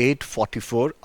844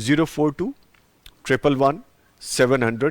042 111 700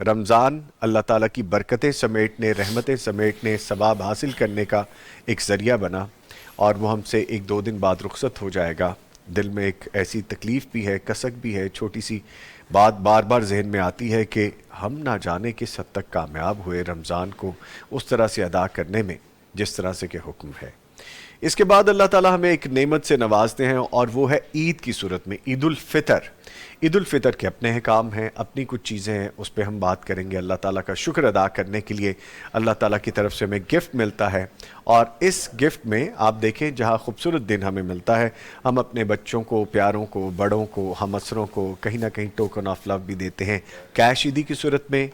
رمضان اللہ تعالیٰ کی برکتیں سمیٹنے، رحمتیں سمیٹنے، ثواب حاصل کرنے کا ایک ذریعہ بنا، اور وہ ہم سے ایک دو دن بعد رخصت ہو جائے گا۔ دل میں ایک ایسی تکلیف بھی ہے، کسک بھی ہے، چھوٹی سی بات بار بار ذہن میں آتی ہے کہ ہم نہ جانے کس حد تک کامیاب ہوئے رمضان کو اس طرح سے ادا کرنے میں جس طرح سے کہ حکم ہے۔ اس کے بعد اللہ تعالیٰ ہمیں ایک نعمت سے نوازتے ہیں، اور وہ ہے عید کی صورت میں عید الفطر۔ عید الفطر کے اپنے احکام ہیں، اپنی کچھ چیزیں ہیں، اس پہ ہم بات کریں گے۔ اللہ تعالیٰ کا شکر ادا کرنے کے لیے اللہ تعالیٰ کی طرف سے ہمیں گفٹ ملتا ہے، اور اس گفٹ میں آپ دیکھیں جہاں خوبصورت دن ہمیں ملتا ہے، ہم اپنے بچوں کو، پیاروں کو، بڑوں کو، ہم اسروں کو کہیں نہ کہیں ٹوکن آف لو بھی دیتے ہیں، کیش عیدی کی صورت میں،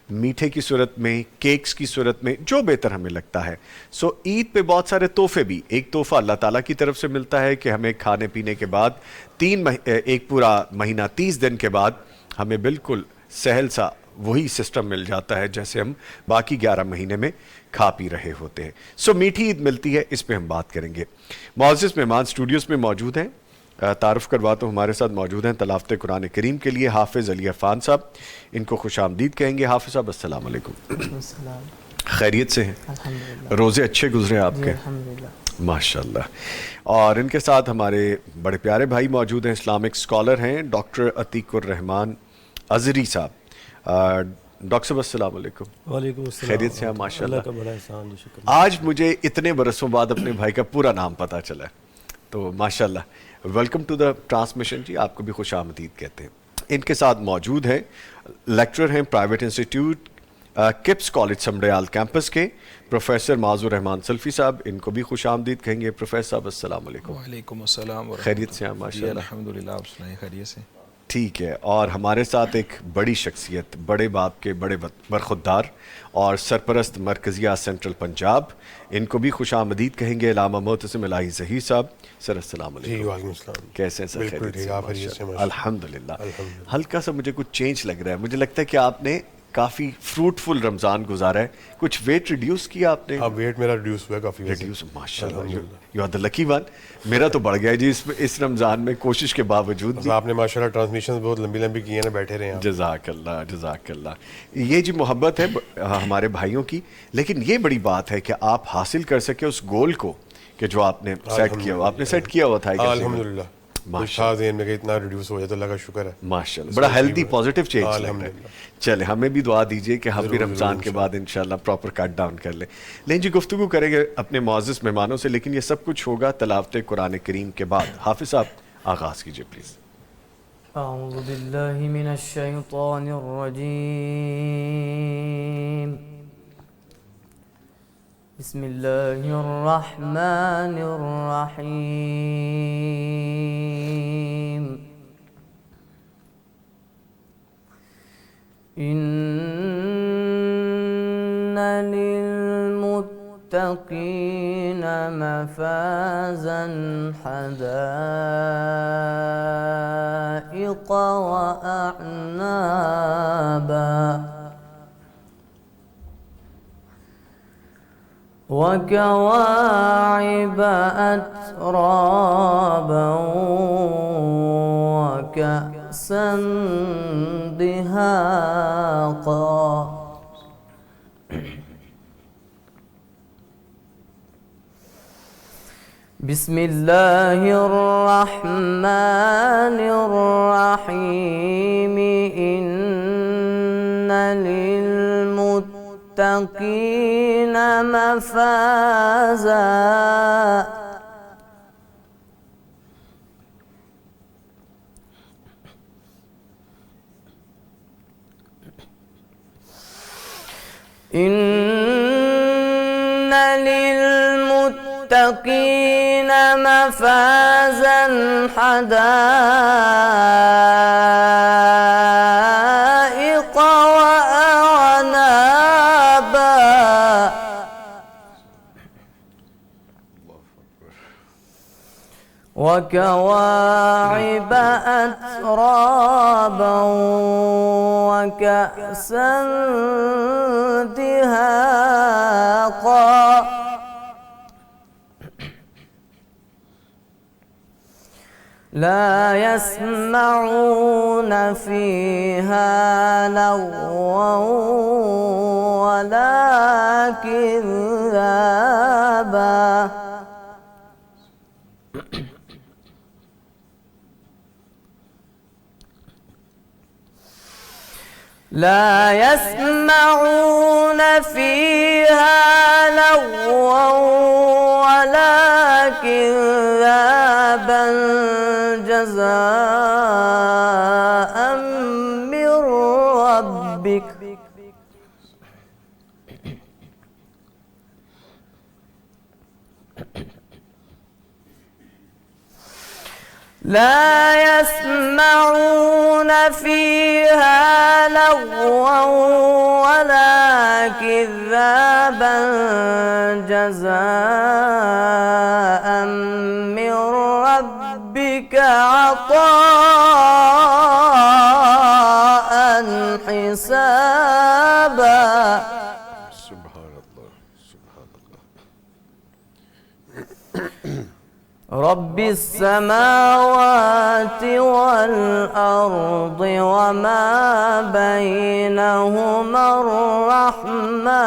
میٹھے کی صورت میں، کیکس کی صورت میں، جو بہتر ہمیں لگتا ہے۔ سو عید پہ بہت سارے تحفے بھی، ایک تحفہ اللہ تعالیٰ کی طرف سے ملتا ہے کہ ہمیں کھانے پینے کے بعد ایک پورا مہینہ 30 دن کے بعد ہمیں بالکل سہل سا وہی سسٹم مل جاتا ہے جیسے ہم باقی 11 مہینے میں کھا پی رہے ہوتے ہیں۔ سو میٹھی عید ملتی ہے، اس پہ ہم بات کریں گے۔ معزز مہمان اسٹوڈیوز میں موجود ہیں، تعارف کرواتا ہوں، ہمارے ساتھ موجود ہیں تلاوت قرآن کریم کے لیے حافظ علی عفان صاحب، ان کو خوش آمدید کہیں گے۔ حافظ صاحب السلام علیکم، خیریت سے ہیں؟ الحمدللہ، روزے اچھے گزرے آپ کے؟ الحمدللہ، ماشاءاللہ۔ اور ان کے ساتھ ہمارے بڑے پیارے بھائی موجود ہیں، اسلامک اسکالر ہیں ڈاکٹر عتیق الرحمان ازری صاحب۔ ڈاکٹر صاحب السلام علیکم۔ وعلیکم السلام، خیریت سے ہیں ماشاءاللہ؟ اللہ کا بڑا احسان جی، شکر۔ آج مجھے اتنے برسوں بعد اپنے بھائی کا پورا نام پتہ چلا ہے، تو ماشاءاللہ ویلکم ٹو دا ٹرانسمیشن جی، آپ کو بھی خوش آمدید کہتے ہیں۔ ان کے ساتھ موجود ہیں، لیکچرر ہیں پرائیویٹ انسٹیٹیوٹ کپس کالج سمڈیال کیمپس کے، پروفیسر معاذ الرحمان سلفی صاحب، ان کو بھی خوش آمدید کہیں گے۔ پروفیسر صاحب السلام علیکم۔ وعلیکم السلام ورحمۃ اللہ۔ خیریت سے ہیں ماشاءاللہ؟ جی الحمدللہ، آپ سنائیں خیریت سے؟ ٹھیک ہے۔ اور ہمارے ساتھ ایک بڑی شخصیت، بڑے باپ کے بڑے برخودار اور سرپرست مرکزیہ سینٹرل پنجاب، ان کو بھی خوش آمدید کہیں گے، علامہ معتصم الہی ظہیر صاحب۔ سر السلام جی علیکم۔ وعلیکم السلام۔ کیسے ہیں سر؟ بالکل خیریت ٹھیک، سے؟ آپ خیریت سے؟ ماشاءاللہ، ماشاءاللہ، الحمدللہ۔ الحمدللہ۔ ہلکا سا مجھے کچھ چینج لگ رہا ہے، مجھے لگتا ہے کہ آپ نے کافی فروٹفل رمضان گزارا ہے، کچھ ویٹ ریڈیوس کیا آپ نے؟ اب ویٹ میرا ریڈیوس ہوا ہے کافی۔ ریڈیوس، ماشاءاللہ، you are the lucky one. میرا تو بڑھ گیا ہے جی اس رمضان میں، کوشش کے باوجود بھی۔ آپ نے ماشاءاللہ ٹرانسمیشن بہت لمبی لمبی کی ہیں نا، بیٹھے رہے ہیں آپ۔ جزاک اللہ، جزاک اللہ۔ یہ جی محبت ہے ہمارے بھائیوں کی، لیکن یہ بڑی بات ہے کہ آپ حاصل کر سکے اس گول کو کہ جو آپ نے سیٹ کیا ہوا، آپ نے سیٹ کیا ہوا تھا۔ الحمدللہ، تھا ذہن میں کہ اتنا ریڈیوس ہو جائے تو اللہ کا شکر ہے، ماشاءاللہ، بڑا ہیلدی پازیٹیو چینج لگ رہا ہے۔ الحمدللہ۔ چلے ہمیں بھی دعا دیجئے کہ ہم بھی رمضان کے بعد انشاءاللہ پراپر کٹ ڈاؤن کر لیں۔ لیکن جی گفتگو کریں گے اپنے معزز مہمانوں سے، لیکن یہ سب کچھ ہوگا تلاوت قرآن کریم کے بعد۔ حافظ صاحب آغاز کیجئے پلیز۔ اعوذ باللہ من الشیطان الرجیم، بسم اللہ الرحمن الرحیم، ان للمتقین مفازا حدائق واعنابا وكواعب أترابا وكأسا دهاقا بسم الله الرحمن الرحيم، إن للمتقين مفازا إن للمتقين مفازا حدائق وأعنابا وكواعب أترابا وكأسا دهاقا لا يسمعون فيها لغوا ولا كذابا لا يسمعون فيها لغوا ولا كذابا جزاء من ربك لا يسمعون فيها لغوا ولا كذابا جزاء من ربك عطاء حسابا سبحان اللہ سبحان اللہ رب السماوات والأرض وما بينهما الرحمن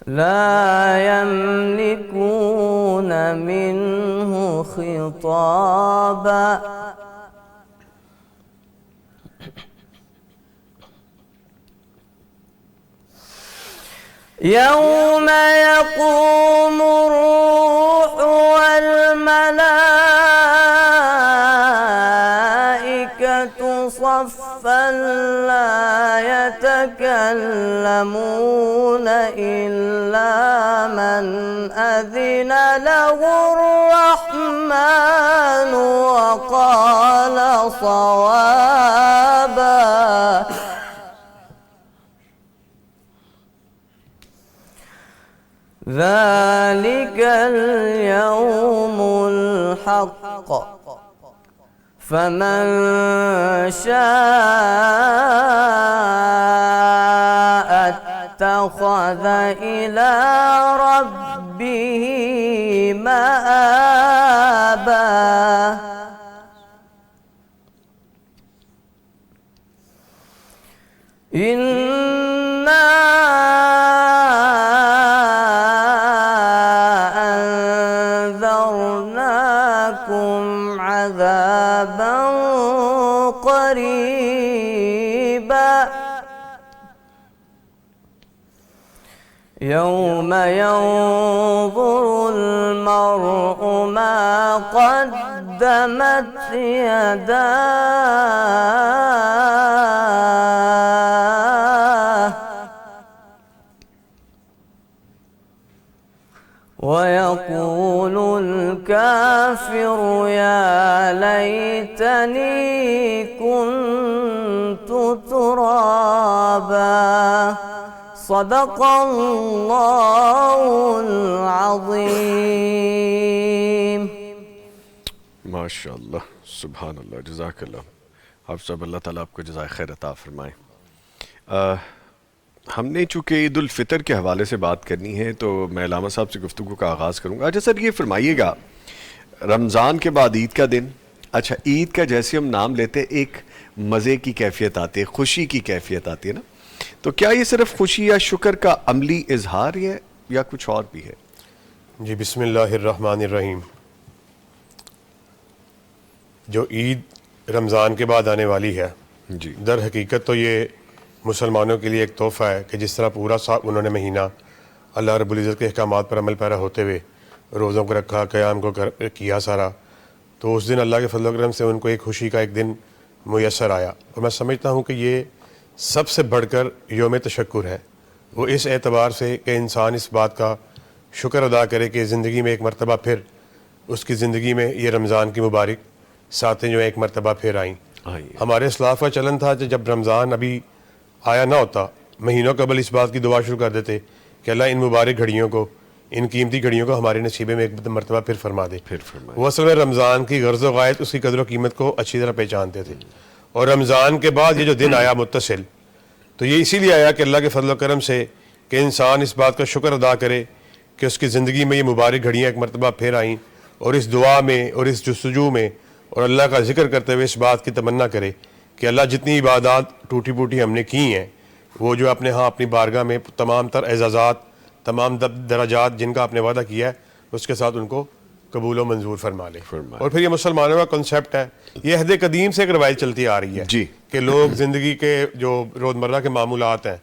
لا يملكون منه خطابا يوم يقوم الروح والملائكة صفا لا يتكلمون إلا من أذن له الرحمن وقال صوابا ذلك اليوم الحق فمن شاء اتخذ إلى ربه مآبا عذابا قريبا يوم ينظر المرء ما قدمت يداه ويقول الكافر يا ليتني كنت ترابا صدق الله العظيم ماشاء اللہ سبحان اللہ جزاک اللہ آپ سب اللہ تعالیٰ آپ کو جزائے خیر عطا فرمائے ہم نے چونکہ عید الفطر کے حوالے سے بات کرنی ہے تو میں علامہ صاحب سے گفتگو کا آغاز کروں گا اچھا سر یہ فرمائیے گا رمضان کے بعد عید کا دن اچھا عید کا جیسے ہم نام لیتے ایک مزے کی کیفیت آتی ہے خوشی کی کیفیت آتی ہے نا تو کیا یہ صرف خوشی یا شکر کا عملی اظہار ہے یا کچھ اور بھی ہے جی بسم اللہ الرحمن الرحیم جو عید رمضان کے بعد آنے والی ہے جی در حقیقت تو یہ مسلمانوں کے لیے ایک تحفہ ہے کہ جس طرح پورا انہوں نے مہینہ اللہ رب العزت کے احکامات پر عمل پیرا ہوتے ہوئے روزوں کو رکھا قیام کو کیا سارا تو اس دن اللہ کے فضل و کرم سے ان کو ایک خوشی کا ایک دن میسر آیا اور میں سمجھتا ہوں کہ یہ سب سے بڑھ کر یوم تشکر ہے وہ اس اعتبار سے کہ انسان اس بات کا شکر ادا کرے کہ زندگی میں ایک مرتبہ پھر اس کی زندگی میں یہ رمضان کی مبارک ساتیں جو ایک مرتبہ پھر آئیں ہمارے اسلاف کا چلن تھا کہ جب رمضان ابھی آیا نہ ہوتا مہینوں قبل اس بات کی دعا شروع کر دیتے کہ اللہ ان مبارک گھڑیوں کو ان قیمتی گھڑیوں کو ہمارے نصیبے میں ایک مرتبہ پھر فرما دے وہ اصل میں رمضان کی غرض و غایت اس کی قدر و قیمت کو اچھی طرح پہچانتے تھے اور رمضان کے بعد یہ جو دن آیا متصل تو یہ اسی لیے آیا کہ اللہ کے فضل و کرم سے کہ انسان اس بات کا شکر ادا کرے کہ اس کی زندگی میں یہ مبارک گھڑیاں ایک مرتبہ پھر آئیں، اور اس دعا میں اور اس جستجو میں اور اللہ کا ذکر کرتے ہوئے اس بات کی تمنا کرے کہ اللہ جتنی عبادات ٹوٹی پوٹی ہم نے کی ہیں وہ جو اپنے ہاں اپنی بارگاہ میں تمام تر اعزازات، تمام درجات جن کا آپ نے وعدہ کیا ہے اس کے ساتھ ان کو قبول و منظور فرما لے۔ اور پھر یہ مسلمانوں کا کنسیپٹ ہے، یہ عہد قدیم سے ایک روایت چلتی آ رہی ہے جی کہ لوگ زندگی کے جو روزمرہ کے معمولات ہیں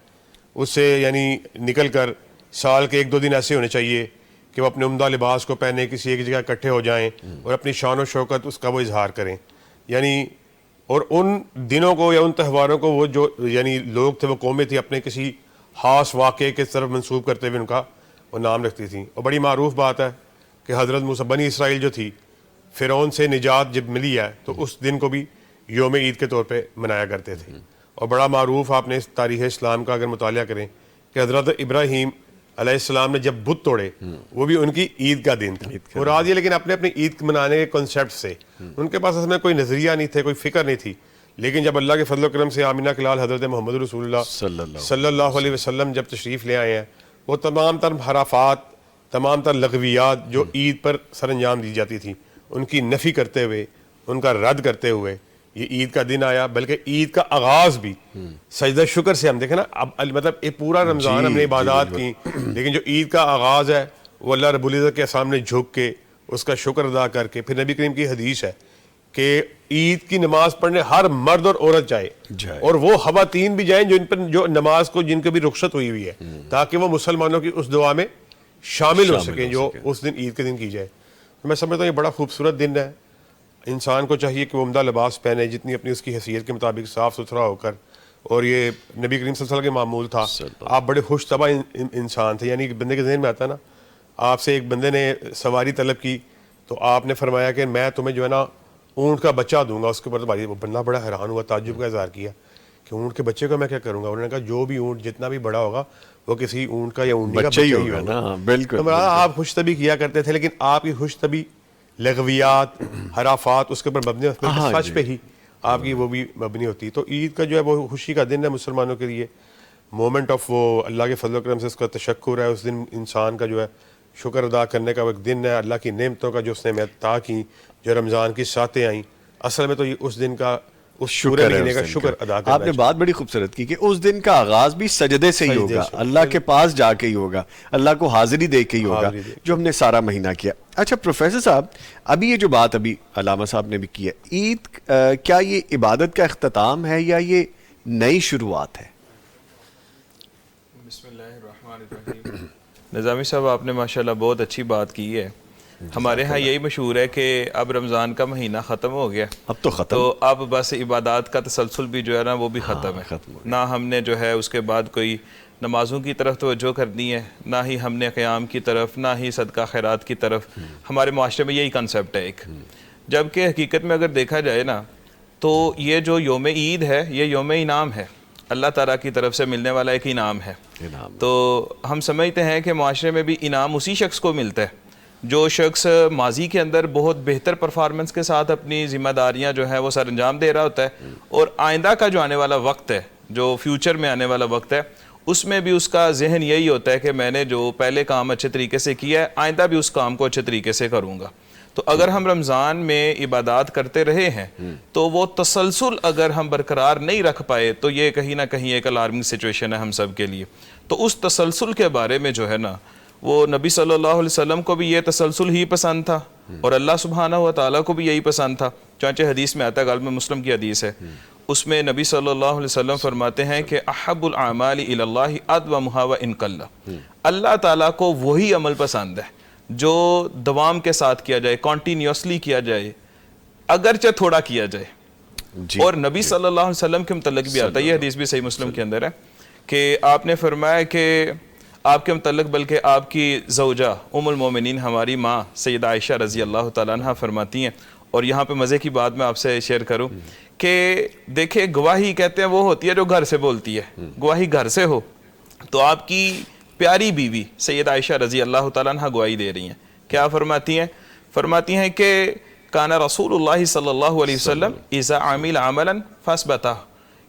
اس سے یعنی نکل کر سال کے 1-2 دن ایسے ہونے چاہیے کہ وہ اپنے عمدہ لباس کو پہنے کسی ایک جگہ اکٹھے ہو جائیں اور اپنی شان و شوکت اس کا وہ اظہار کریں، یعنی اور ان دنوں کو یا ان تہواروں کو وہ جو یعنی لوگ تھے، وہ قومیں تھی، اپنے کسی خاص واقعے کے طرف منسوب کرتے ہوئے ان کا وہ نام رکھتی تھیں۔ اور بڑی معروف بات ہے کہ حضرت موسیٰ بنی اسرائیل جو تھی، فرعون سے نجات جب ملی ہے تو اس دن کو بھی یوم عید کے طور پہ منایا کرتے تھے۔ اور بڑا معروف آپ نے اس تاریخ اسلام کا اگر مطالعہ کریں کہ حضرت ابراہیم علیہ السلام نے جب بت توڑے وہ بھی ان کی عید کا دن تھا، مراد یہ لیکن اپنے عید منانے کے کنسیپٹ سے ان کے پاس اصل میں کوئی نظریہ نہیں تھے، کوئی فکر نہیں تھی، لیکن جب اللہ کے فضل و کرم سے آمینہ کے لال حضرت محمد رسول اللہ صلی اللہ علیہ وسلم جب تشریف لے آئے ہیں، وہ تمام تر حرافات، تمام تر لغویات جو عید پر سر انجام دی جاتی تھی ان کی نفی کرتے ہوئے، ان کا رد کرتے ہوئے یہ عید کا دن آیا۔ بلکہ عید کا آغاز بھی سجدہ شکر سے، ہم دیکھیں نا اب مطلب ایک پورا رمضان ہم نے عبادات کی، لیکن جو عید کا آغاز ہے وہ اللہ رب العزت کے سامنے جھک کے اس کا شکر ادا کر کے، پھر نبی کریم کی حدیث ہے کہ عید کی نماز پڑھنے ہر مرد اور عورت جائے اور وہ خواتین بھی جائیں جو نماز کو جن کو بھی رخصت ہوئی ہے، تاکہ وہ مسلمانوں کی اس دعا میں شامل ہو سکیں جو اس دن عید کے دن کی جائے۔ میں سمجھتا ہوں یہ بڑا خوبصورت دن ہے، انسان کو چاہیے کہ وہ عمدہ لباس پہنے جتنی اپنی اس کی حیثیت کے مطابق صاف ستھرا ہو کر، اور یہ نبی کریم صلی اللہ علیہ وسلم کے معمول تھا۔ آپ بڑے خوش طبع انسان تھے، یعنی بندے کے ذہن میں آتا نا، آپ سے ایک بندے نے سواری طلب کی تو آپ نے فرمایا کہ میں تمہیں جو ہے نا اونٹ کا بچہ دوں گا، اس کے اوپر وہ بندہ بڑا حیران ہوا، تعجب کا اظہار کیا کہ اونٹ کے بچے کا میں کیا کروں گا؟ انہوں نے کہا جو بھی اونٹ جتنا بھی بڑا ہوگا وہ کسی اونٹ کا یا اونٹنی کا بچہ ہی ہوگا نا۔ بالکل آپ خوش طبی کیا کرتے تھے، لیکن آپ کی خوش طبی لغویات، حرافات اس کے اوپر مبنی ہوتی ہے، سچ پہ ہی آپ کی وہ بھی مبنی ہوتی ہے۔ تو عید کا جو ہے وہ خوشی کا دن ہے مسلمانوں کے لیے، مومنٹ آف وہ اللہ کے فضل و کرم سے اس کا تشکر ہے، اس دن انسان کا جو ہے شکر ادا کرنے کا ایک دن ہے، اللہ کی نعمتوں کا جو اس نے عطا کی، جو رمضان کی ساتیں آئیں، اصل میں تو یہ اس دن کا اس پورے مہینے کا شکر ادا کرنا۔ آپ نے بات بڑی خوبصورت کی کہ اس دن کا آغاز بھی سجدے سے ہی ہوگا، اللہ کے پاس جا کے ہی ہوگا، اللہ کو حاضری دے کے ہی ہوگا، جو ہم نے سارا مہینہ کیا۔ اچھا پروفیسر صاحب، ابھی یہ جو بات ابھی علامہ صاحب نے بھی کی ہے، عید کیا یہ عبادت کا اختتام ہے یا یہ نئی شروعات ہے؟ بسم اللہ الرحمن الرحیم۔ نظامی صاحب آپ نے ماشاءاللہ بہت اچھی بات کی ہے۔ ہمارے ہاں یہی مشہور ہے کہ اب رمضان کا مہینہ ختم ہو گیا، اب تو ختم، تو اب بس عبادات کا تسلسل بھی جو ہے نا وہ بھی ختم ہے، نہ ہم نے جو ہے اس کے بعد کوئی نمازوں کی طرف توجہ کرنی ہے، نہ ہی ہم نے قیام کی طرف، نہ ہی صدقہ خیرات کی طرف۔ ہمارے معاشرے میں یہی کنسیپٹ ہے ایک، جبکہ حقیقت میں اگر دیکھا جائے نا تو یہ جو یوم عید ہے یہ یوم انعام ہے، اللہ تعالیٰ کی طرف سے ملنے والا ایک انعام ہے۔ تو ہم سمجھتے ہیں کہ معاشرے میں بھی انعام اسی شخص کو ملتا ہے جو شخص ماضی کے اندر بہت بہتر پرفارمنس کے ساتھ اپنی ذمہ داریاں جو ہے وہ سر انجام دے رہا ہوتا ہے، اور آئندہ کا جو آنے والا وقت ہے، جو فیوچر میں آنے والا وقت ہے، اس میں بھی اس کا ذہن یہی ہوتا ہے کہ میں نے جو پہلے کام اچھے طریقے سے کیا ہے، آئندہ بھی اس کام کو اچھے طریقے سے کروں گا۔ تو اگر ہم رمضان میں عبادات کرتے رہے ہیں تو وہ تسلسل اگر ہم برقرار نہیں رکھ پائے تو یہ کہیں نہ کہیں ایک الارمنگ سچویشن ہے ہم سب کے لیے۔ تو اس تسلسل کے بارے میں جو ہے نا وہ نبی صلی اللہ علیہ وسلم کو بھی یہ تسلسل ہی پسند تھا، اور اللہ سبحانہ و تعالیٰ کو بھی یہی پسند تھا۔ چانچہ حدیث میں آتا ہے، غالب مسلم کی حدیث ہے، اس میں نبی صلی اللہ علیہ وسلم فرماتے ہیں کہ احب الاعمال الی اللہ ادومھا وان قل، اللہ تعالیٰ کو وہی عمل پسند ہے جو دوام کے ساتھ کیا جائے، کنٹینیوسلی کیا جائے، اگرچہ تھوڑا کیا جائے۔ اور نبی صلی اللہ علیہ وسلم کے متعلق بھی آتا ہے، یہ حدیث بھی صحیح مسلم کے اندر ہے، کہ آپ نے فرمایا کہ آپ کے متعلق بلکہ آپ کی زوجہ ام المومنین ہماری ماں سیدہ عائشہ رضی اللہ تعالیٰ عنہ فرماتی ہیں، اور یہاں پہ مزے کی بات میں آپ سے شیئر کروں کہ دیکھیں گواہی کہتے ہیں وہ ہوتی ہے جو گھر سے بولتی ہے، گواہی گھر سے ہو تو آپ کی پیاری بیوی سیدہ عائشہ رضی اللہ تعالیٰ عنہ گواہی دے رہی ہیں۔ کیا فرماتی ہیں؟ فرماتی ہیں کہ کان رسول اللہ صلی اللہ علیہ وسلم اذا عمل عملا فاثبتہ،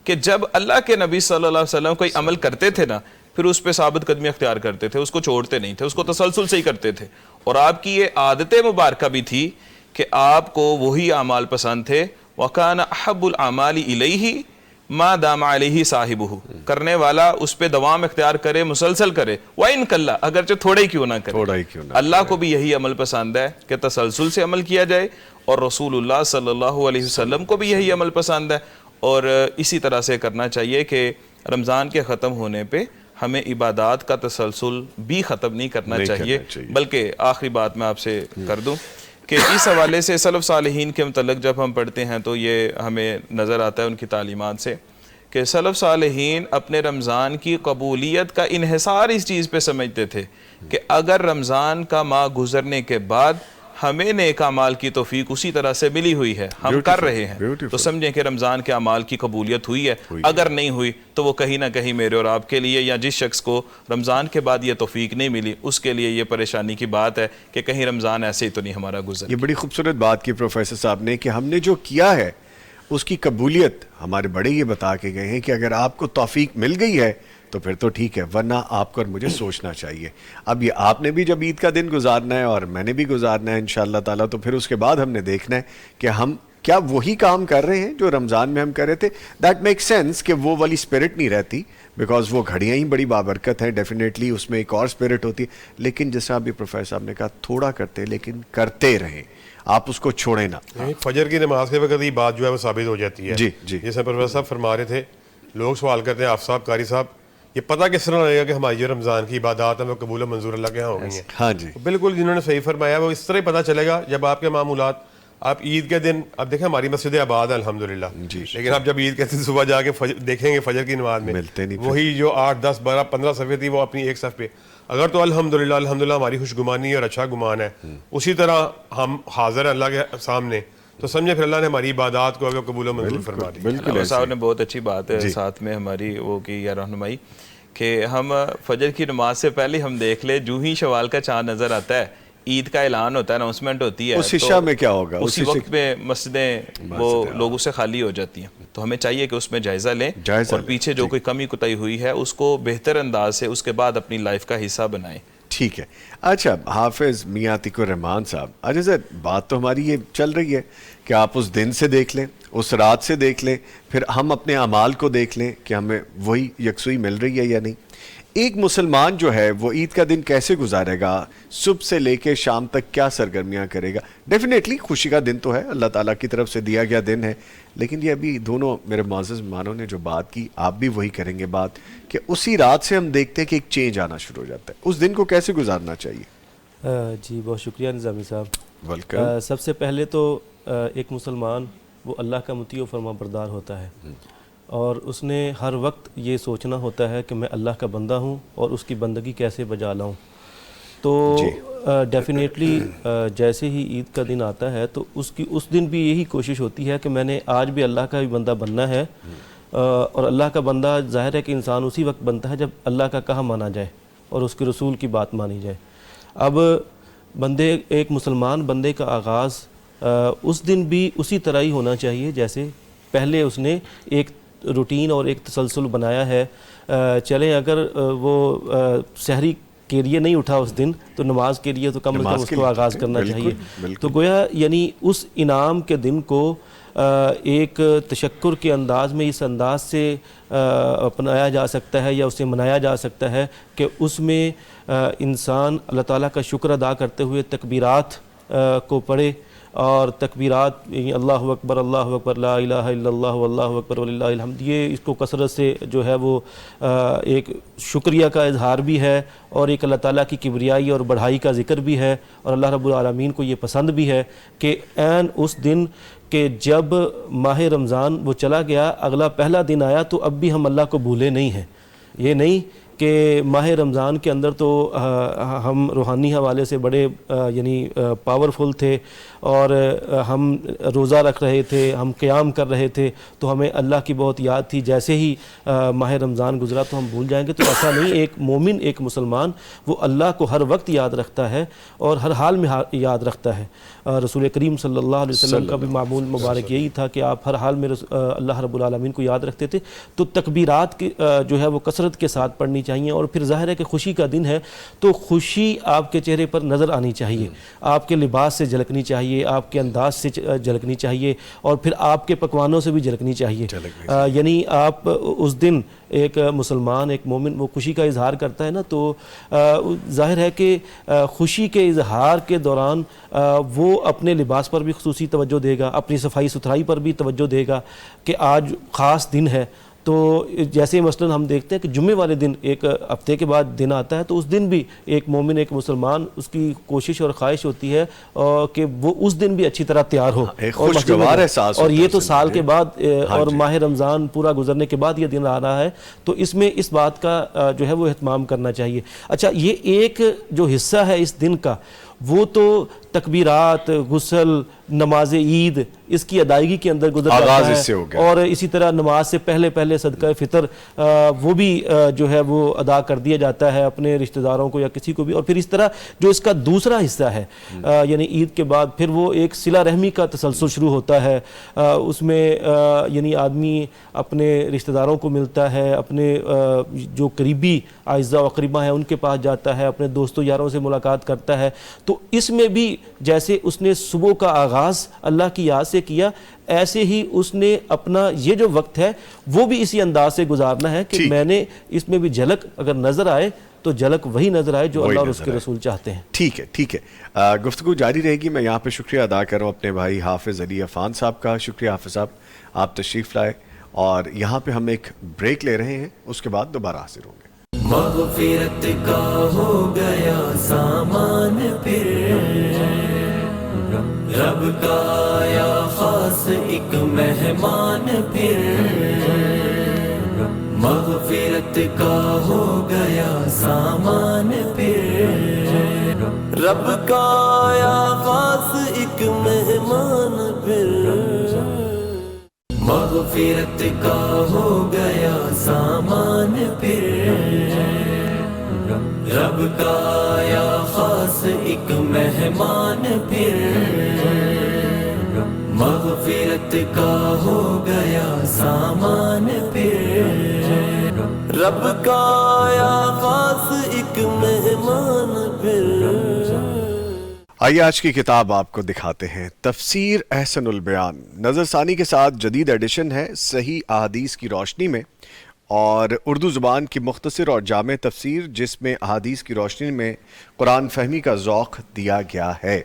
کہ جب اللہ کے نبی صلی اللہ علیہ وسلم کوئی عمل کرتے تھے نا پھر اس پہ ثابت قدمی اختیار کرتے تھے، اس کو چھوڑتے نہیں تھے، اس کو تسلسل سے ہی کرتے تھے. اور آپ کی یہ عادت مبارکہ بھی تھی کہ آپ کو وہی اعمال پسند تھے. وَكَانَ أَحَبُّ الْأَعْمَالِ إِلَيْهِ ما دام علیہ صاحبہ، کرنے والا اس پہ دوام اختیار کرے، مسلسل کرے. وَإِن قَلَّ، اگرچہ تھوڑا ہی کیوں نہ کرے. اللہ کو بھی یہی عمل پسند ہے کہ تسلسل سے عمل کیا جائے، اور رسول اللہ صلی اللہ علیہ وسلم کو بھی یہی عمل پسند ہے. اور اسی طرح سے کرنا چاہیے کہ رمضان کے ختم ہونے پہ ہمیں عبادات کا تسلسل بھی ختم نہیں کرنا چاہیے. بلکہ آخری بات میں آپ سے کر دوں کہ اس حوالے سے سلف صالحین کے متعلق جب ہم پڑھتے ہیں تو یہ ہمیں نظر آتا ہے ان کی تعلیمات سے کہ سلف صالحین اپنے رمضان کی قبولیت کا انحصار اس چیز پہ سمجھتے تھے کہ اگر رمضان کا ماہ گزرنے کے بعد ہمیں نیک اعمال کی توفیق اسی طرح سے ملی ہوئی ہے، ہم کر رہے ہیں، تو سمجھیں کہ رمضان کے اعمال کی قبولیت ہوئی ہے. اگر نہیں ہوئی تو وہ کہیں نہ کہیں میرے اور آپ کے لیے، یا جس شخص کو رمضان کے بعد یہ توفیق نہیں ملی، اس کے لیے یہ پریشانی کی بات ہے کہ کہیں رمضان ایسے ہی تو نہیں ہمارا گزر. یہ بڑی خوبصورت بات کی پروفیسر صاحب نے کہ ہم نے جو کیا ہے اس کی قبولیت ہمارے بڑے یہ بتا کے گئے ہیں کہ اگر آپ کو توفیق مل گئی ہے تو پھر تو ٹھیک ہے، ورنہ آپ کو اور مجھے سوچنا چاہیے. اب یہ آپ نے بھی جب عید کا دن گزارنا ہے اور میں نے بھی گزارنا ہے انشاءاللہ تعالیٰ، تو پھر اس کے بعد ہم نے دیکھنا ہے کہ ہم کیا وہی کام کر رہے ہیں جو رمضان میں ہم کر رہے تھے. دیٹ میک سینس کہ وہ والی اسپرٹ نہیں رہتی، بیکاز وہ گھڑیاں ہی بڑی بابرکت ہیں، ڈیفینیٹلی اس میں ایک اور اسپرٹ ہوتی ہے. لیکن جیسا ابھی پروفیسر صاحب نے کہا تھوڑا کرتے لیکن کرتے رہیں، آپ اس کو چھوڑیں نہ. فجر کی نماز کے وقت یہ بات جو ہے وہ ثابت ہو جاتی ہے. جی جی، جیسے پروفیسر صاحب فرما رہے تھے، لوگ سوال کرتے ہیں آفتاب قاری صاحب یہ پتہ کس طرح لگے گا کہ ہماری جو رمضان کی عبادات ہیں وہ قبول و منظور اللہ کے ہاں ہو گئی ہیں. ہاں جی بالکل، جنہوں نے صحیح فرمایا وہ اس طرح پتہ چلے گا جب آپ کے معمولات، آپ عید کے دن، اب دیکھیں ہماری مسجدیں آباد ہیں الحمدللہ، لیکن آپ جب عید کے دن صبح جا کے دیکھیں گے فجر کی نماز میں ملتے نہیں، وہی جو 8 10 12 15 صفحے تھی وہ اپنی ایک صف پہ. اگر تو الحمدللہ ہماری خوشگمانی اور اچھا گمان ہے، اسی طرح ہم حاضر ہیں اللہ کے سامنے، تو سمجھے پھر اللہ نے ہماری عبادات کو قبول و منظور فرما دی. بالکل صاحب نے بہت اچھی بات ہے ساتھ میں ہماری وہ کی یا رہنمائی کہ ہم فجر کی نماز سے پہلے ہم دیکھ لیں جو ہی شوال کا چاند نظر آتا ہے، عید کا اعلان ہوتا ہے، اناؤنسمنٹ ہوتی ہے، اس عشاء میں کیا ہوگا، اسی وقت میں مسجدیں وہ لوگوں سے خالی ہو جاتی ہیں. تو ہمیں چاہیے کہ اس میں جائزہ لیں اور پیچھے جو کوئی کمی کوتاہی ہوئی ہے اس کو بہتر انداز سے اس کے بعد اپنی لائف کا حصہ بنائیں. ٹھیک ہے. اچھا حافظ میاں عتیق الرحمان صاحب، اچھا سر بات تو ہماری یہ چل رہی ہے کہ آپ اس دن سے دیکھ لیں، اس رات سے دیکھ لیں، پھر ہم اپنے اعمال کو دیکھ لیں کہ ہمیں وہی یکسوئی مل رہی ہے یا نہیں. ایک مسلمان جو ہے وہ عید کا دن کیسے گزارے گا، صبح سے لے کے شام تک کیا سرگرمیاں کرے گا؟ ڈیفینیٹلی خوشی کا دن تو ہے، اللہ تعالیٰ کی طرف سے دیا گیا دن ہے، لیکن یہ ابھی دونوں میرے معزز مہمانوں نے جو بات کی، آپ بھی وہی کریں گے بات کہ اسی رات سے ہم دیکھتے ہیں کہ ایک چینج آنا شروع ہو جاتا ہے. اس دن کو کیسے گزارنا چاہیے؟ جی بہت شکریہ نظامی صاحب. ویلکم. سب سے پہلے تو ایک مسلمان وہ اللہ کا مطیع و فرما بردار ہوتا ہے، اور اس نے ہر وقت یہ سوچنا ہوتا ہے کہ میں اللہ کا بندہ ہوں اور اس کی بندگی کیسے بجا لاؤں. تو ڈیفینیٹلی جیسے ہی عید کا دن آتا ہے تو اس دن بھی یہی کوشش ہوتی ہے کہ میں نے آج بھی اللہ کا بھی بندہ بننا ہے. اور اللہ کا بندہ ظاہر ہے کہ انسان اسی وقت بنتا ہے جب اللہ کا کہا مانا جائے اور اس کے رسول کی بات مانی جائے. اب ایک مسلمان بندے کا آغاز اس دن بھی اسی طرح ہی ہونا چاہیے جیسے پہلے اس نے ایک روٹین اور ایک تسلسل بنایا ہے. چلیں اگر وہ سحری کے لیے نہیں اٹھا اس دن تو نماز کے لیے تو کم از کم اس کو آغاز کرنا چاہیے. تو گویا یعنی اس انعام کے دن کو ایک تشکر کے انداز میں اس انداز سے اپنایا جا سکتا ہے یا اسے منایا جا سکتا ہے کہ اس میں انسان اللہ تعالیٰ کا شکر ادا کرتے ہوئے تکبیرات کو پڑھے، اور تکبیرات اللہ اکبر لا الہ الا اللہ واللہ اکبر وللہ الحمد، یہ اس کو کثرت سے جو ہے وہ ایک شکریہ کا اظہار بھی ہے اور ایک اللہ تعالیٰ کی کبریائی اور بڑھائی کا ذکر بھی ہے. اور اللہ رب العالمین کو یہ پسند بھی ہے کہ عین اس دن کہ جب ماہ رمضان وہ چلا گیا، اگلا پہلا دن آیا تو اب بھی ہم اللہ کو بھولے نہیں ہیں. یہ نہیں کہ ماہ رمضان کے اندر تو ہم روحانی حوالے سے بڑے یعنی پاورفل تھے اور ہم روزہ رکھ رہے تھے، ہم قیام کر رہے تھے تو ہمیں اللہ کی بہت یاد تھی، جیسے ہی ماہ رمضان گزرا تو ہم بھول جائیں گے. تو ایسا نہیں، ایک مومن ایک مسلمان وہ اللہ کو ہر وقت یاد رکھتا ہے اور ہر حال میں یاد رکھتا ہے. رسول کریم صلی اللہ علیہ وسلم کا بھی معمول مبارک یہی تھا کہ آپ ہر حال میں اللہ رب العالمین کو یاد رکھتے تھے. تو تکبیرات کی جو ہے وہ کثرت کے ساتھ پڑھنی چاہیے. اور پھر ظاہر ہے کہ خوشی کا دن ہے تو خوشی آپ کے چہرے پر نظر آنی چاہیے, آپ کے لباس سے جھلکنی چاہیے, آپ کے انداز سے جھلکنی چاہیے, اور پھر آپ کے پکوانوں سے بھی جھلکنی چاہیے. یعنی آپ اس دن ایک مسلمان, ایک مومن وہ خوشی کا اظہار کرتا ہے نا, تو ظاہر ہے کہ خوشی کے اظہار کے دوران وہ اپنے لباس پر بھی خصوصی توجہ دے گا, اپنی صفائی ستھرائی پر بھی توجہ دے گا کہ آج خاص دن ہے. تو جیسے مثلا ہم دیکھتے ہیں کہ جمعے والے دن ایک ہفتے کے بعد دن آتا ہے, تو اس دن بھی ایک مومن, ایک مسلمان, اس کی کوشش اور خواہش ہوتی ہے کہ وہ اس دن بھی اچھی طرح تیار ہو, خوشگوار احساس. اور یہ تو سال کے بعد اور ماہ رمضان پورا گزرنے کے بعد یہ دن آ رہا ہے, تو اس میں اس بات کا جو ہے وہ اہتمام کرنا چاہیے. اچھا, یہ ایک جو حصہ ہے اس دن کا وہ تو تکبیرات, غسل, نماز عید, اس کی ادائیگی کے اندر گزر جاتا ہے, اور اسی طرح نماز سے پہلے صدقہ فطر وہ بھی جو ہے وہ ادا کر دیا جاتا ہے اپنے رشتہ داروں کو یا کسی کو بھی. اور پھر اس طرح جو اس کا دوسرا حصہ ہے یعنی عید کے بعد پھر وہ ایک صلہ رحمی کا تسلسل شروع ہوتا ہے. اس میں یعنی آدمی اپنے رشتہ داروں کو ملتا ہے, اپنے جو قریبی اعزاء و اقرباء ہیں ان کے پاس جاتا ہے, اپنے دوستوں یاروں سے ملاقات کرتا ہے. تو اس میں بھی جیسے اس نے صبح کا آغاز اللہ کی یاد سے کیا, ایسے ہی اس نے اپنا یہ جو وقت ہے وہ بھی اسی انداز سے گزارنا ہے کہ میں نے اس میں بھی جھلک اگر نظر آئے تو جھلک وہی نظر آئے جو اللہ اور اس کے رسول چاہتے ہیں. ٹھیک ہے, ٹھیک ہے, گفتگو جاری رہے گی. میں یہاں پہ شکریہ ادا کر رہا ہوں اپنے بھائی حافظ علی عفان صاحب کا. شکریہ حافظ صاحب, آپ تشریف لائے, اور یہاں پہ ہم ایک بریک لے رہے ہیں, اس کے بعد دوبارہ حاضر ہوں گے. مغفرت کا ہو گیا سامان پھر, رب کا آیا خاص ایک مہمان پھر, مغفرت کا ہو گیا سامان پھر, رب کا آیا خاص ایک مہمان پھر, مغفرت کا ہو گیا سامان پھر, رب کا آیا خاص ایک مہمان پھر, مغفرت کا ہو گیا سامان پھر, رب کا آیا خاص ایک مہمان پھر. آئیے آج کی کتاب آپ کو دکھاتے ہیں, تفسیر احسن البیان. نظر ثانی کے ساتھ جدید ایڈیشن ہے صحیح احادیث کی روشنی میں, اور اردو زبان کی مختصر اور جامع تفسیر جس میں احادیث کی روشنی میں قرآن فہمی کا ذوق دیا گیا ہے.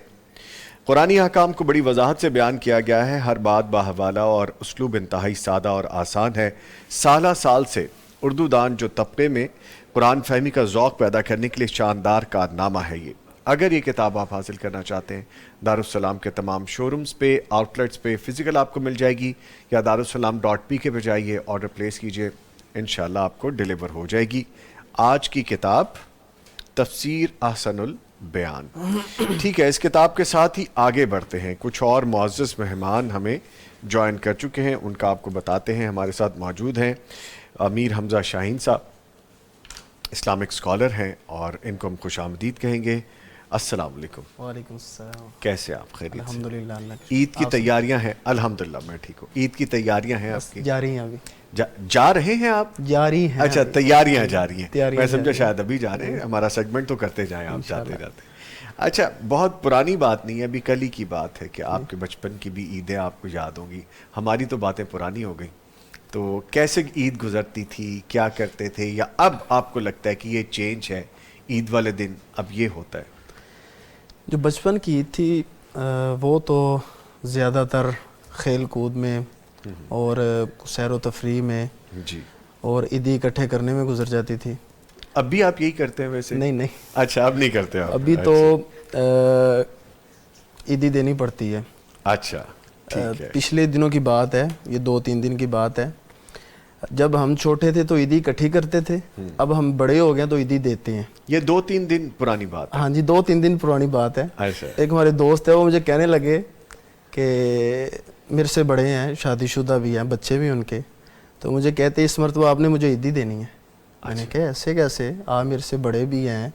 قرآنی احکام کو بڑی وضاحت سے بیان کیا گیا ہے, ہر بات باحوالہ اور اسلوب انتہائی سادہ اور آسان ہے. سالہ سال سے اردو دان جو طبقے میں قرآن فہمی کا ذوق پیدا کرنے کے لیے شاندار کارنامہ ہے یہ. اگر یہ کتاب آپ حاصل کرنا چاہتے ہیں, دارالسلام کے تمام شورومز پہ, آؤٹ لیٹس پہ فزیکل آپ کو مل جائے گی, یا darussalam.pk پہ جائیے, آرڈر پلیس کیجئے, انشاءاللہ آپ کو ڈیلیور ہو جائے گی. آج کی کتاب تفسیر احسن البیان. ٹھیک ہے, اس کتاب کے ساتھ ہی آگے بڑھتے ہیں. کچھ اور معزز مہمان ہمیں جوائن کر چکے ہیں, ان کا آپ کو بتاتے ہیں. ہمارے ساتھ موجود ہیں امیر حمزہ شاہین صاحب, اسلامک اسکالر ہیں, اور ان کو ہم خوش آمدید کہیں گے. السلام علیکم. وعلیکم السلام. کیسے آپ؟ خیریت سے؟ الحمدللہ. عید کی تیاریاں ہیں؟ الحمدللہ میں ٹھیک ہوں. عید کی تیاریاں ہیں آپ کی؟ جاری ہیں ابھی. جا رہے ہیں آپ؟ جاری ہیں. اچھا, تیاریاں جاری ہیں. میں سمجھا شاید ابھی جا رہے ہیں. ہمارا سیگمنٹ تو کرتے جائیں آپ جاتے جاتے. اچھا, بہت پرانی بات نہیں ہے, ابھی کل ہی کی بات ہے کہ آپ کے بچپن کی بھی عیدیں آپ کو یاد ہوں گی. ہماری تو باتیں پرانی ہو گئیں. تو کیسے عید گزرتی تھی, کیا کرتے تھے, یا اب آپ کو لگتا ہے کہ یہ چینج ہے, عید والے دن اب یہ ہوتا ہے؟ جو بچپن کی عید تھی وہ تو زیادہ تر کھیل کود میں اور سیر و تفریح میں جی, اور عیدی اکٹھے کرنے میں گزر جاتی تھی. اب بھی آپ یہی کرتے ہیں ویسے؟ نہیں. اچھا, اب نہیں کرتے آپ؟ ابھی تو عیدی دینی پڑتی ہے. اچھا, ٹھیک ہے. پچھلے دنوں کی بات ہے, یہ 2-3 دن کی بات ہے. جب ہم چھوٹے تھے تو عیدی اکٹھی کرتے تھے, اب ہم بڑے ہو گئے تو عیدی دیتے ہیں. یہ 2-3 دن پرانی بات ہے؟ ہاں جی, 2-3 دن پرانی بات ہے. اچھا. ایک ہمارے دوست ہے, وہ مجھے کہنے لگے کہ میرے سے بڑے ہیں, شادی شدہ بھی ہیں, بچے بھی ان کے, تو مجھے کہتے اس مرتبہ آپ نے مجھے عیدی دینی ہے. میں نے کہا ایسے کیسے, آپ میرے سے بڑے بھی ہیں.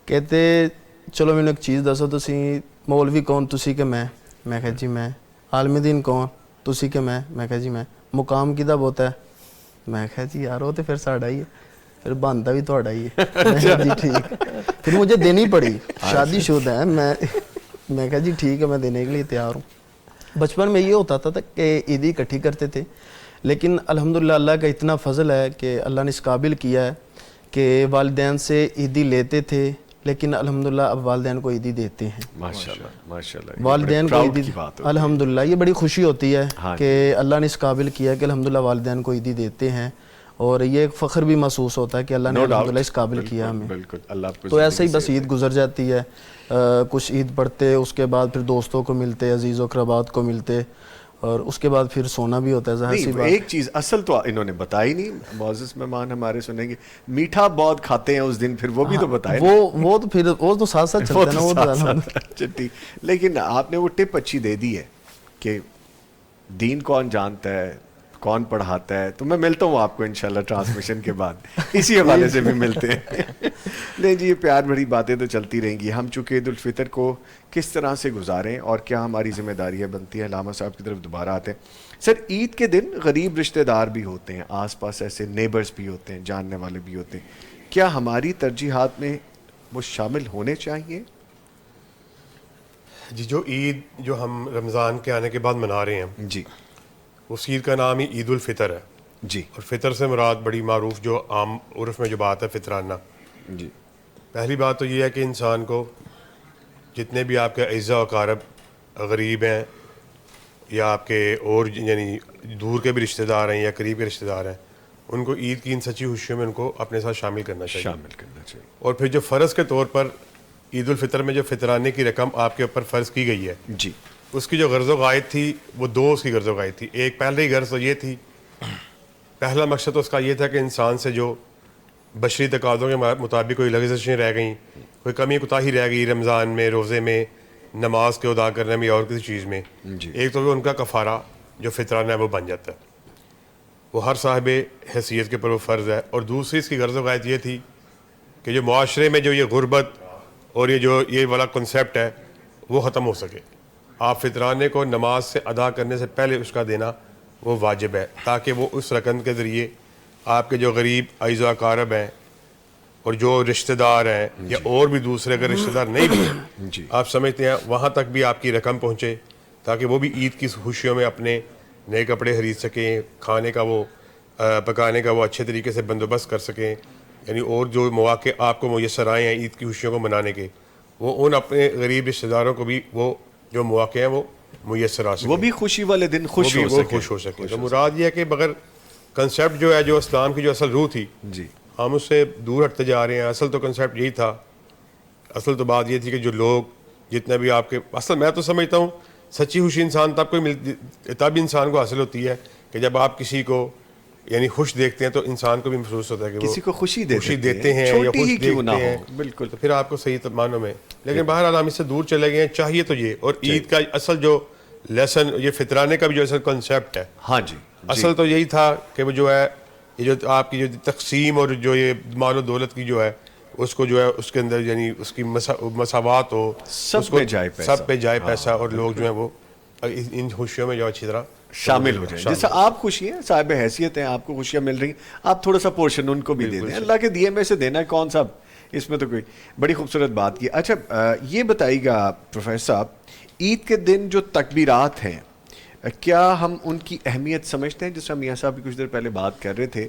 کہتے چلو میں نے ایک چیز دسو, تسی مولوی کون, تسی کہ میں کہا جی میں. عالم دین کون, تسی کہ میں کہا جی میں. مقام کدھر ہوتا ہے, میں کہا جی یار وہ تو پھر ساڑھا ہی ہے. پھر باندھا بھی تھوڑا ہی ہے. میں کہا جی ٹھیک, پھر مجھے دینی پڑی, شادی شدہ ہے میں کہا جی ٹھیک ہے میں دینے کے لیے تیار ہوں. بچپن میں یہ ہوتا تھا کہ عیدی اکٹھی کرتے تھے, لیکن الحمدللہ اللہ کا اتنا فضل ہے کہ اللہ نے اس قابل کیا ہے کہ والدین سے عیدی لیتے تھے, لیکن الحمدللہ اب والدین کو عیدی دیتے ہیں. ماشاءاللہ ماشاءاللہ, والدین کو عیدی الحمدللہ, یہ بڑی خوشی ہوتی ہے کہ اللہ نے اس قابل کیا کہ الحمدللہ والدین کو عیدی دیتے ہیں, اور یہ ایک فخر بھی محسوس ہوتا ہے کہ اللہ نے الحمدللہ اس قابل کیا ہمیں. بالکل, اللہ تو ایسے ہی بس عید گزر جاتی ہے, کچھ عید پڑھتے, اس کے بعد پھر دوستوں کو ملتے, عزیز و اقربات کو ملتے, اور اس کے بعد پھر سونا بھی ہوتا ہے. ظاہر سی بات, ایک چیز اصل تو انہوں نے بتائی نہیں, معزز مہمان ہمارے سنیں گے میٹھا بہت کھاتے ہیں اس دن, پھر وہ بھی تو بتائیں. وہ تو پھر وہ تو ساتھ ساتھ چلتا ہے نا, وہ تو چٹی. لیکن آپ نے وہ ٹپ اچھی دے دی ہے کہ دین کون جانتا ہے, کون پڑھاتا ہے, تو میں ملتا ہوں آپ کو انشاءاللہ ٹرانسمیشن کے بعد, اسی حوالے سے بھی ملتے ہیں. نہیں جی, یہ پیار بھری باتیں تو چلتی رہیں گی. ہم چونکہ عید الفطر کو کس طرح سے گزاریں اور کیا ہماری ذمہ داریاں بنتی ہیں, علامہ صاحب کی طرف دوبارہ آتے ہیں. سر, عید کے دن غریب رشتہ دار بھی ہوتے ہیں, آس پاس ایسے نیبرز بھی ہوتے ہیں, جاننے والے بھی ہوتے ہیں, کیا ہماری ترجیحات میں وہ شامل ہونے چاہیے؟ جی, جو عید جو ہم رمضان کے آنے کے بعد منا رہے ہیں جی, اس عید کا نام ہی عید الفطر ہے. جی, اور فطر سے مراد بڑی معروف جو عام عرف میں جو بات ہے فطرانہ. جی, پہلی بات تو یہ ہے کہ انسان کو جتنے بھی آپ کے اعزاء و اقارب غریب ہیں یا آپ کے اور یعنی دور کے بھی رشتہ دار ہیں یا قریب کے رشتہ دار ہیں, ان کو عید کی ان سچی خوشیوں میں ان کو اپنے ساتھ شامل کرنا چاہیے. اور پھر جو فرض کے طور پر عید الفطر میں جو فطرانے کی رقم آپ کے اوپر فرض کی گئی ہے, جی, اس کی جو غرض و غائد تھی وہ دو اس کی غرض و غائد تھی. ایک پہلی غرض تو یہ تھی, پہلا مقصد تو اس کا یہ تھا کہ انسان سے جو بشری تقاضوں کے مطابق کوئی لغزشیں رہ گئیں, کوئی کمی کوتاہی رہ گئی رمضان میں, روزے میں, نماز کے ادا کرنے میں یا اور کسی چیز میں, ایک تو ان کا کفارہ جو فطرانہ ہے وہ بن جاتا ہے, وہ ہر صاحب حیثیت کے پر وہ فرض ہے. اور دوسری اس کی غرض و غائد یہ تھی کہ جو معاشرے میں جو یہ غربت اور یہ والا کنسیپٹ ہے وہ ختم ہو سکے. آپ فطرانے کو نماز سے ادا کرنے سے پہلے اس کا دینا وہ واجب ہے, تاکہ وہ اس رقم کے ذریعے آپ کے جو غریب اعزاء و اقارب ہیں اور جو رشتہ دار ہیں یا اور بھی دوسرے اگر رشتہ دار نہیں بھی ہیں, آپ سمجھتے ہیں وہاں تک بھی آپ کی رقم پہنچے, تاکہ وہ بھی عید کی خوشیوں میں اپنے نئے کپڑے خرید سکیں, کھانے کا وہ پکانے کا وہ اچھے طریقے سے بندوبست کر سکیں. یعنی اور جو مواقع آپ کو میسر آئے ہیں عید کی خوشیوں کو منانے کے, وہ ان اپنے غریب رشتہ داروں کو بھی وہ جو مواقع ہیں وہ میسر آ سکیں, وہ بھی خوشی والے دن خوش ہو سکیں. تو مراد یہ ہے کہ بغیر کنسیپٹ جو ہے جو اسلام کی جو اصل روح تھی, جی, ہم اس سے دور ہٹتے جا رہے ہیں. اصل تو کنسیپٹ یہی تھا, اصل تو بات یہ تھی کہ جو لوگ جتنے بھی آپ کے, اصل میں تو سمجھتا ہوں سچی خوشی انسان تب انسان کو حاصل ہوتی ہے کہ جب آپ کسی کو یعنی خوش دیکھتے ہیں, تو انسان کو بھی محسوس ہوتا ہے کہ کسی کو خوشی دیتے ہیں یا خوش دیکھتے ہیں, بالکل, تو پھر آپ کو صحیح معنوں میں. لیکن بہرحال ہم اس سے دور چلے گئے ہیں. چاہیے تو یہ, اور عید کا اصل جو لیسن یہ فطرانے کا بھی جو اصل کنسیپٹ ہے, ہاں جی, اصل تو یہی تھا کہ وہ جو ہے یہ جو آپ کی جو تقسیم اور جو یہ مال و دولت کی جو ہے اس کو جو ہے اس کے اندر یعنی اس کی مساوات ہو, سب پہ جائے پیسہ, اور لوگ جو ہیں وہ ان خوشیوں میں جو اچھی طرح شامل ہو جائیں. جیسا آپ خوشی ہیں, صاحب حیثیت ہیں, آپ کو خوشیاں مل رہی ہیں, آپ تھوڑا سا پورشن ان کو بھی دے دیں. اللہ کے دیے میں سے دینا ہے کون سا, اس میں تو کوئی بڑی خوبصورت بات کی. اچھا یہ بتائیے گا پروفیسر صاحب, عید کے دن جو تکبیرات ہیں کیا ہم ان کی اہمیت سمجھتے ہیں؟ جیسے میاں صاحب بھی کچھ دیر پہلے بات کر رہے تھے,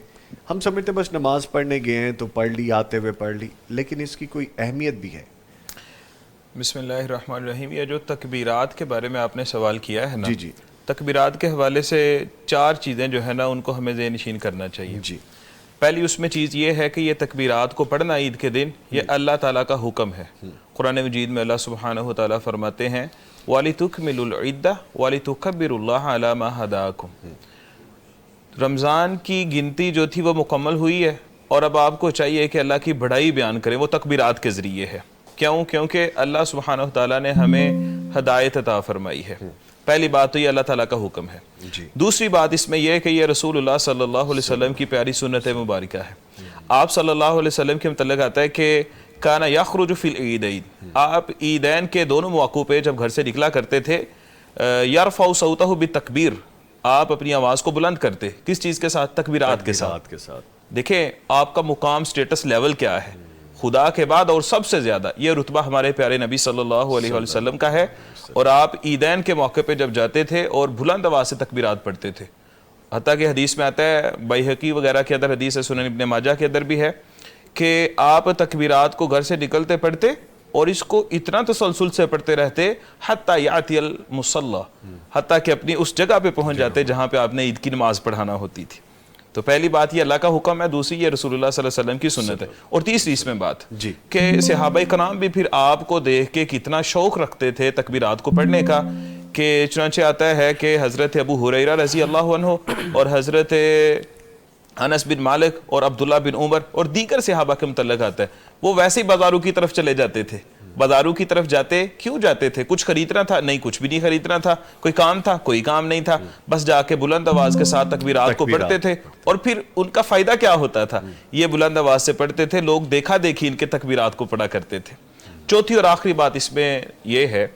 ہم سمجھتے ہیں بس نماز پڑھنے گئے ہیں تو پڑھ لی, آتے ہوئے پڑھ لی, لیکن اس کی کوئی اہمیت بھی ہے. بسم اللہ الرحمن الرحیم. یہ جو تکبیرات کے بارے میں آپ نے سوال کیا ہے نا, جی جی, تکبیرات کے حوالے سے 4 چیزیں جو ہے نا ان کو ہمیں ذہن نشین کرنا چاہیے. جی, پہلی اس میں چیز یہ ہے کہ یہ تکبیرات کو پڑھنا عید کے دن یہ اللہ تعالیٰ کا حکم ہے. قرآن مجید میں اللہ سبحانہ وتعالیٰ فرماتے ہیں وَلِتُكْمِلُوا الْعِدَّةَ وَلِتُكَبِّرُوا اللَّهَ عَلَى مَا هَدَاكُمْ. رمضان کی گنتی جو تھی وہ مکمل ہوئی ہے, اور اب آپ کو چاہیے کہ اللہ کی بڑائی بیان کریں, وہ تکبیرات کے ذریعے ہے. کیونکہ اللہ سبحانہ وتعالیٰ نے ہمیں ہدایت عطا فرمائی ہے. پہلی بات تو یہ اللہ تعالیٰ کا حکم ہے. دوسری بات اس میں یہ ہے کہ یہ رسول اللہ صلی اللہ علیہ وسلم کی پیاری سنت مبارکہ ہے. آپ صلی اللہ علیہ وسلم کے متعلق آتا ہے کہ کانا یخرج فی العیدین, آپ عیدین کے دونوں مواقع پہ جب گھر سے نکلا کرتے تھے, یرفع صوتہ بالتکبیر, آپ اپنی آواز کو بلند کرتے. کس چیز کے ساتھ؟ تکبیرات کے ساتھ. دیکھیں آپ کا مقام سٹیٹس لیول کیا ہے، خدا کے بعد اور سب سے زیادہ یہ رتبہ ہمارے پیارے نبی صلی اللہ علیہ وسلم کا ہے. اور آپ عیدین کے موقع پہ جب جاتے تھے اور بلند آواز سے تکبیرات پڑھتے تھے، حتیٰ کہ حدیث میں آتا ہے، بیہقی وغیرہ کے اندر حدیث ہے، سنن ابن ماجہ کے اندر بھی ہے کہ آپ تکبیرات کو گھر سے نکلتے پڑھتے اور اس کو اتنا تسلسل سے پڑھتے رہتے حتیٰ یاتی المصلی، حتیٰ کہ اپنی اس جگہ پہ پہنچ جاتے جہاں پہ آپ نے عید کی نماز پڑھانا ہوتی تھی. تو پہلی بات یہ اللہ کا حکم ہے، دوسری یہ رسول اللہ صلی اللہ علیہ وسلم کی سنت ہے، اور تیسری اس میں بات کہ صحابہ کرام بھی پھر آپ کو دیکھ کے کتنا شوق رکھتے تھے تکبیرات کو پڑھنے کا، کہ چنانچہ آتا ہے کہ حضرت ابو ہریرہ رضی اللہ عنہ اور حضرت انس بن مالک اور عبداللہ بن عمر اور دیگر صحابہ کے متعلق آتا ہے، وہ ویسے ہی بازاروں کی طرف چلے جاتے تھے. بازاروں کی طرف جاتے کیوں جاتے تھے؟ کچھ خریدنا تھا؟ نہیں، کچھ بھی نہیں خریدنا تھا. کوئی کام تھا؟ کوئی کام نہیں تھا. بس جا کے بلند آواز کے ساتھ تکبیرات کو پڑھتے تھے. اور پھر ان کا فائدہ کیا ہوتا تھا؟ یہ بلند آواز سے پڑھتے تھے، لوگ دیکھا دیکھی ان کے تکبیرات کو پڑھا کرتے تھے. چوتھی اور آخری بات اس میں یہ ہے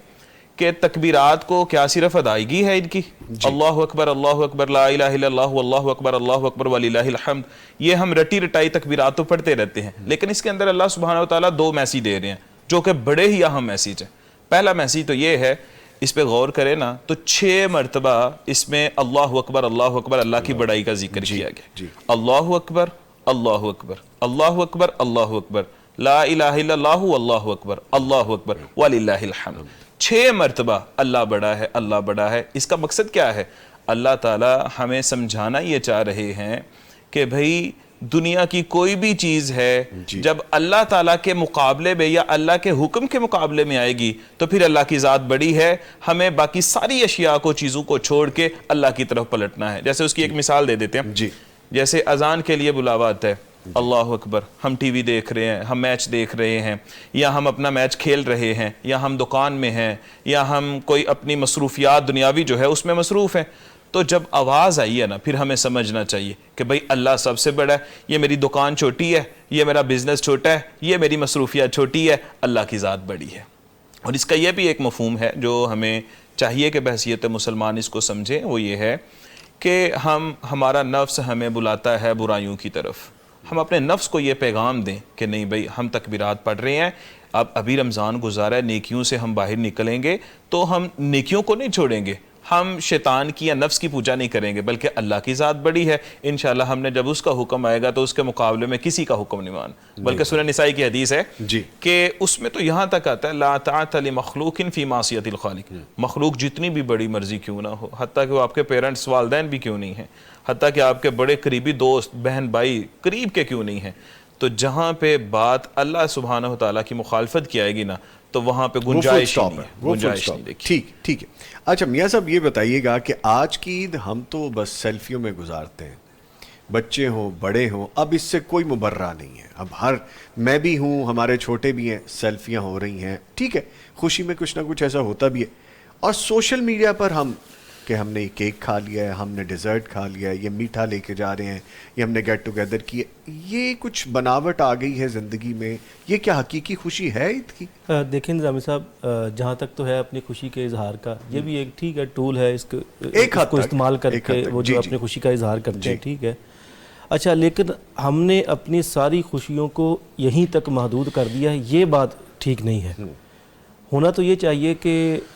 کہ تکبیرات کو کیا صرف ادائیگی ہے ان کی؟ اللہ اکبر، اللہ اکبر، لا الہ الا اللہ، واللہ اکبر، اللہ اکبر، وللہ الحمد، یہ ہم رٹی رٹائی تکبیرات تو پڑھتے رہتے ہیں، لیکن اس کے اندر اللہ سبحانہ وتعالیٰ دو میسیج دے رہے ہیں جو کہ بڑے ہی اہم میسیج ہیں. پہلا میسیج تو یہ ہے، اس پہ غور کریں نا تو 6 مرتبہ اس میں اللہ اکبر، اللہ کی بڑائی کا ذکر کیا گیا. اللہ اکبر، اللہ اکبر، اللہ اکبر، اللہ اکبر، لا الہ الا اللہ، واللہ اکبر، اللہ اکبر، وللہ الحمد. 6 مرتبہ اللہ بڑا ہے، اللہ بڑا ہے. اس کا مقصد کیا ہے؟ اللہ تعالی ہمیں سمجھانا یہ چاہ رہے ہیں کہ بھئی دنیا کی کوئی بھی چیز ہے جب اللہ تعالیٰ کے مقابلے میں یا اللہ کے حکم کے مقابلے میں آئے گی تو پھر اللہ کی ذات بڑی ہے. ہمیں باقی ساری اشیاء کو، چیزوں کو چھوڑ کے اللہ کی طرف پلٹنا ہے. جیسے اس کی ایک مثال دے دیتے ہیں. جیسے اذان کے لیے بلاوا آتا ہے، اللہ اکبر، ہم ٹی وی دیکھ رہے ہیں، ہم میچ دیکھ رہے ہیں، یا ہم اپنا میچ کھیل رہے ہیں، یا ہم دکان میں ہیں، یا ہم کوئی اپنی مصروفیات دنیاوی جو ہے اس میں مصروف ہیں. تو جب آواز آئی ہے نا، پھر ہمیں سمجھنا چاہیے کہ بھئی اللہ سب سے بڑا ہے. یہ میری دکان چھوٹی ہے، یہ میرا بزنس چھوٹا ہے، یہ میری مصروفیات چھوٹی ہے، اللہ کی ذات بڑی ہے. اور اس کا یہ بھی ایک مفہوم ہے جو ہمیں چاہیے کہ بحیثیت مسلمان اس کو سمجھیں، وہ یہ ہے کہ ہمارا نفس ہمیں بلاتا ہے برائیوں کی طرف. ہم اپنے نفس کو یہ پیغام دیں کہ نہیں بھئی ہم تکبیرات پڑھ رہے ہیں، اب ابھی رمضان گزارا ہے، نیکیوں سے ہم باہر نکلیں گے تو ہم نیکیوں کو نہیں چھوڑیں گے، ہم شیطان کی یا نفس کی پوجا نہیں کریں گے، بلکہ اللہ کی ذات بڑی ہے. انشاءاللہ ہم نے جب اس کا حکم آئے گا تو اس کے مقابلے میں کسی کا حکم نہیں مان. بلکہ سورہ نساء کی حدیث ہے کہ اس میں تو یہاں تک آتا ہے لا طاعۃ لمخلوق فی معصیۃ الخالق. مخلوق جتنی بھی بڑی مرضی کیوں نہ ہو، حتیٰ کہ وہ آپ کے پیرنٹس، والدین بھی کیوں نہیں ہیں، حتیٰ کہ آپ کے بڑے قریبی دوست، بہن بھائی قریب کے کیوں نہیں ہیں، تو جہاں پہ بات اللہ سبحانہ وتعالیٰ کی مخالفت کی آئے گی نا تو وہاں پہ گنجائش نہیں دیکھی. ٹھیک ہے. اچھا میاں صاحب یہ بتائیے گا کہ آج کی عید ہم تو بس سیلفیوں میں گزارتے ہیں، بچے ہوں بڑے ہوں، اب اس سے کوئی مبرہ نہیں ہے. اب میں بھی ہوں، ہمارے چھوٹے بھی ہیں، سیلفیاں ہو رہی ہیں، ٹھیک ہے، خوشی میں کچھ نہ کچھ ایسا ہوتا بھی ہے. اور سوشل میڈیا پر کہ ہم نے یہ کیک کھا لیا ہے، ہم نے ڈیزرٹ کھا لیا ہے، یہ میٹھا لے کے جا رہے ہیں، یہ ہم نے گیٹ ٹوگیدر کی ہے، یہ کچھ بناوٹ آ گئی ہے زندگی میں. یہ کیا حقیقی خوشی ہے عید کی؟ دیکھیں نظامی صاحب، جہاں تک تو ہے اپنی خوشی کے اظہار کا، یہ بھی ایک ٹھیک ہے ٹول ہے، اس کو استعمال کر کے وہ جو اپنی خوشی کا اظہار کرتے ہیں، ٹھیک ہے. اچھا، لیکن ہم نے اپنی ساری خوشیوں کو یہیں تک محدود کر دیا ہے، یہ بات ٹھیک نہیں ہے. ہونا تو یہ چاہیے کہ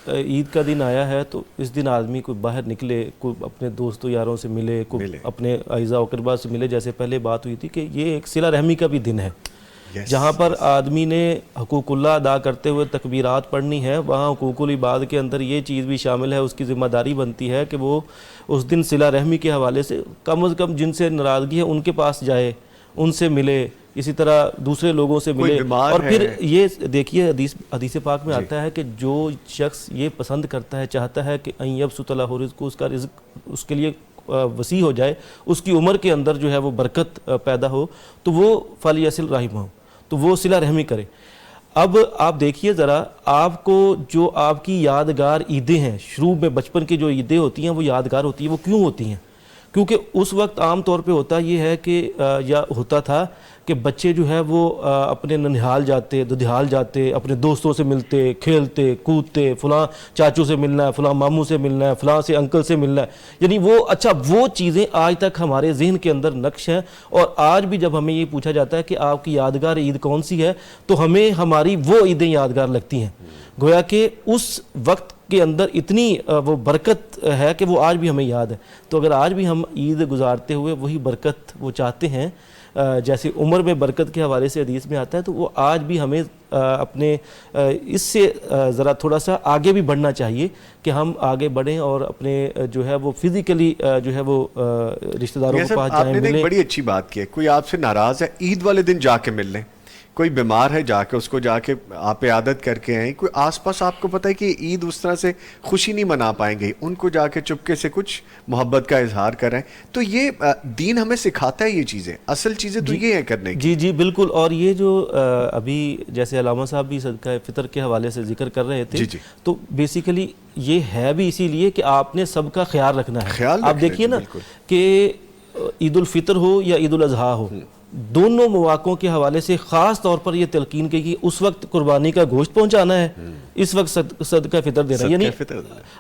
عید کا دن آیا ہے تو اس دن آدمی کوئی باہر نکلے، کوئی اپنے دوستوں یاروں سے ملے، کوئی اپنے اعزاء و اقربا سے ملے. جیسے پہلے بات ہوئی تھی کہ یہ ایک صلہ رحمی کا بھی دن ہے، جہاں پر آدمی نے حقوق اللہ ادا کرتے ہوئے تکبیرات پڑھنی ہے، وہاں حقوق العباد کے اندر یہ چیز بھی شامل ہے. اس کی ذمہ داری بنتی ہے کہ وہ اس دن صلہ رحمی کے حوالے سے کم از کم جن سے ناراضگی ہے ان کے پاس جائے، ان سے ملے، اسی طرح دوسرے لوگوں سے ملے. اور پھر یہ دیکھیے حدیث پاک میں آتا ہے کہ جو شخص یہ پسند کرتا ہے، چاہتا ہے کہ ان یبسط لہ رزقہ، اس کا رزق اس کے لیے وسیع ہو جائے، اس کی عمر کے اندر جو ہے وہ برکت پیدا ہو، تو وہ فلیصل رحمہ، تو وہ صلہ رحمی کرے. اب آپ دیکھیے ذرا، آپ کو جو آپ کی یادگار عیدیں ہیں، شروع میں بچپن کی جو عیدیں ہوتی ہیں وہ یادگار ہوتی ہیں، وہ کیوں ہوتی ہیں؟ کیونکہ اس وقت عام طور پہ ہوتا یہ ہے کہ یا ہوتا تھا کہ بچے جو ہے وہ اپنے ننہال جاتے، ددھیال جاتے، اپنے دوستوں سے ملتے، کھیلتے کودتے، فلاں چاچو سے ملنا ہے، فلاں ماموں سے ملنا ہے، فلاں سے انکل سے ملنا ہے، یعنی وہ چیزیں آج تک ہمارے ذہن کے اندر نقش ہیں. اور آج بھی جب ہمیں یہ پوچھا جاتا ہے کہ آپ کی یادگار عید کون سی ہے تو ہمیں ہماری وہ عیدیں یادگار لگتی ہیں. گویا کہ اس وقت کے اندر اتنی وہ برکت ہے کہ وہ آج بھی ہمیں یاد ہے. تو اگر آج بھی ہم عید گزارتے ہوئے وہی برکت وہ چاہتے ہیں، جیسے عمر میں برکت کے حوالے سے حدیث میں آتا ہے، تو وہ آج بھی ہمیں اپنے اس سے ذرا تھوڑا سا آگے بھی بڑھنا چاہیے کہ ہم آگے بڑھیں اور اپنے جو ہے وہ فزیکلی جو ہے وہ رشتہ داروں کے پاس جائیں، آپ نے ملیں. ایک بڑی اچھی بات کی ہے، کوئی آپ سے ناراض ہے عید والے دن جا کے مل لیں، کوئی بیمار ہے جا کے اس کو جا کے آپ عیادت کر کے آئیں، کوئی آس پاس آپ کو پتہ ہے کہ عید اس طرح سے خوشی نہیں منا پائیں گے، ان کو جا کے چپکے سے کچھ محبت کا اظہار کریں. تو یہ دین ہمیں سکھاتا ہے یہ چیزیں، اصل چیزیں تو یہ ہیں کرنے کی. جی بالکل. اور یہ جو ابھی جیسے علامہ صاحب بھی صدقہ فطر کے حوالے سے ذکر کر رہے تھے، تو بیسیکلی یہ ہے بھی اسی لیے کہ آپ نے سب کا خیال رکھنا ہے. آپ دیکھیے نا کہ عید الفطر ہو یا عید الاضحیٰ ہو، دونوں مواقعوں کے حوالے سے خاص طور پر یہ تلقین کی کہ اس وقت قربانی کا گوشت پہنچانا ہے، اس وقت صدقہ فطر دینا ہے. یعنی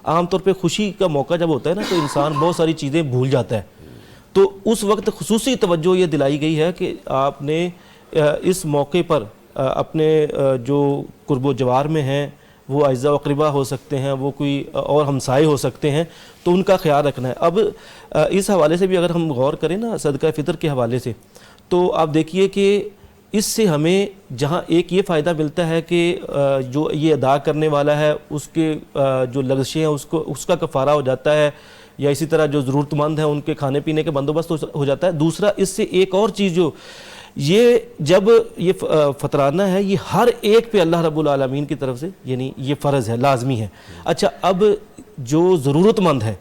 عام طور پہ خوشی کا موقع جب ہوتا ہے نا تو انسان بہت ساری چیزیں بھول جاتا ہے، تو اس وقت خصوصی توجہ یہ دلائی گئی ہے کہ آپ نے اس موقع پر اپنے جو قرب و جوار میں ہیں، وہ اعزاء و اقربا ہو سکتے ہیں، وہ کوئی اور ہمسائے ہو سکتے ہیں، تو ان کا خیال رکھنا ہے. اب اس حوالے سے بھی اگر ہم غور کریں نا صدقہ فطر کے حوالے سے، تو آپ دیکھیے کہ اس سے ہمیں جہاں ایک یہ فائدہ ملتا ہے کہ جو یہ ادا کرنے والا ہے اس کے جو لغزشیں ہیں اس کا کفارہ ہو جاتا ہے، یا اسی طرح جو ضرورت مند ہیں ان کے کھانے پینے کے بندوبست ہو جاتا ہے. دوسرا اس سے ایک اور چیز جو یہ جب یہ فطرانہ ہے یہ ہر ایک پہ اللہ رب العالمین کی طرف سے یعنی یہ فرض ہے، لازمی ہے. اچھا اب جو ضرورت مند ہے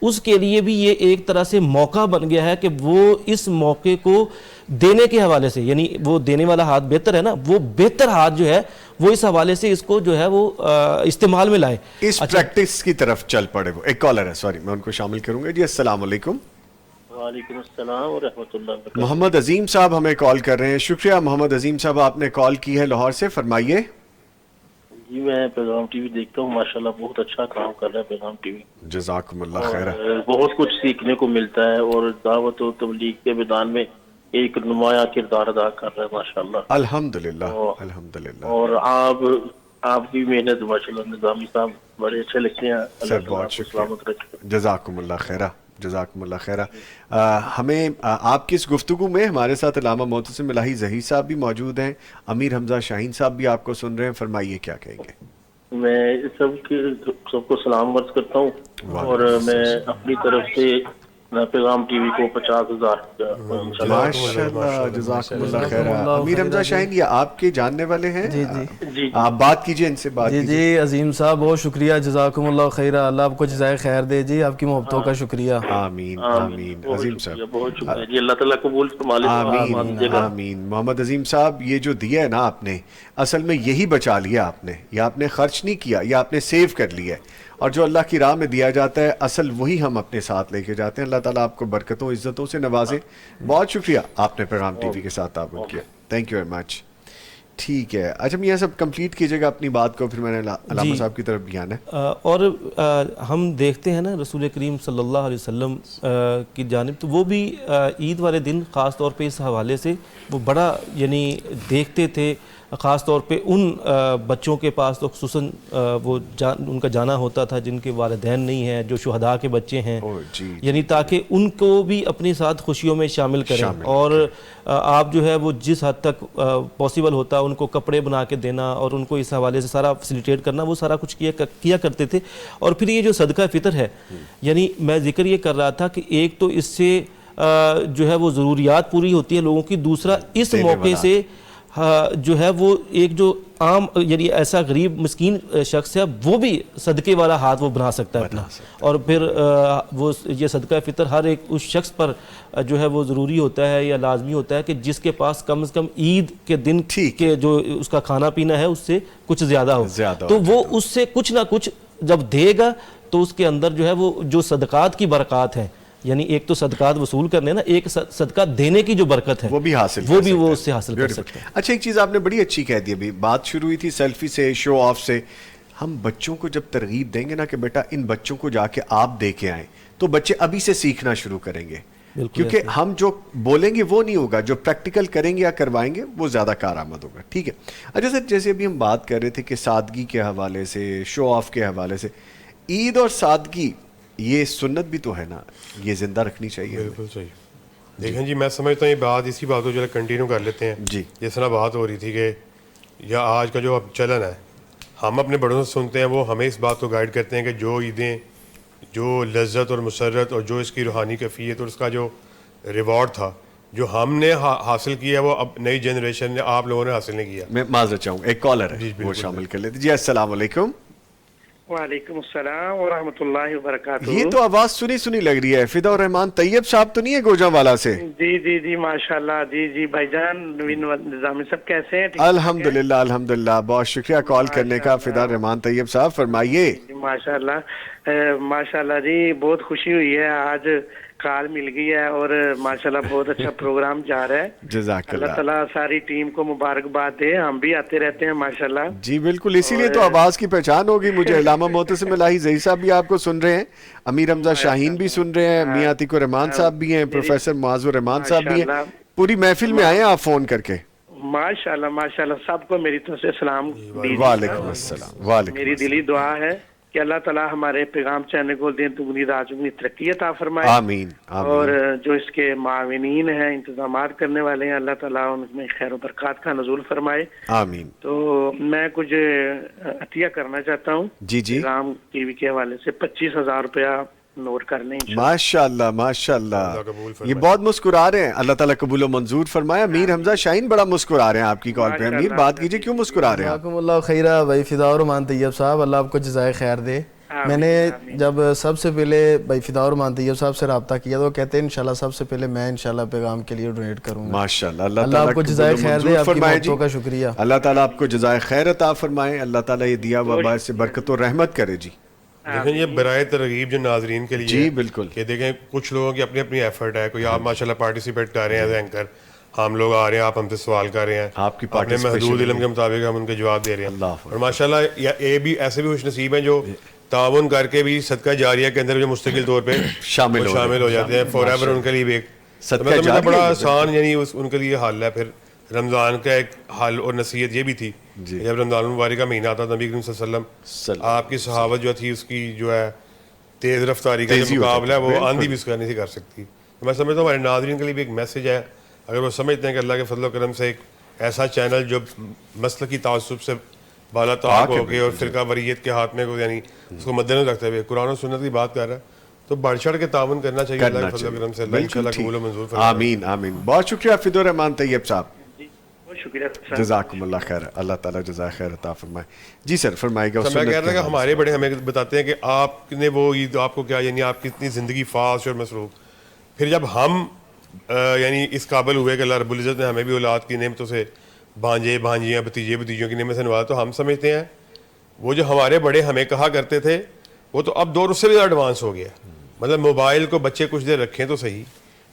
اس کے لیے بھی یہ ایک طرح سے موقع بن گیا ہے کہ وہ اس موقع کو دینے کے حوالے سے، یعنی وہ دینے والا ہاتھ بہتر ہے نا، وہ بہتر ہاتھ جو ہے وہ اس حوالے سے اس کو جو ہے وہ استعمال میں لائے، اس پریکٹس کی طرف چل پڑے. وہ ایک کالر ہے، سوری میں ان کو شامل کروں گا. جی السلام علیکم. وعلیکم السلام ورحمۃ اللہ وبرکاتہ. محمد عظیم صاحب ہمیں کال کر رہے ہیں. شکریہ محمد عظیم صاحب، آپ نے کال کی ہے لاہور سے، فرمائیے. جی میں پیغام ٹی وی دیکھتا ہوں، ماشاءاللہ بہت اچھا کام کر رہا ہے پیغام ٹی وی. جزاکم اللہ خیر. بہت کچھ سیکھنے کو ملتا ہے اور دعوت و تبلیغ کے میدان میں ایک نمایاں کردار ادا کر رہا ہے ماشاءاللہ. الحمدللہ الحمدللہ. اور آپ کی محنت ماشاءاللہ نظامی صاحب بڑے اچھے لگتے ہیں. سر بہت شکریہ، جزاکم اللہ خیرہ، جزاکم اللہ خیرہ. ہمیں آپ کی اس گفتگو میں ہمارے ساتھ علامہ معتصم الہی ظہیر صاحب بھی موجود ہیں، امیر حمزہ شاہین صاحب بھی آپ کو سن رہے ہیں. فرمائیے کیا کہیں گے. میں سب کو سلام عرض کرتا ہوں اور میں اپنی طرف سے پیغام ٹی وی کو 50,000 ماشاءاللہ، جزاکم اللہ خیر. امیر حمزہ شاہین یہ آپ کے جاننے والے ہیں؟ جی آپ بات کیجئے ان سے. بات جی کیجئے. عظیم صاحب بہت شکریہ، جزاکم اللہ خیرہ، اللہ آپ کو جزائے خیر دے جی، آپ کی محبتوں کا شکریہ. آمین آمین. عظیم صاحب بہت شکریہ جی، اللہ تعالیٰ قبول فرما لے. آمین آمین. محمد عظیم صاحب یہ جو دیا ہے نا آپ نے، اصل میں یہی بچا لیا آپ نے، یہ آپ نے خرچ نہیں کیا، یہ آپ نے سیو کر لیا ہے. اور جو اللہ کی راہ میں دیا جاتا ہے اصل وہی ہم اپنے ساتھ لے کے جاتے ہیں. اللہ تعالیٰ آپ کو برکتوں عزتوں سے نوازے. بہت شکریہ آپ نے پیغام ٹی وی کے ساتھ تعاون کیا. تھینک یو ویری مچ. ٹھیک ہے، اچھا یہ سب کمپلیٹ کیجیے گا اپنی بات کو، پھر میں نے علامہ صاحب کی طرف بھی آنا ہے. اور ہم دیکھتے ہیں نا رسول کریم صلی اللہ علیہ وسلم کی جانب، تو وہ بھی عید والے دن خاص طور پہ اس حوالے سے وہ بڑا یعنی دیکھتے تھے، خاص طور پہ ان بچوں کے پاس تو خصوصاً وہ ان کا جانا ہوتا تھا جن کے والدین نہیں ہیں، جو شہداء کے بچے ہیں، یعنی تاکہ ان کو بھی اپنے ساتھ خوشیوں میں شامل کریں. اور آپ جو ہے وہ جس حد تک پاسبل ہوتا ان کو کپڑے بنا کے دینا اور ان کو اس حوالے سے سارا فیسیلیٹیٹ کرنا، وہ سارا کچھ کیا کرتے تھے. اور پھر یہ جو صدقہ فطر ہے، یعنی میں ذکر یہ کر رہا تھا کہ ایک تو اس سے جو ہے وہ ضروریات پوری ہوتی ہے لوگوں کی، دوسرا اس موقع سے جو ہے وہ ایک جو عام یعنی ایسا غریب مسکین شخص ہے وہ بھی صدقے والا ہاتھ وہ بنا سکتا ہے اپنا. اور پھر وہ یہ صدقہ فطر ہر ایک اس شخص پر جو ہے وہ ضروری ہوتا ہے یا لازمی ہوتا ہے کہ جس کے پاس کم از کم عید کے دن کے جو اس کا کھانا پینا ہے اس سے کچھ زیادہ ہو، تو وہ اس سے کچھ نہ کچھ جب دے گا تو اس کے اندر جو ہے وہ جو صدقات کی برکات ہیں یعنی ایک تو صدقات وصول کرنے نا، ایک صدقہ دینے کی جو برکت ہے وہ بھی حاصل وہ کر بھی سکتا وہ ہے. اس سے حاصل کر سکتا ہے. اچھا ایک چیز آپ نے بڑی اچھی کہہ دی ابھی، بات شروع ہوئی تھی سیلفی سے، شو آف سے. ہم بچوں کو جب ترغیب دیں گے نا کہ بیٹا ان بچوں کو جا کے آپ دے کے آئیں، تو بچے ابھی سے سیکھنا شروع کریں گے. کیونکہ ہم جو بولیں گے وہ نہیں ہوگا، جو پریکٹیکل کریں گے یا کروائیں گے وہ زیادہ کارآمد ہوگا. ٹھیک ہے. اچھا سر، جیسے ابھی ہم بات کر رہے تھے کہ سادگی کے حوالے سے، شو آف کے حوالے سے، عید اور سادگی یہ سنت بھی تو ہے نا، یہ زندہ رکھنی چاہیے. بالکل صحیح. دیکھیں جی، میں سمجھتا ہوں یہ بات اسی بات کو جو ہے کنٹینیو کر لیتے ہیں. جی. جس طرح بات ہو رہی تھی کہ یا آج کا جو اب چلن ہے، ہم اپنے بڑوں سے سنتے ہیں، وہ ہمیں اس بات کو گائیڈ کرتے ہیں کہ جو عیدیں، جو لذت اور مسرت اور جو اس کی روحانی کیفیت اور اس کا جو ریوارڈ تھا جو ہم نے حاصل کیا، وہ اب نئی جنریشن نے، آپ لوگوں نے حاصل نہیں کیا. میں معذرت چاہوں، ایک کالر ہے وہ شامل کر لیتے. جی السلام علیکم. وعلیکم السلام ورحمۃ اللہ وبرکاتہ. یہ تو آواز سنی سنی لگ رہی ہے. فدا الرحمان طیب صاحب تو نہیں ہے گوجا والا سے؟ جی جی جی ماشاء اللہ. جی جی بھائی جان نوین نظامی صاحب کیسے ہیں؟ الحمدللہ الحمدللہ، بہت شکریہ کال کرنے کا فدا الرحمان طیب صاحب، فرمائیے. ماشاء اللہ ماشاء اللہ جی، بہت خوشی ہوئی ہے، آج کال مل گئی ہے اور ماشاءاللہ بہت اچھا پروگرام جا رہا ہے. جزاک اللہ اللہ. تعالیٰ ساری ٹیم کو مبارکباد دے، ہم بھی آتے رہتے ہیں ماشاءاللہ. جی بالکل، اسی لیے تو آواز کی پہچان ہوگی مجھے. علامہ محتسم الہی زئی صاحب بھی آپ کو سن رہے ہیں، امیر حمزہ شاہین بھی سن رہے ہیں، میاں عتیق الرحمان صاحب بھی ہیں، پروفیسر معاذ الرحمان صاحب بھی ہیں. پوری محفل میں آئے ہیں آپ فون کر کے. ماشاءاللہ ماشاءاللہ، سب کو میری طرف سے سلام. وعلیکم السلام. وعلیکم میری دلی دعا ہے کہ اللہ تعالیٰ ہمارے پیغام چینل کو دین دگنی رات دگنی ترقی عطا فرمائے. آمین اور آمین. جو اس کے معاونین ہیں، انتظامات کرنے والے ہیں، اللہ تعالیٰ ان میں خیر و برکات کا نزول فرمائے. آمین. تو میں کچھ عطیہ کرنا چاہتا ہوں. جی جی. پیغام ٹی وی کے حوالے سے 25,000 روپیہ نوٹ کر لیں. ماشاء اللہ ماشاء اللہ، یہ بہت مسکرا رہے ہیں. اللہ تعالیٰ قبول و منظور فرمایا. امیر حمزہ شاہین بڑا مسکرا رہے ہیں آپ کی کال پہ. امیر بات کیجئے، کیوں مسکرا رہے ہیں آپ؟ جزاکم اللہ خیرہ بھائی فدا الرحمان طیب صاحب، اللہ آپ کو جزائے خیر دے. میں نے جب سب سے پہلے بھائی فدا الرحمان طیب صاحب سے رابطہ کیا تو کہتے ہیں انشاءاللہ سب سے پہلے میں انشاءاللہ پیغام کے لیے ڈونیٹ کروں گا. ماشاءاللہ. اللہ آپ کو جزائے خیر دے، آپ کی محبتوں کا شکریہ. اللہ تعالیٰ آپ کو جزائے خیر عطا فرمائے. اللہ تعالیٰ یہ دیا ہوا باعث سے برکت و رحمت کرے. جی دیکھیں یہ برائے ترغیب جو ناظرین کے لیے جی بالکل کہ دیکھیں کچھ لوگوں کی اپنی اپنی ایفرٹ ہے. کوئی آپ ماشاءاللہ پارٹیسپیٹ کر رہے ہیں ایز اینکر، ہم لوگ آ رہے ہیں، آپ ہم سے سوال کر رہے ہیں، آپ کی اپنے محدود علم کے مطابق ہم ان کے جواب دے رہے ہیں. اور ماشاءاللہ یہ بھی ایسے بھی خوش نصیب ہیں جو تعاون کر کے بھی صدقہ جاریہ کے اندر جو مستقل طور پہ شامل ہو جاتے ہیں. فور ایور ان کے لیے بھی ایک بڑا آسان یعنی ان کے لیے حل ہے. پھر رمضان کا ایک حل اور نصیحت یہ بھی تھی جب رمضان المبارک کا مہینہ آتا نبی کریم صلی اللہ علیہ وسلم آپ کی صحابت جو تھی اس کی جو ہے تیز رفتاری کا جو مقابلہ ہے وہ آندھی بھی اس کا نہیں تھی کر سکتی. میں سمجھتا ہوں ہمارے ناظرین کے لیے بھی ایک میسج ہے، اگر وہ سمجھتے ہیں کہ اللہ کے فضل و کرم سے ایک ایسا چینل جو مسلکی تعصب سے بالا طاق ہو کے اور فرقہ وریت کے ہاتھ میں یعنی اس کو مد نظر رکھتے ہوئے قرآن و سنت کی بات کر رہا ہے، تو بڑھ چڑھ کے تعاون کرنا چاہیے اللہ کے فضل و کرم سے. اللہ انشاءاللہ قبول و منظور فرمائے. آمین آمین. بہت شکریہ فدا الرحمان طیب صاحب، شکریہ. جزاکم اللہ خیر. اللہ تعالیٰ جزائے خیر عطا فرمائے. جی سر فرمائے گا. میں کہہ رہا تھا کہ ہمارے بڑے ہمیں بتاتے ہیں کہ آپ نے وہ عید آپ کو کیا یعنی آپ کی اتنی زندگی فاسٹ اور مصروف، پھر جب ہم یعنی اس قابل ہوئے کہ اللہ رب العزت نے ہمیں بھی اولاد کی نعمتوں سے بھانجے بھانجیاں بھتیجے بھتیجوں کی نعمت سے نوازا، تو ہم سمجھتے ہیں وہ جو ہمارے بڑے ہمیں کہا کرتے تھے وہ تو اب دور اس سے بھی ایڈوانس ہو گیا. مطلب موبائل کو بچے کچھ دیر رکھیں تو صحیح،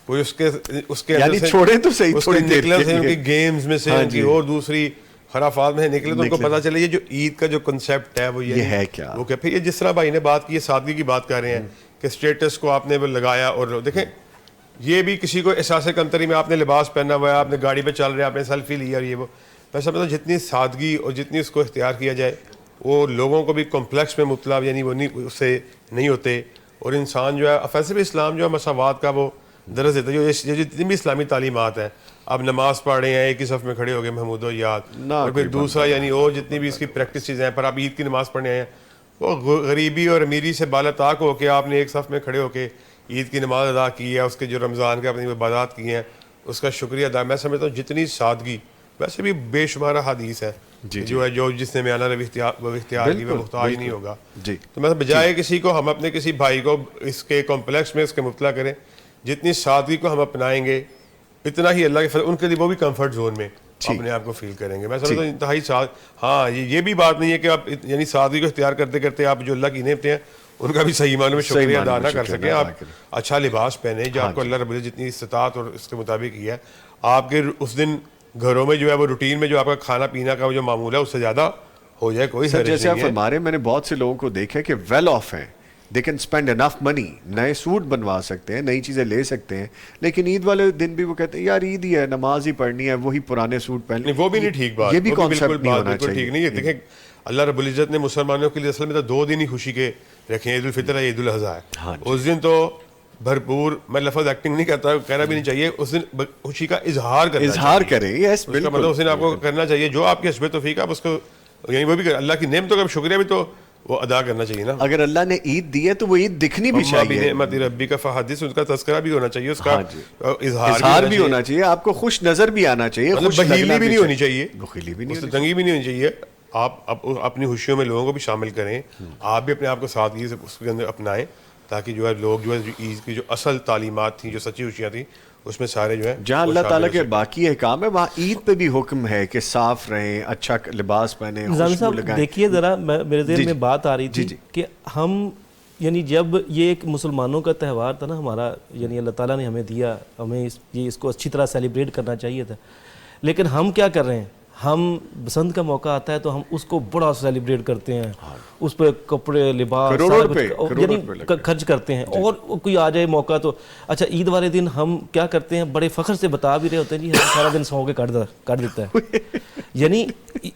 کوئی اس کے یعنی چھوڑیں تو صحیح، تھوڑی دیر نکلے سے ان کی گیمز میں سے ان کی اور دوسری خرافات میں نکلے تو ان کو پتہ چلے یہ جو عید کا جو کنسیپٹ ہے وہ یہ ہے کیا. وہ پھر یہ جس طرح بھائی نے بات کی ہے سادگی کی بات کر رہے ہیں کہ سٹیٹس کو آپ نے لگایا، اور دیکھیں یہ بھی کسی کو احساس کمتری میں آپ نے لباس پہنا ہوا ہے، آپ نے گاڑی پہ چل رہے ہیں، آپ نے سیلفی لی اور یہ وہ. میں سمجھتا ہوں جتنی سادگی اور جتنی اس کو اختیار کیا جائے وہ لوگوں کو بھی کمپلیکس میں مبتلا یعنی وہ نہیں اس سے نہیں ہوتے. اور انسان جو ہے فیصلے بھی اسلام جو ہے مساوات کا وہ درس دیتا ہے. جو جتنی بھی اسلامی تعلیمات ہیں، اب نماز پڑھ رہے ہیں ایک ہی صف میں کھڑے ہو گئے محمود و یاد، اور پھر دوسرا یعنی اور جتنی بھی اس کی پریکٹس چیزیں ہیں، پر آپ عید کی نماز پڑھنے آئے ہیں وہ غریبی اور امیری سے بالا طاق ہو کے آپ نے ایک صف میں کھڑے ہو کے عید کی نماز ادا کی ہے، اس کے جو رمضان کے اپنی عبادات کی ہیں اس کا شکریہ ادا. میں سمجھتا ہوں جتنی سادگی، ویسے بھی بے شمارہ حدیث ہے جو ہے جو جس نے میانہ اختیار کی وہ محتاج نہیں ہوگا. تو میں بجائے کسی کو ہم اپنے کسی بھائی کو اس کے کمپلیکس میں اس کے مبتلا کریں، جتنی سادگی کو ہم اپنائیں گے اتنا ہی اللہ کے فضل ان کے لیے وہ بھی کمفرٹ زون میں اپنے آپ کو فیل کریں گے. میں سمجھتا ہوں انتہائی ہاں یہ بھی بات نہیں ہے کہ آپ یعنی سادگی کو اختیار کرتے کرتے آپ جو اللہ کی نعمتیں ہیں ان کا بھی صحیح معنوں میں صحیح شکریہ معنوں ادا میں نہ کر شکریہ سکیں. ادا آپ کریں. اچھا لباس پہنیں جو آپ کو اللہ رب العزت جتنی استطاعت اور اس کے مطابق کیا ہے. آپ کے اس دن گھروں میں جو ہے وہ روٹین میں جو آپ کا کھانا پینا کا جو معمول ہے اس سے زیادہ ہو جائے, کوئی سر حرج جیسے آپ نہیں ہے. فرما رہے ہیں, میں نے بہت سے لوگوں کو دیکھا کہ ویل آف ہیں, دے کین اسپینڈ انف منی, نئے سوٹ بنوا سکتے ہیں, نئی چیزیں لے سکتے ہیں, لیکن عید والے دن بھی وہ کہتے ہیں یار عید ہی ہے, نماز ہی پڑھنی ہے, وہی پرانے سوٹ پہن لیں. وہ بھی نہیں ٹھیک بات, یہ بھی کانسیپٹ نہیں ہونا بالکل ٹھیک چاہیے. نہیں ہے. دیکھیں اللہ رب العزت نے مسلمانوں کے لیے اصل میں تو 2 دن ہی خوشی کے رکھے ہیں, عید الفطر ہے, عید الاضحیٰ ہے. اس دن تو بھرپور, میں لفظ ایکٹنگ نہیں کہتا, کہنا بھی نہیں چاہیے, اس دن خوشی کا اظہار کرنا اظہار کریں. یس اس کا بالکل, مطلب اس دن آپ کو کرنا چاہیے جو آپ کی حسب توفیق, آپ اس کو یعنی وہ بھی اللہ کی نعمتوں کا شکریہ بھی تو وہ ادا کرنا چاہیے نا. اگر اللہ نے عید دی ہے تو وہ عید دکھنی بھی چاہیے. نعمت ربی کا فحدث, اس کا تذکرہ بھی ہونا چاہیے, اس کا اظہار بھی ہونا چاہیے, آپ کو خوش نظر بھی آنا چاہیے, بخیلی بھی نہیں ہونی چاہیے, بخیلی بھی نہیں, تنگی بھی نہیں ہونی چاہیے. آپ اپنی خوشیوں میں لوگوں کو بھی شامل کریں, آپ بھی اپنے آپ کو سادگی سے اس کے اندر اپنائیں, تاکہ جو ہے لوگ جو ہے عید کی جو اصل تعلیمات تھیں, جو سچی خوشیاں تھیں, اس میں سارے جو ہے جہاں اللہ تعالیٰ کے باقی احکام ہے وہاں عید پہ بھی حکم ہے کہ صاف رہیں, اچھا لباس پہنیں, خوشبو لگائیں. دیکھیے ذرا میرے ذہن میں بات آ رہی تھی کہ ہم یعنی جب یہ ایک مسلمانوں کا تہوار تھا نا ہمارا, یعنی اللہ تعالیٰ نے ہمیں دیا, ہمیں اس کو اچھی طرح سیلیبریٹ کرنا چاہیے تھا, لیکن ہم کیا کر رہے ہیں, ہم بسنت کا موقع آتا ہے تو ہم اس کو بڑا سیلیبریٹ کرتے ہیں, اس پہ کپڑے لباس یعنی خرچ کرتے ہیں, اور کوئی آ جائے موقع تو اچھا عید والے دن ہم کیا کرتے ہیں, بڑے فخر سے بتا بھی رہے ہوتے ہیں جی ہم سارا دن سو کے کاٹ دیتا ہے. یعنی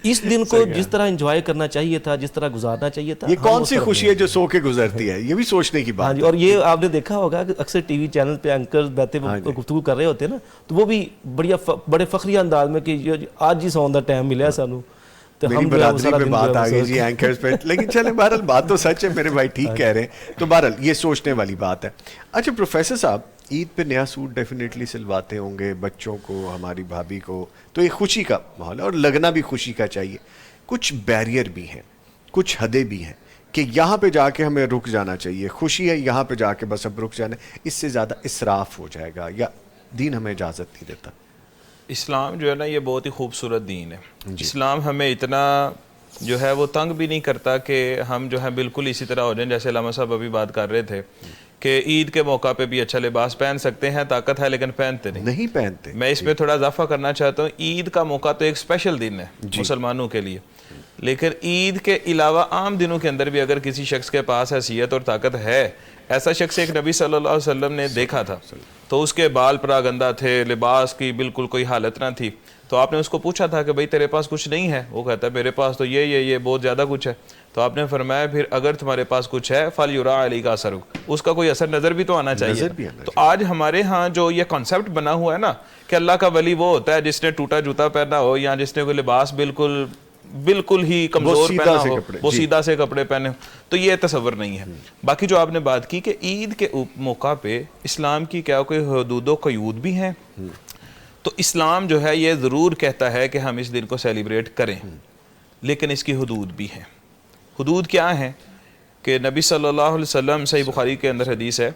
اس دن کو جس طرح انجوائے کرنا چاہیے تھا, جس طرح گزارنا چاہیے تھا, یہ کون سی خوشی ہے جو سو کے گزرتی ہے, یہ بھی سوچنے کی بات ہے. اور یہ آپ نے دیکھا ہوگا کہ اکثر ٹی وی چینل پہ اینکرز بیٹھے گفتگو کر رہے ہوتے ہیں نا, تو وہ بھی بڑے فخریہ انداز میں کہ آج ہی سون دا ٹائم ملا ہے سانو, میری برادری پہ بات آ گئی جی اینکرز پہ, لیکن چلیں بہرحال بات تو سچ ہے, میرے بھائی ٹھیک کہہ رہے ہیں. تو بہرحال یہ سوچنے والی بات ہے. اچھا پروفیسر صاحب, عید پہ نیا سوٹ ڈیفینیٹلی سلواتے ہوں گے بچوں کو, ہماری بھابھی کو, تو یہ خوشی کا ماحول ہے اور لگنا بھی خوشی کا چاہیے. کچھ بیریئر بھی ہیں, کچھ حدیں بھی ہیں کہ یہاں پہ جا کے ہمیں رک جانا چاہیے, خوشی ہے یہاں پہ جا کے بس اب رک جانا, اس سے زیادہ اسراف ہو جائے گا, یا دین ہمیں اجازت نہیں دیتا. اسلام جو ہے نا یہ بہت ہی خوبصورت دین ہے. اسلام ہمیں اتنا جو ہے وہ تنگ بھی نہیں کرتا کہ ہم جو ہے بالکل اسی طرح ہو جائیں جیسے علامہ صاحب ابھی بات کر رہے تھے کہ عید کے موقع پہ بھی اچھا لباس پہن سکتے ہیں, طاقت ہے لیکن پہنتے نہیں پہنتے. میں اس پہ تھوڑا اضافہ کرنا چاہتا ہوں, عید کا موقع تو ایک اسپیشل دن ہے مسلمانوں کے لیے, لیکن عید کے علاوہ عام دنوں کے اندر بھی اگر کسی شخص کے پاس حیثیت اور طاقت ہے, ایسا شخص ایک نبی صلی اللہ علیہ وسلم نے دیکھا تھا, تو اس کے بال پراگندہ تھے, لباس کی بالکل کوئی حالت نہ تھی, تو آپ نے اس کو پوچھا تھا کہ بھئی تیرے پاس کچھ نہیں ہے, وہ کہتا ہے میرے پاس تو یہ بہت زیادہ کچھ ہے. تو آپ نے فرمایا پھر اگر تمہارے پاس کچھ ہے فَلْيُرَىٰ عَلَيْكَ أَثَرُهُ, اس کا کوئی اثر نظر بھی تو آنا چاہیے. تو آج ہمارے ہاں جو یہ کانسیپٹ بنا ہوا ہے نا کہ اللہ کا ولی وہ ہوتا ہے جس نے ٹوٹا جوتا پہنا ہو, یا جس نے کوئی لباس بالکل ہی کمزور پہنا ہو, وہ سیدھا سے کپڑے پہنے ہو, تو یہ تصور نہیں ہے. باقی جو آپ نے بات کی کہ عید کے موقع پہ اسلام کی کیا کوئی حدود و قیود بھی ہیں, تو اسلام جو ہے یہ ضرور کہتا ہے کہ ہم اس دن کو سیلیبریٹ کریں, لیکن اس کی حدود بھی ہیں. حدود کیا ہیں کہ نبی صلی اللہ علیہ وسلم, صحیح بخاری کے اندر حدیث ہے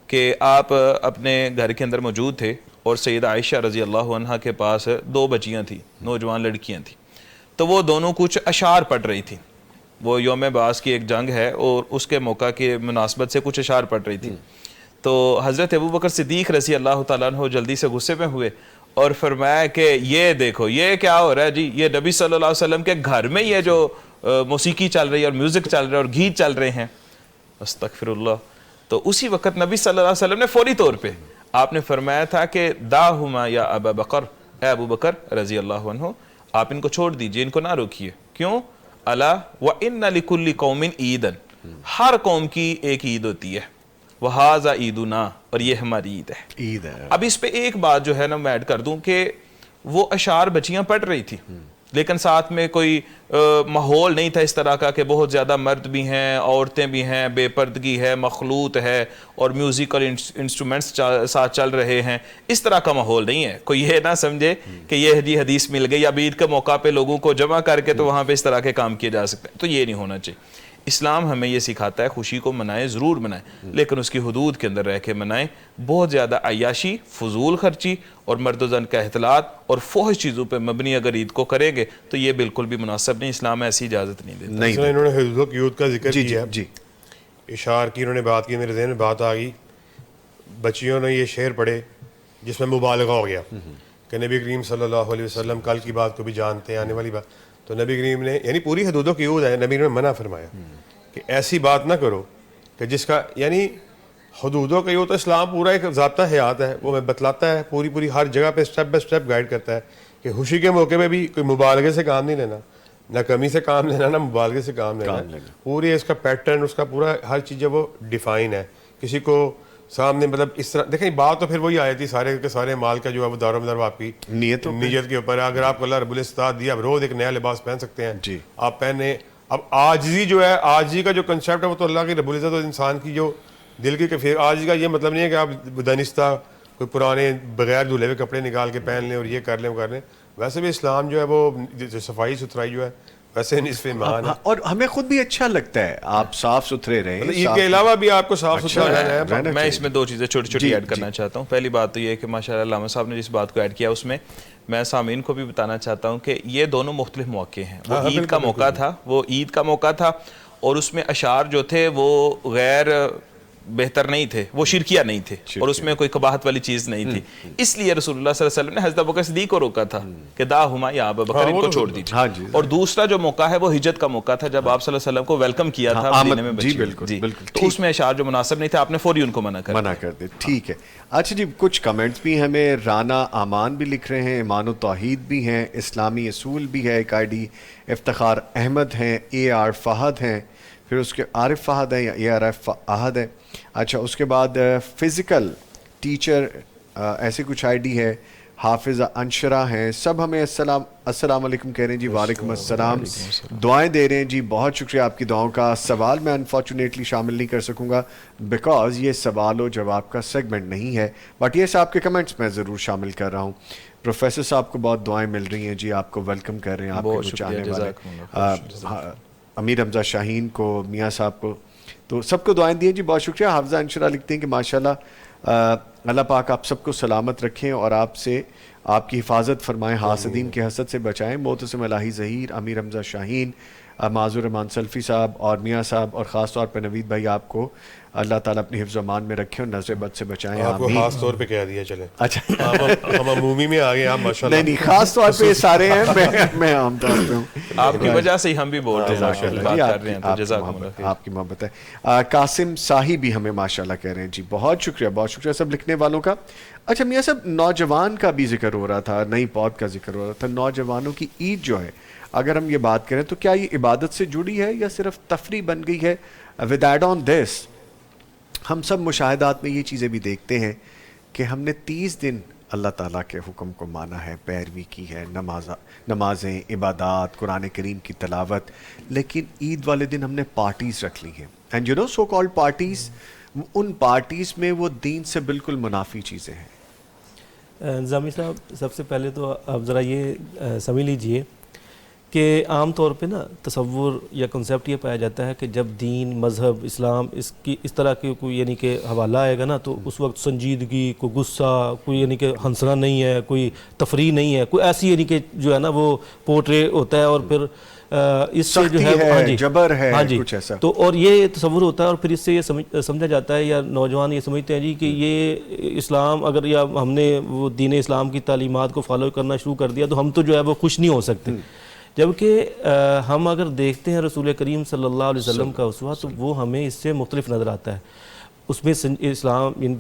کہ آپ اپنے گھر کے اندر موجود تھے اور سیدہ عائشہ رضی اللہ عنہا کے پاس 2 بچیاں تھیں, نوجوان لڑکیاں تھیں, تو وہ دونوں کچھ اشعار پڑھ رہی تھیں. وہ یوم بعث کی ایک جنگ ہے اور اس کے موقع کی مناسبت سے کچھ اشعار پڑھ رہی تھیں. تو حضرت ابوبکر صدیق رضی اللہ تعالیٰ عنہ جلدی سے غصے میں ہوئے اور فرمایا کہ یہ دیکھو یہ کیا ہو رہا ہے جی, یہ نبی صلی اللہ علیہ وسلم کے گھر میں یہ جو موسیقی چل رہی ہے اور میوزک چل رہا ہے اور گیت چل رہے ہیں, استغفر اللہ. تو اسی وقت نبی صلی اللہ علیہ وسلم نے فوری طور پہ آپ نے فرمایا تھا کہ داہما یا ابا بکر, اے ابو بکر رضی اللہ عنہ, آپ ان کو چھوڑ دیجئے, ان کو نہ روکیے. کیوں؟ الا وَإِنَّ لِكُلِّ قَوْمٍ عِيدًا, ہر قوم کی ایک عید ہوتی ہے, وَهَذَا عِيدُنَا, اور یہ ہماری عید ہے. اب اس پہ ایک بات جو ہے نا میں ایڈ کر دوں کہ وہ اشعار بچیاں پڑھ رہی تھی, لیکن ساتھ میں کوئی ماحول نہیں تھا اس طرح کا کہ بہت زیادہ مرد بھی ہیں, عورتیں بھی ہیں, بے پردگی ہے, مخلوط ہے, اور میوزیکل انسٹرومنٹس ساتھ چل رہے ہیں, اس طرح کا ماحول نہیں ہے. کوئی یہ نہ سمجھے کہ یہ حدیث مل گئی, اب عید کے موقع پہ لوگوں کو جمع کر کے تو وہاں پہ اس طرح کے کام کیے جا سکتے ہیں, تو یہ نہیں ہونا چاہیے. اسلام ہمیں یہ سکھاتا ہے خوشی کو منائیں, ضرور منائیں, لیکن اس کی حدود کے اندر رہ کے منائیں. بہت زیادہ عیاشی, فضول خرچی اور مرد و زن کا اختلاط اور فحش چیزوں پہ مبنی اگر عید کو کریں گے تو یہ بالکل بھی مناسب نہیں, اسلام ایسی اجازت نہیں دیتا. انہوں نے حدود و قیود کا ذکر کیا ہے اشعار کی انہوں نے بات کی، میرے ذہن میں بات آ گئی، بچیوں نے یہ شعر پڑھے جس میں مبالغہ ہو گیا کہ نبی کریم صلی اللہ علیہ وسلم کل کی بات کو بھی جانتے ہیں، آنے والی بات. تو نبی کریم نے یعنی پوری حدودوں کی حدود ہے، نبی نے منع فرمایا کہ ایسی بات نہ کرو کہ جس کا یعنی حدودوں کا یہ ہوتا ہے. اسلام پورا ایک ضابطہ حیات ہے، وہ میں بتلاتا ہے پوری ہر جگہ پہ اسٹیپ بائی اسٹیپ گائیڈ کرتا ہے کہ خوشی کے موقع پہ بھی کوئی مبالغے سے کام نہیں لینا، نہ کمی سے کام لینا، نہ مبالغے سے کام لینا. پوری اس کا پیٹرن، اس کا پورا ہر چیز ہے وہ ڈیفائن ہے. کسی کو سامنے مطلب اس طرح دیکھیں، بات تو پھر وہی آئی تھی سارے کے سارے مال کا جو ہے وہ دار و مدار آپ کی نیت کے اوپر ہے. اگر آپ کو اللہ رب العزت دیا، اب روز ایک نیا لباس پہن سکتے ہیں آپ پہنے. اب عاجزی جو ہے، عاجزی کا جو کنسیپٹ ہے وہ تو اللہ کی رب العزت اور انسان کی جو دل کی کیفیت. عاجزی کا یہ مطلب نہیں ہے کہ آپ دانستہ کوئی پرانے بغیر دھلے ہوئے کپڑے نکال کے پہن لیں اور یہ کر لیں وہ کر لیں. ویسے بھی اسلام جو ہے وہ صفائی ستھرائی جو ہے ویسے نصف ایمان ہے، اور ہمیں خود بھی اچھا لگتا ہے آپ صاف ستھرے رہیں. عید کے علاوہ بھی آپ کو صاف ستھرا رہنا ہے. میں اس میں 2 چیزیں چھوٹی ایڈ کرنا چاہتا ہوں. پہلی بات تو یہ ہے کہ ماشاء اللہ علامہ صاحب نے جس بات کو ایڈ کیا اس میں سامعین کو بھی بتانا چاہتا ہوں کہ یہ دونوں مختلف موقع ہیں. وہ عید کا موقع تھا، اور اس میں اشعار جو تھے وہ غیر بہتر نہیں تھے، وہ شرکیہ نہیں تھے، اور اس میں کوئی قباحت والی چیز نہیں تھی. اس لیے رسول اللہ صلی اللہ علیہ وسلم نے حضرت ابوبکر صدیق کو روکا تھا کہ داہما یا ابا بکر، ان کو چھوڑ دیجیے. اور دوسرا جو موقع ہے وہ ہجرت کا موقع تھا، جب آپ صلی اللہ علیہ وسلم کو ویلکم کیا تھا مدینے میں. جی بالکل، تو اس میں اشعار جو مناسب نہیں تھے آپ نے فوری ان کو منع کر دیا. ٹھیک ہے. اچھا جی، کچھ کمنٹس بھی ہمیں رانا امان بھی لکھ رہے ہیں، ایمان التوحید بھی ہیں، اسلامی اصول بھی ہے ایک آئی ڈی، افتخار احمد ہیں، اے آر فہد ہیں، پھر اس کے عارف فہد ہے یا اے آر ایف احد ہے. اچھا اس کے بعد فزیکل ٹیچر ایسے کچھ آئی ڈی ہے، حافظ انشرا ہیں. سب ہمیں السلام علیکم کہہ رہے ہیں جی. وعلیکم السلام. دعائیں دے رہے ہیں جی. بہت شکریہ آپ کی دعاؤں کا. سوال میں انفارچونیٹلی شامل نہیں کر سکوں گا بیکاز یہ سوال و جواب کا سیگمنٹ نہیں ہے، بٹ یہ آپ کے کمنٹس میں ضرور شامل کر رہا ہوں. پروفیسر صاحب کو بہت دعائیں مل رہی ہیں جی، آپ کو ویلکم کر رہے ہیں. آپ کے کچھ آنے والے امیر حمزہ شاہین کو، میاں صاحب کو، تو سب کو دعائیں دیے جی. بہت شکریہ. حافظہ انشرا لکھتے ہیں کہ ماشاءاللہ اللہ پاک آپ سب کو سلامت رکھیں اور آپ سے آپ کی حفاظت فرمائیں، حاسدین کے حسد سے بچائیں. معتصم الہی ظہیر، امیر حمزہ شاہین، معذور رحمان سلفی صاحب اور میاں صاحب، اور خاص طور پہ نوید بھائی، آپ کو اللہ تعالیٰ اپنی حفظ و امان میں رکھیں اور نظر بد سے بچائیں. آپ کو خاص طور پہ کہہ دیا چلے. اچھا ہم عمومی میں آگے آپ ماشاءاللہ. نہیں خاص طور پہ سارے ہیں، میں عام طور پہ ہوں. آپ کی وجہ سے ہی ہم بھی بول رہے ہیں. آپ کی محبت ہے. قاسم صاحب بھی ہمیں ماشاءاللہ کہہ رہے ہیں جی. بہت شکریہ سب لکھنے والوں کا. اچھا میاں صاحب، نوجوان کا بھی ذکر ہو رہا تھا، نئی پود کا ذکر ہو رہا تھا. نوجوانوں کی عید جو ہے اگر ہم یہ بات کریں تو کیا یہ عبادت سے جڑی ہے یا صرف تفریح بن گئی ہے؟ ود ایڈ آن دس، ہم سب مشاہدات میں یہ چیزیں بھی دیکھتے ہیں کہ ہم نے 30 دن اللہ تعالیٰ کے حکم کو مانا ہے، پیروی کی ہے، نمازیں، عبادات، قرآن کریم کی تلاوت، لیکن عید والے دن ہم نے پارٹیز رکھ لی ہیں. And you know so called parties, ان پارٹیز میں وہ دین سے بالکل منافی چیزیں ہیں. نظامی صاحب، سب سے پہلے تو آپ ذرا یہ سمجھ لیجئے کہ عام طور پہ نا تصور یا کنسیپٹ یہ پایا جاتا ہے کہ جب دین، مذہب، اسلام اس طرح کے کوئی یعنی کہ حوالہ آئے گا نا تو اس وقت سنجیدگی، کوئی غصہ، کوئی یعنی کہ ہنسنا نہیں ہے، کوئی تفریح نہیں ہے، کوئی ایسی یعنی کہ جو ہے نا وہ پورٹریٹ ہوتا ہے، اور پھر اس سے جو ہے جبر ہے کچھ ایسا تو، اور یہ تصور ہوتا ہے، اور پھر اس سے یہ سمجھا جاتا ہے یا نوجوان یہ سمجھتے ہیں جی کہ یہ اسلام اگر یا ہم نے وہ دین اسلام کی تعلیمات کو فالو کرنا شروع کر دیا تو ہم تو جو ہے وہ خوش نہیں ہو سکتے. جبکہ ہم اگر دیکھتے ہیں رسول کریم صلی اللہ علیہ وسلم کا اسوہ تو وہ ہمیں اس سے مختلف نظر آتا ہے. اس میں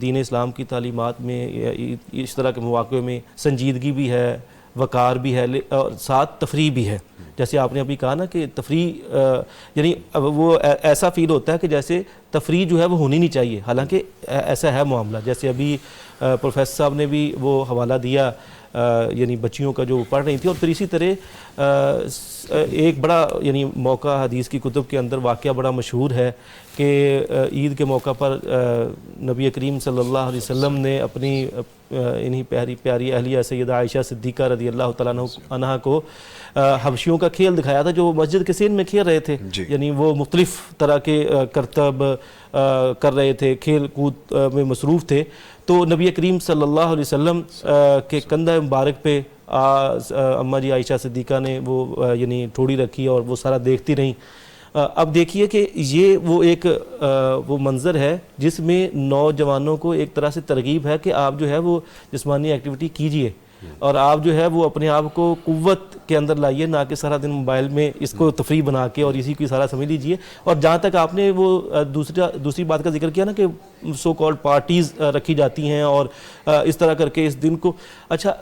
دین اسلام کی تعلیمات میں اس طرح کے مواقع میں سنجیدگی بھی ہے، وقار بھی ہے، اور ساتھ تفریح بھی ہے. جیسے آپ نے ابھی کہا نا کہ تفریح یعنی وہ ایسا فیل ہوتا ہے کہ جیسے تفریح جو ہے وہ ہونی نہیں چاہیے، حالانکہ ایسا ہے معاملہ. جیسے ابھی پروفیسر صاحب نے بھی وہ حوالہ دیا یعنی بچیوں کا جو پڑھ رہی تھی، اور پھر اسی طرح ایک بڑا یعنی موقع حدیث کی کتب کے اندر واقعہ بڑا مشہور ہے کہ عید کے موقع پر نبی کریم صلی اللہ علیہ وسلم نے اپنی انہی پیاری اہلیہ سیدہ عائشہ صدیقہ رضی اللہ تعالیٰ عنہا کو حبشیوں کا کھیل دکھایا تھا جو مسجد کے سین میں کھیل رہے تھے. یعنی وہ مختلف طرح کے کرتب کر رہے تھے، کھیل کود میں مصروف تھے. تو نبی کریم صلی اللہ علیہ وسلم کے کندھہ مبارک پہ اماں جی عائشہ صدیقہ نے وہ یعنی ٹھوڑی رکھی اور وہ سارا دیکھتی رہیں. اب دیکھیے کہ یہ وہ ایک وہ منظر ہے جس میں نوجوانوں کو ایک طرح سے ترغیب ہے کہ آپ جو ہے وہ جسمانی ایکٹیویٹی کیجئے اور آپ جو ہے وہ اپنے آپ کو قوت کے اندر لائیے، نہ کہ سارا دن موبائل میں اس کو تفریح بنا کے اور اسی کو سارا سمجھ لیجئے. اور جہاں تک آپ نے وہ دوسری بات کا ذکر کیا نا کہ سو کالڈ پارٹیز رکھی جاتی ہیں اور اس طرح کر کے اس دن کو، اچھا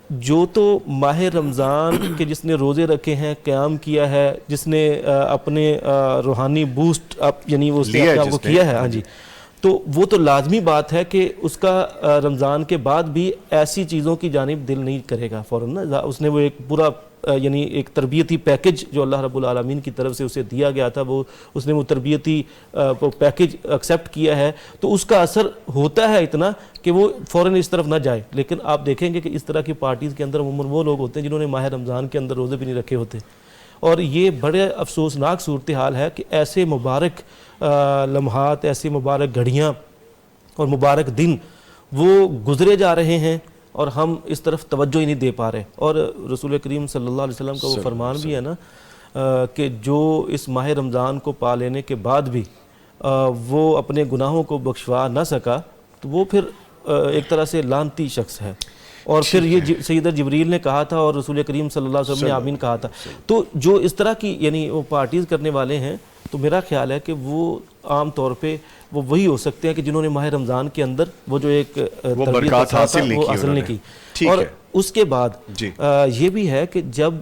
جو تو ماہ رمضان کے جس نے روزے رکھے ہیں، قیام کیا ہے، جس نے اپنے روحانی بوسٹ یعنی وہ اس نے اپنے آپ کو کیا ہے، ہاں جی، تو وہ تو لازمی بات ہے کہ اس کا رمضان کے بعد بھی ایسی چیزوں کی جانب دل نہیں کرے گا فوراً نا. اس نے وہ ایک پورا یعنی ایک تربیتی پیکج جو اللہ رب العالمین کی طرف سے اسے دیا گیا تھا، وہ اس نے وہ تربیتی پیکج ایکسیپٹ کیا ہے، تو اس کا اثر ہوتا ہے اتنا کہ وہ فوراً اس طرف نہ جائے. لیکن آپ دیکھیں گے کہ اس طرح کی پارٹیز کے اندر عموماً وہ لوگ ہوتے ہیں جنہوں نے ماہ رمضان کے اندر روزے بھی نہیں رکھے ہوتے. اور یہ بڑے افسوسناک صورتحال ہے کہ ایسے مبارک لمحات، ایسی مبارک گھڑیاں اور مبارک دن وہ گزرے جا رہے ہیں اور ہم اس طرف توجہ ہی نہیں دے پا رہے. اور رسول کریم صلی اللہ علیہ وسلم کا وہ فرمان بھی ہے نا کہ جو اس ماہ رمضان کو پا لینے کے بعد بھی وہ اپنے گناہوں کو بخشوا نہ سکا تو وہ پھر ایک طرح سے لعنتی شخص ہے. اور پھر یہ سیدہ جبریل نے کہا تھا اور رسول کریم صلی اللہ علیہ وسلم نے آمین کہا تھا. تو جو اس طرح کی یعنی وہ پارٹیز کرنے والے ہیں تو میرا خیال ہے کہ وہ عام طور پہ وہ وہی ہو سکتے ہیں کہ جنہوں نے ماہ رمضان کے اندر وہ جو ایک برکات حاصل نہیں کی. اور اس کے بعد یہ بھی ہے کہ جب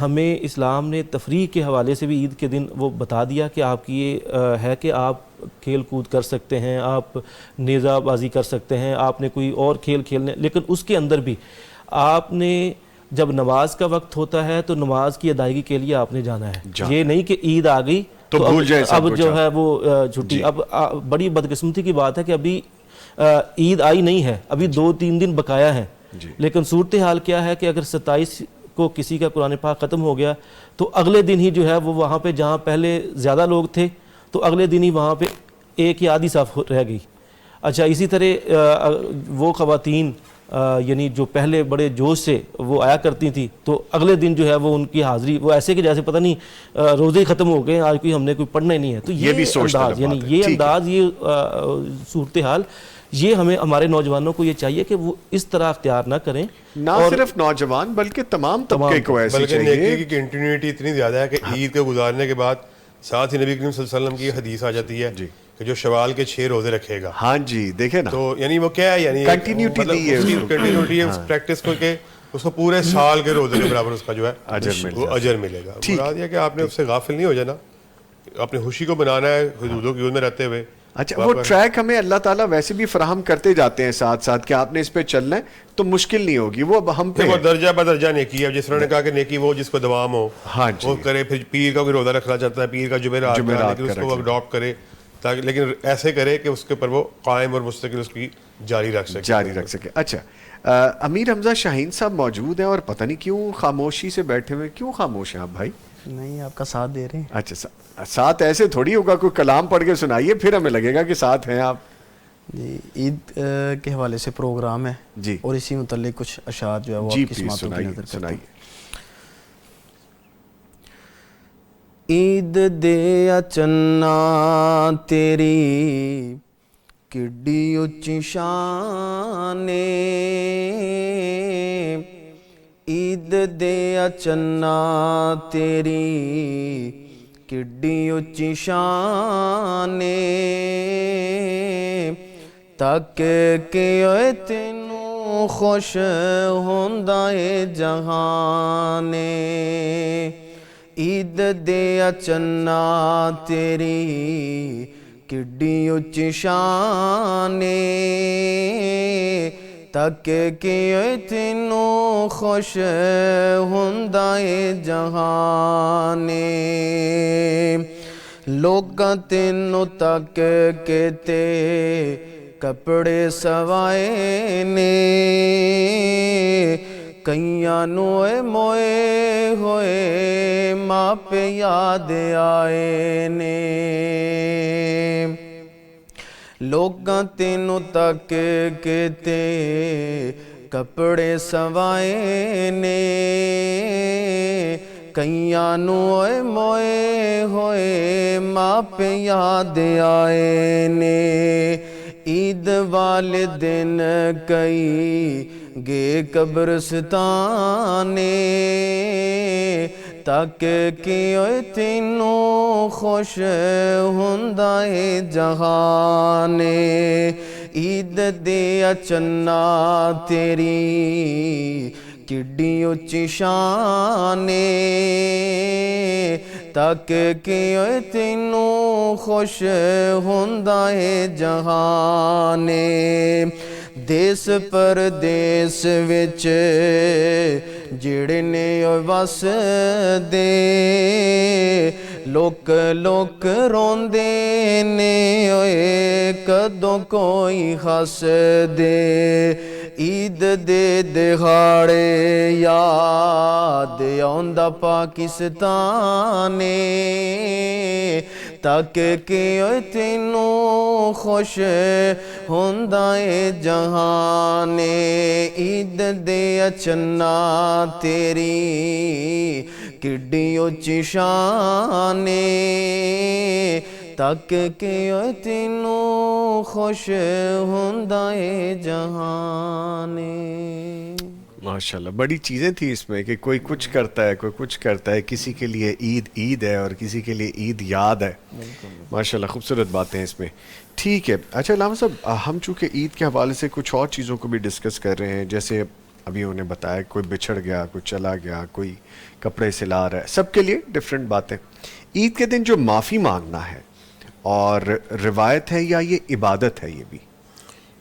ہمیں اسلام نے تفریح کے حوالے سے بھی عید کے دن وہ بتا دیا کہ آپ کی یہ ہے کہ آپ کھیل کود کر سکتے ہیں، آپ نیزہ بازی کر سکتے ہیں، آپ نے کوئی اور کھیل کھیلنے، لیکن اس کے اندر بھی آپ نے جب نماز کا وقت ہوتا ہے تو نماز کی ادائیگی کے لیے آپ نے جانا ہے. یہ نہیں کہ عید آ گئی تو اب جو ہے وہ چھٹی. اب بڑی بدقسمتی کی بات ہے کہ ابھی عید آئی نہیں ہے، ابھی 2-3 دن بقایا ہیں. لیکن صورتحال کیا ہے کہ اگر 27 کو کسی کا قرآن پاک ختم ہو گیا تو اگلے دن ہی جو ہے وہ وہاں پہ جہاں پہلے زیادہ لوگ تھے تو اگلے دن ہی وہاں پہ ایک یا آدھی صف رہ گئی. اچھا اسی طرح وہ خواتین یعنی جو پہلے بڑے جوش سے وہ آیا کرتی تھیں تو اگلے دن جو ہے وہ ان کی حاضری وہ ایسے کہ جیسے پتہ نہیں روزے ہی ختم ہو گئے، آج کوئی ہم نے کوئی پڑھنا ہی نہیں ہے. تو یہ بھی انداز یعنی یہ انداز یہ صورتحال یہ ہمیں ہمارے نوجوانوں کو یہ چاہیے کہ وہ اس طرح اختیار نہ کریں. نہ صرف نوجوان بلکہ تمام طبقے کو ایسی چاہیے. بلکہ نیکی کی کنٹینیوٹی اتنی زیادہ ہے کہ عید کے گزارنے کے بعد ساتھ ہی نبی کریم صلی اللہ علیہ وسلم کی حدیث آ جاتی ہے کہ جو شوال کے 6 روزے رکھے گا. ہاں جی دیکھیں نا، تو یعنی وہ کیا ہے، یعنی کنٹینیوٹی دی ہے، کنٹینیوٹی ہے اس پریکٹس کو کہ اس کو پورے سال کے روزے کے برابر اس کا جو ہے وہ اجر ملے گا. مراد یہ کہ آپ نے اس سے غافل نہیں ہو جانا، اپنی خوشی کو بنانا ہے حدودوں کی حدود میں رہتے ہوئے. اچھا وہ ٹریک ہمیں اللہ تعالیٰ ویسے بھی فراہم کرتے جاتے ہیں ساتھ ساتھ کہ آپ نے اس پہ چلنا ہے تو مشکل نہیں ہوگی. وہ ہم پہ درجہ بدرجہ نیکی ہے. جس طرح نے کہا کہ نیکی وہ جس کو دوام ہو وہ کرے. پھر پیر کا کوئی روزہ رکھنا چاہتا ہے، پیر کا جمعرات اس کو اڈاپٹ کرے تاکہ، لیکن ایسے کرے کہ اس کے اوپر وہ قائم اور مستقل اس کی جاری رکھ سکے. اچھا امیر حمزہ شاہین صاحب موجود ہیں اور پتہ نہیں کیوں خاموشی سے بیٹھے ہوئے، کیوں خاموش ہیں آپ بھائی؟ نہیں آپ کا ساتھ دے رہے ہیں. اچھا ساتھ ایسے تھوڑی ہوگا، کوئی کلام پڑھ کے سنائیے پھر ہمیں لگے گا کہ ساتھ ہیں آپ. جی عید کے حوالے سے پروگرام ہے جی، اور اسی متعلق کچھ اشعار جو ہے وہ آپ کی سماعتوں کی نظر کرتے ہیں. عید دے چنا تیری کڈی اچھی شان، عید دے چنا تیری کڈی اچھی شان، تک کہ تینوں خوش ہوندا اے جہان. عید دے چنا تیری کڈی اچھی شان، تک کہ تینوں خوش ہوندا اے جہان. لوگاں تینوں تک کے تے کپڑے سوائے نے، کئیاں نو موئے ہوئے ماں پہ یاد آئے نے. لوگاں تینوں تک کے تے کپڑے سوائے نے، کئیاں نو اوئے موئے ہوئے ماپے یاد آئے نے عید والے دن کئی گے قبرستانے تک کہ اوئے تینوں خوش ہوندا اے جہانے عید دے اچنا تیری کڈی اچھی شان تک کہ اوئے تینوں خوش ہوندا اے جہان دیس پردیس وچ جڑے نے وس دے لوک لوک روندے نے اوئے کدوں کوئی ہس دے عید دے دہاڑے یاد آندا پاکستان تک کہ اوئے تینوں خوش ہوندا اے جہان عید دے اچنا تیری کڈی اچھی شان تک کہ اوئے تینوں خوش ہوندا اے جہان ماشاءاللہ بڑی چیزیں تھی اس میں کہ کوئی کچھ کرتا ہے کوئی کچھ کرتا ہے کسی کے لیے عید عید ہے اور کسی کے لیے عید یاد ہے ماشاءاللہ خوبصورت باتیں اس میں ٹھیک ہے اچھا علامہ صاحب ہم چونکہ عید کے حوالے سے کچھ اور چیزوں کو بھی ڈسکس کر رہے ہیں جیسے ابھی انہوں نے بتایا کوئی بچھڑ گیا کوئی چلا گیا کوئی کپڑے سلا رہا ہے سب کے لیے ڈفرینٹ باتیں عید کے دن جو معافی مانگنا ہے اور روایت ہے یا یہ عبادت ہے یہ بھی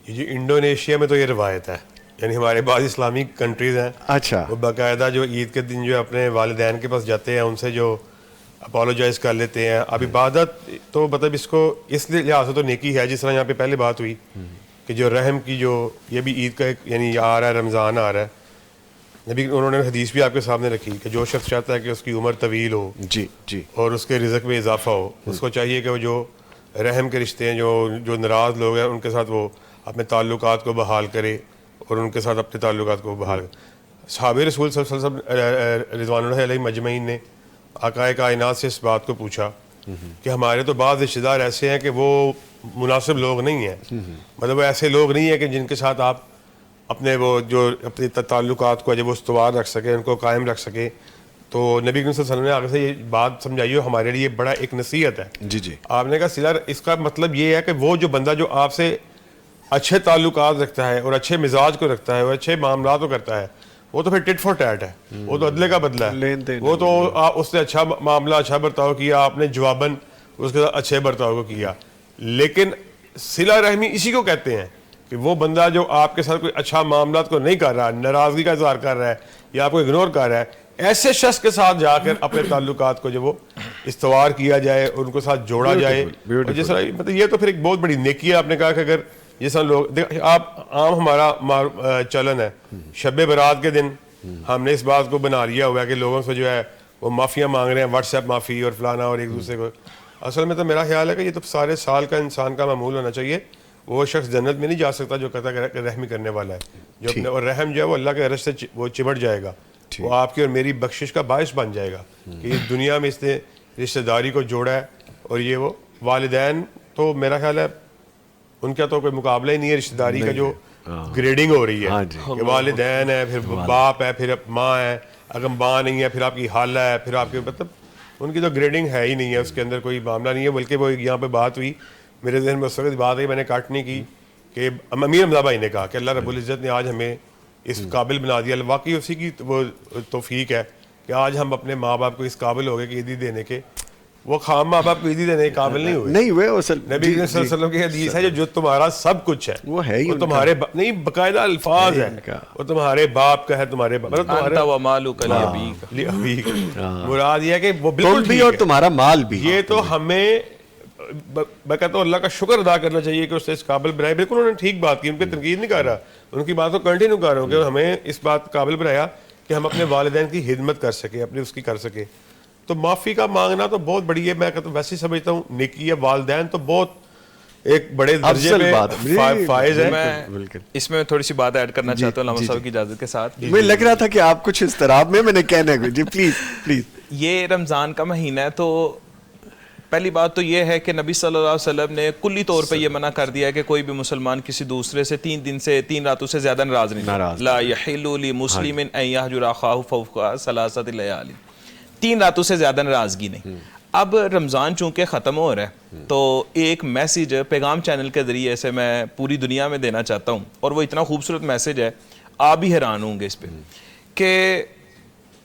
یہ جو انڈونیشیا میں تو یہ روایت ہے یعنی ہمارے بعض اسلامی کنٹریز ہیں اچھا وہ باقاعدہ جو عید کے دن جو اپنے والدین کے پاس جاتے ہیں ان سے جو اپولوجائز کر لیتے ہیں اب عبادت تو مطلب اس کو اس لحاظ سے تو نیکی ہے جس طرح یہاں پہ پہلے بات ہوئی کہ جو رحم کی جو یہ بھی عید کا ایک یعنی آ رہا ہے رمضان آ رہا ہے نبی انہوں نے حدیث بھی آپ کے سامنے رکھی کہ جو شخص چاہتا ہے کہ اس کی عمر طویل ہو جی جی اور اس کے رزق میں اضافہ ہو اس کو چاہیے کہ وہ جو رحم کے رشتے ہیں جو ناراض لوگ ہیں ان کے ساتھ وہ اپنے تعلقات کو بحال کرے اور ان کے ساتھ اپنے تعلقات کو بحال کرے صحابہ رسول صلی اللہ علیہ وسلم رضوان اللہ علیہ مجمعین نے آقائے کائنات سے اس بات کو پوچھا کہ ہمارے تو بعض رشتہ دار ایسے ہیں کہ وہ مناسب لوگ نہیں ہیں مطلب وہ ایسے لوگ نہیں ہیں کہ جن کے ساتھ آپ اپنے وہ جو اپنے تعلقات کو جب وہ استوار رکھ سکیں ان کو قائم رکھ سکیں تو نبی کریم صلی اللہ علیہ وسلم نے آگے سے یہ بات سمجھائی ہو ہمارے لیے بڑا ایک نصیحت ہے جی جی آپ نے کہا سلا اس کا مطلب یہ ہے کہ وہ جو بندہ جو آپ سے اچھے تعلقات رکھتا ہے اور اچھے مزاج کو رکھتا ہے اور اچھے معاملات کو کرتا ہے وہ تو پھر ٹٹ فار ٹیٹ ہے وہ تو عدلے کا بدلہ ہے وہ تو اس سے اچھا معاملہ اچھا برتاؤ کیا آپ نے جواباً اس کے ساتھ اچھے برتاؤ کو کیا لیکن صلہ رحمی اسی کو کہتے ہیں کہ وہ بندہ جو آپ کے ساتھ کوئی اچھا معاملات کو نہیں کر رہا ناراضگی کا اظہار کر رہا ہے یا آپ کو اگنور کر رہا ہے ایسے شخص کے ساتھ جا کر اپنے تعلقات کو جب وہ استوار کیا جائے اور ان کو ساتھ جوڑا جائے جس طرح مطلب یہ تو پھر ایک بہت بڑی نیکی ہے آپ نے کہا کہ اگر جس طرح لوگ آپ عام ہمارا چلن ہے شب برات کے دن ہم نے اس بات کو بنا لیا ہوا ہے کہ لوگوں سے جو ہے وہ معافیاں مانگ رہے ہیں واٹس ایپ معافی اور فلانا اور ایک دوسرے کو اصل میں تو میرا خیال ہے کہ یہ تو سارے سال کا انسان کا معمول ہونا چاہیے وہ شخص جنت میں نہیں جا سکتا جو کہتا ہے رحمی کرنے والا ہے جو اپنے اور رحم جو ہے وہ اللہ کے عرش سے وہ چمٹ جائے گا وہ آپ کی اور میری بخشش کا باعث بن جائے گا کہ اس دنیا میں اس نے رشتہ داری کو جوڑا ہے اور یہ وہ والدین تو میرا خیال ہے ان کا تو کوئی مقابلہ ہی نہیں ہے رشتہ داری کا جو گریڈنگ ہو رہی ہے کہ والدین ہے پھر باپ ہے پھر ماں ہے اگر ماں نہیں ہے پھر آپ کی خالہ ہے پھر آپ کے مطلب ان کی تو گریڈنگ ہے ہی نہیں ہے اس کے اندر کوئی معاملہ نہیں ہے بلکہ وہ یہاں پہ بات ہوئی میرے ذہن میں اس وقت بات ہے میں نے کاٹنے کی کہ امیر حمزہ بھائی نے کہا کہ اللہ رب العزت نے آج ہمیں اس قابل بنا دیا واقعی اسی کی وہ توفیق ہے کہ آج ہم اپنے ماں باپ کو اس قابل ہو گئے کہ عیدی دینے کے وہ خام ماں باپ کو عیدی دینے کے قابل نہیں ہوئے نہیں ہوئے نبی صلی اللہ علیہ وسلم کی حدیث ہے جو تمہارا سب کچھ ہے وہ ہے ہی وہ تمہارے نہیں باقاعدہ الفاظ ہے وہ تمہارے باپ کا ہے تمہارے مراد یہ ہے کہ وہ بالکل بھی اور تمہارا مال بھی یہ تو ہمیں میں کہتا ہوں اللہ کا شکر ادا کرنا چاہیے کہ اس نے اس قابل بنایا بالکل انہوں نے ٹھیک بات کی ان پہ تنقید نہیں کر رہا ان کی بات کو کنٹینیو کر رہا ہوں کہ ہمیں اس بات قابل بنایا کہ ہم اپنے والدین کی خدمت کر سکیں اپنی اس کی کر سکیں تو معافی کا مانگنا تو بہت بڑی ہے میں کہتا ہوں ویسے ہی سمجھتا ہوں نیکی ہے والدین تو بہت ایک بڑے درجے میں فائز ہے اس میں تھوڑی سی بات ایڈ کرنا چاہتا ہوں علامہ صاحب کی اجازت کے ساتھ مجھے لگ رہا تھا کہ آپ کچھ اضطراب میں نے کہنا ہے جی پلیز پلیز یہ رمضان کا مہینہ ہے تو پہلی بات تو یہ ہے کہ نبی صلی اللہ علیہ وسلم نے کلی طور پہ یہ منع کر دیا ہے کہ کوئی بھی مسلمان کسی دوسرے سے 3 راتوں سے زیادہ ناراض نہیں. لا یحل لمسلم ان یہجر اخاہ فوق 3 لیال. 3 راتوں سے زیادہ ناراضگی نہیں. اب رمضان چونکہ ختم ہو رہا ہے تو ایک میسیج پیغام چینل کے ذریعے سے میں پوری دنیا میں دینا چاہتا ہوں, اور وہ اتنا خوبصورت میسیج ہے آپ بھی حیران ہوں گے اس پہ, کہ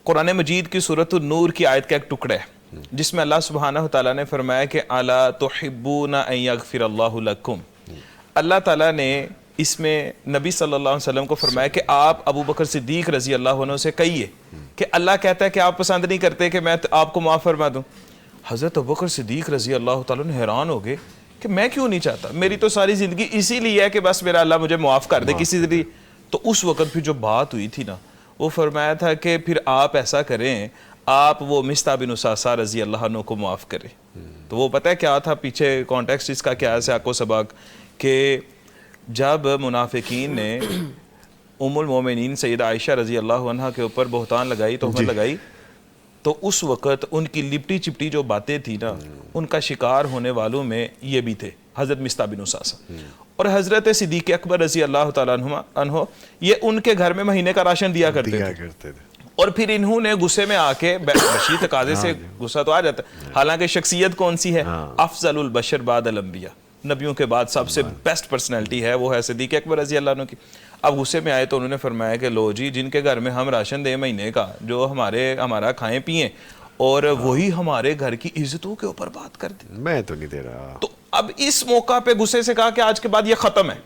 قرآن مجید کی سورۃ النور کی آیت کا ایک ٹکڑا ہے جس میں اللہ سبحانہ وتعالیٰ نے فرمایا کہ الا تحبون ان یغفر اللہ لکم. اللہ تعالیٰ نے اس میں نبی صلی اللہ علیہ وسلم کو فرمایا کہ آپ ابو بکر صدیق رضی اللہ عنہ سے کہیے کہ اللہ کہتا ہے کہ آپ پسند نہیں کرتے کہ میں آپ کو معاف فرما دوں. حضرت ابو بکر صدیق رضی اللہ تعالیٰ نے حیران ہو گئے کہ میں کیوں نہیں چاہتا, میری تو ساری زندگی اسی لیے ہے کہ بس میرا اللہ مجھے معاف کر دے کسی ذریعے. تو اس وقت پھر جو بات ہوئی تھی نا, وہ فرمایا تھا کہ پھر آپ ایسا کریں, آپ وہ مصطح بن اساسہ رضی اللہ عنہ کو معاف کریں. تو وہ پتہ ہے کیا تھا پیچھے کانٹیکسٹ اس کا کیا ہے سیاق و سباق, کہ جب منافقین نے ام المومنین سیدہ عائشہ رضی اللہ عنہ کے اوپر بہتان لگائی, تہمت لگائی, تو اس وقت ان کی لپٹی چپٹی جو باتیں تھی نا, ان کا شکار ہونے والوں میں یہ بھی تھے حضرت مصطح بن اساسہ اور حضرت صدیق اکبر رضی اللہ تعالیٰ عنہ. یہ ان کے گھر میں مہینے کا راشن دیا کرتے تھے, اور پھر انہوں نے غصے میں آ کے بشری تقاضے سے غصہ تو آ جاتا ہے, حالانکہ شخصیت کون سی ہے, افضل البشر بعد الانبیاء, نبیوں کے بعد سب سے بیسٹ پرسنالٹی ہے وہ ہے صدیق اکبر رضی اللہ عنہ کی. اب غصے میں آئے تو انہوں نے فرمایا کہ لو جی, جن کے گھر میں ہم راشن دیں مہینے کا, جو ہمارا کھائیں پئیں, اور وہی ہمارے گھر کی عزتوں کے اوپر بات کر دیں, میں تو نہیں دے رہا. تو اب اس موقع پہ غصے سے کہا کہ آج کے بعد یہ ختم ہے.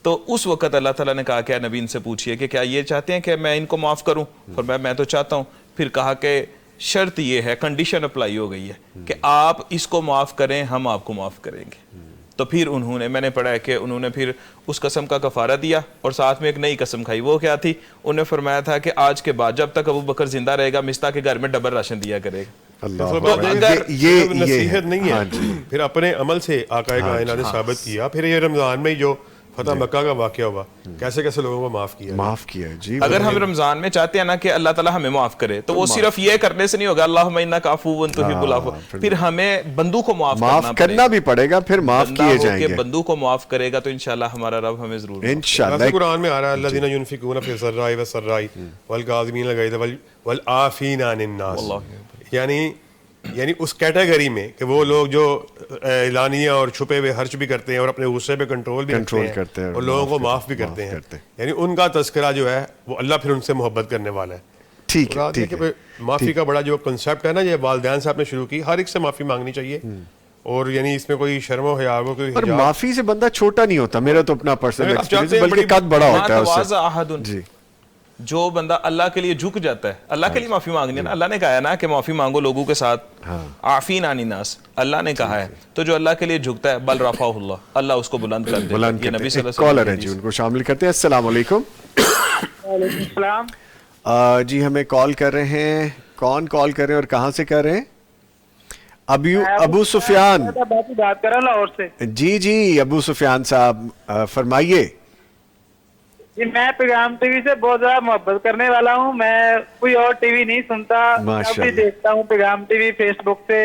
تو اس وقت اللہ تعالیٰ نے کہا کہ نبی ان سے پوچھئے کہ کیا یہ چاہتے ہیں کہ میں ان کو معاف کروں, فرمایا میں تو چاہتا ہوں. پھر کہا کہ شرط یہ ہے, کنڈیشن اپلائی ہو گئی ہے کہ آپ اس کو معاف کریں, ہم آپ کو معاف کریں گے. تو پھر انہوں نے, میں نے پڑھا ہے کہ انہوں نے پھر اس قسم کا کفارہ دیا اور ساتھ میں ایک نئی قسم کھائی. وہ کیا تھی, انہوں نے فرمایا تھا کہ آج کے بعد جب تک ابو بکر زندہ رہے گا مصطح کے گھر میں ڈبل راشن دیا کرے گا. یہ نصیحت نہیں ہے, پھر اپنے عمل سے آقا کائنات نے ثابت کیا. پھر یہ رمضان میں جو فتح مکہ کا واقعہ ہوا, کیسے کیسے لوگوں کو معاف کیا جی. اگر ہم رمضان میں چاہتے ہیں نا کہ اللہ تعالیٰ ہمیں معاف کرے, تو وہ صرف یہ کرنے سے نہیں ہوگا اللہم انک عفو تحب العفو, پھر ہمیں بندوں کو معاف کرنا بھی پڑے گا, پھر معاف کیے جائیں گے. بندوں کو معاف کرے گا تو انشاءاللہ ہمارا رب ہمیں ضرور انشاءاللہ. قرآن میں آ رہا ہے الذین ینفقون فی السراء والضراء والکاظمین الغیظ والعافین عن الناس, یعنی اس کیٹیگری میں کہ وہ لوگ جو اعلانیہ اور چھپے ہوئے خرچ بھی کرتے ہیں اور اپنے غصے پہ کنٹرول بھی کرتے ہیں اور لوگوں کو معاف بھی کرتے ہیں, یعنی ان کا تذکرہ جو ہے وہ اللہ پھر ان سے محبت کرنے والا ہے. ٹھیک ہے. معافی کا بڑا جو کنسیپٹ ہے نا, یہ والدین سے آپ نے شروع کی, ہر ایک سے معافی مانگنی چاہیے, اور یعنی اس میں کوئی شرم و حیا ہو, کوئی معافی سے بندہ چھوٹا نہیں ہوتا, میرا تو اپنا پرسنل ایکسپیرینس, بلکہ قد بڑا ہوتا ہے اس سے. جی, جو بندہ اللہ کے لیے جھک جاتا ہے, اللہ کے لیے معافی مانگنی ہے نا, اللہ نے کہا ہے نا کہ معافی مانگو لوگوں کے ساتھ, عافین عن الناس, اللہ نے کہا ہے. تو جو اللہ کے لیے جھکتا ہے بل رفعہ اللہ, اللہ اس کو بلند کر دے. یہ نبی صلی اللہ علیہ وسلم. کالر ہے جی, ان کو شامل کرتے ہیں. السلام علیکم. وعلیکم السلام. جی ہمیں کال کر رہے ہیں, کون کال کر رہے ہیں اور کہاں سے کر رہے ہیں؟ ابو سفیان بات کر رہا ہوں لاہور سے. جی ابو سفیان صاحب فرمائیے. جی میں پیغام ٹی وی سے بہت زیادہ محبت کرنے والا ہوں, میں کوئی اور ٹی وی نہیں سنتا, ابھی دیکھتا ہوں پیغام ٹی وی فیس بک سے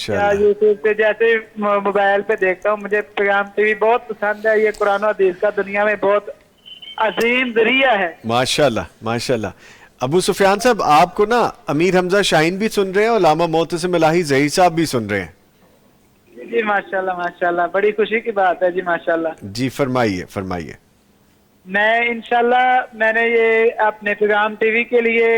یا یوٹیوب سے, جیسے موبائل پہ دیکھتا ہوں. مجھے پیغام ٹی وی بہت پسند ہے, یہ قرآن و حدیث کا دنیا میں بہت عظیم ذریعہ ہے. ماشاءاللہ. ابو سفیان صاحب آپ کو نا امیر حمزہ شاہین بھی سن رہے ہیں اور علامہ معتصم الہی ظہیر صاحب بھی سن رہے ہیں. جی ماشاءاللہ, بڑی خوشی کی بات ہے. جی ماشاءاللہ. جی فرمائیے. میں انشاءاللہ میں نے یہ اپنے پیغام ٹی وی کے لیے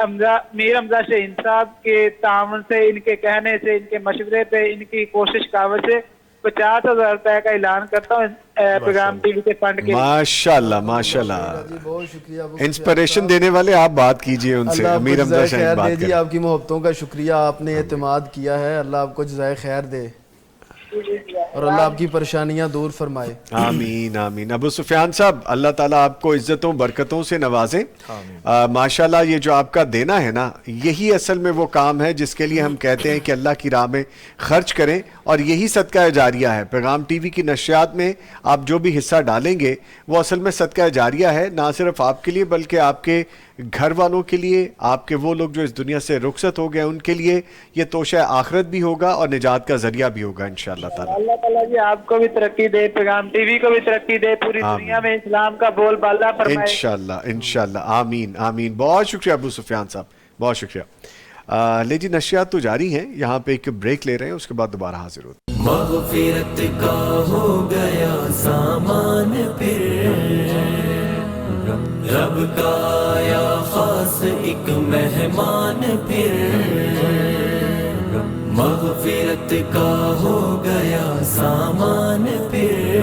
میر حمزہ شاہین صاحب کے تعاون سے, ان کے کہنے سے, ان کے مشورے پہ, ان کی کوشش کاوش سے 50,000 روپے کا اعلان کرتا ہوں پیغام ٹی وی کے فنڈ کے. ماشاءاللہ. بہت شکریہ. انسپریشن دینے والے آپ بات کیجئے ان سے. امیر حمزہ شاہین بات کریں. آپ کی محبتوں کا شکریہ, آپ نے اعتماد کیا ہے, اللہ آپ کو جزائے خیر دے اور اللہ آپ کی پریشانیاں دور فرمائے. آمین. ابو سفیان صاحب اللہ تعالیٰ آپ کو عزتوں برکتوں سے نوازیں. ماشاءاللہ یہ جو آپ کا دینا ہے نا, یہی اصل میں وہ کام ہے جس کے لیے ہم کہتے ہیں کہ اللہ کی راہ میں خرچ کریں, اور یہی صدقہ جاریہ ہے. پیغام ٹی وی کی نشریات میں آپ جو بھی حصہ ڈالیں گے وہ اصل میں صدقہ جاریہ ہے, نہ صرف آپ کے لیے بلکہ آپ کے گھر والوں کے لیے، آپ کے وہ لوگ جو اس دنیا سے رخصت ہو گئے ان کے لیے یہ توشہ آخرت بھی ہوگا اور نجات کا ذریعہ بھی ہوگا انشاءاللہ تعالی۔ اللہ تعالیٰ جی آپ کو بھی ترقی دے، پیغام ٹی وی کو بھی ترقی دے، پوری دنیا میں اسلام کا بول بالا فرمائے انشاءاللہ انشاءاللہ، آمین آمین۔ بہت شکریہ ابو سفیان صاحب، بہت شکریہ۔ لے جی نشریات تو جاری ہیں، یہاں پہ ایک بریک لے رہے ہیں، اس کے بعد دوبارہ حاضر ہوتے ہیں۔ مغفرت کا ہو گیا سامان پھر، رب کا آیا خاص ایک مہمان پھر، مغفرت کا ہو گیا سامان پھر،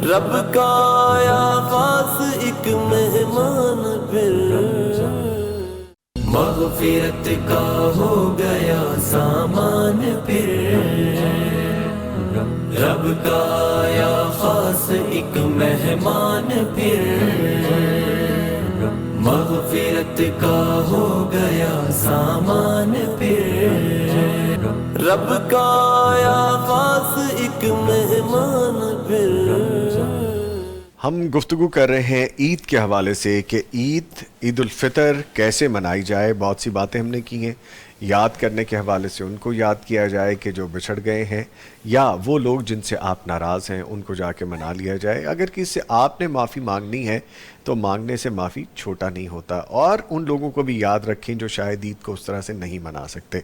رب کا آیا خاص ایک مہمان پھر، مغفرت کا ہو گیا سامان پھر، رب کا آیا خاص ایک مہمان پھر، مغفرت کا ہو گیا سامان پھر، رب کا آیا خاص ایک مہمان پھر۔ ہم گفتگو کر رہے ہیں عید کے حوالے سے کہ عید الفطر کیسے منائی جائے۔ بہت سی باتیں ہم نے کی ہیں، یاد کرنے کے حوالے سے ان کو یاد کیا جائے کہ جو بچھڑ گئے ہیں، یا وہ لوگ جن سے آپ ناراض ہیں ان کو جا کے منا لیا جائے۔ اگر کسی سے آپ نے معافی مانگنی ہے تو مانگنے سے معافی چھوٹا نہیں ہوتا، اور ان لوگوں کو بھی یاد رکھیں جو شاید عید کو اس طرح سے نہیں منا سکتے۔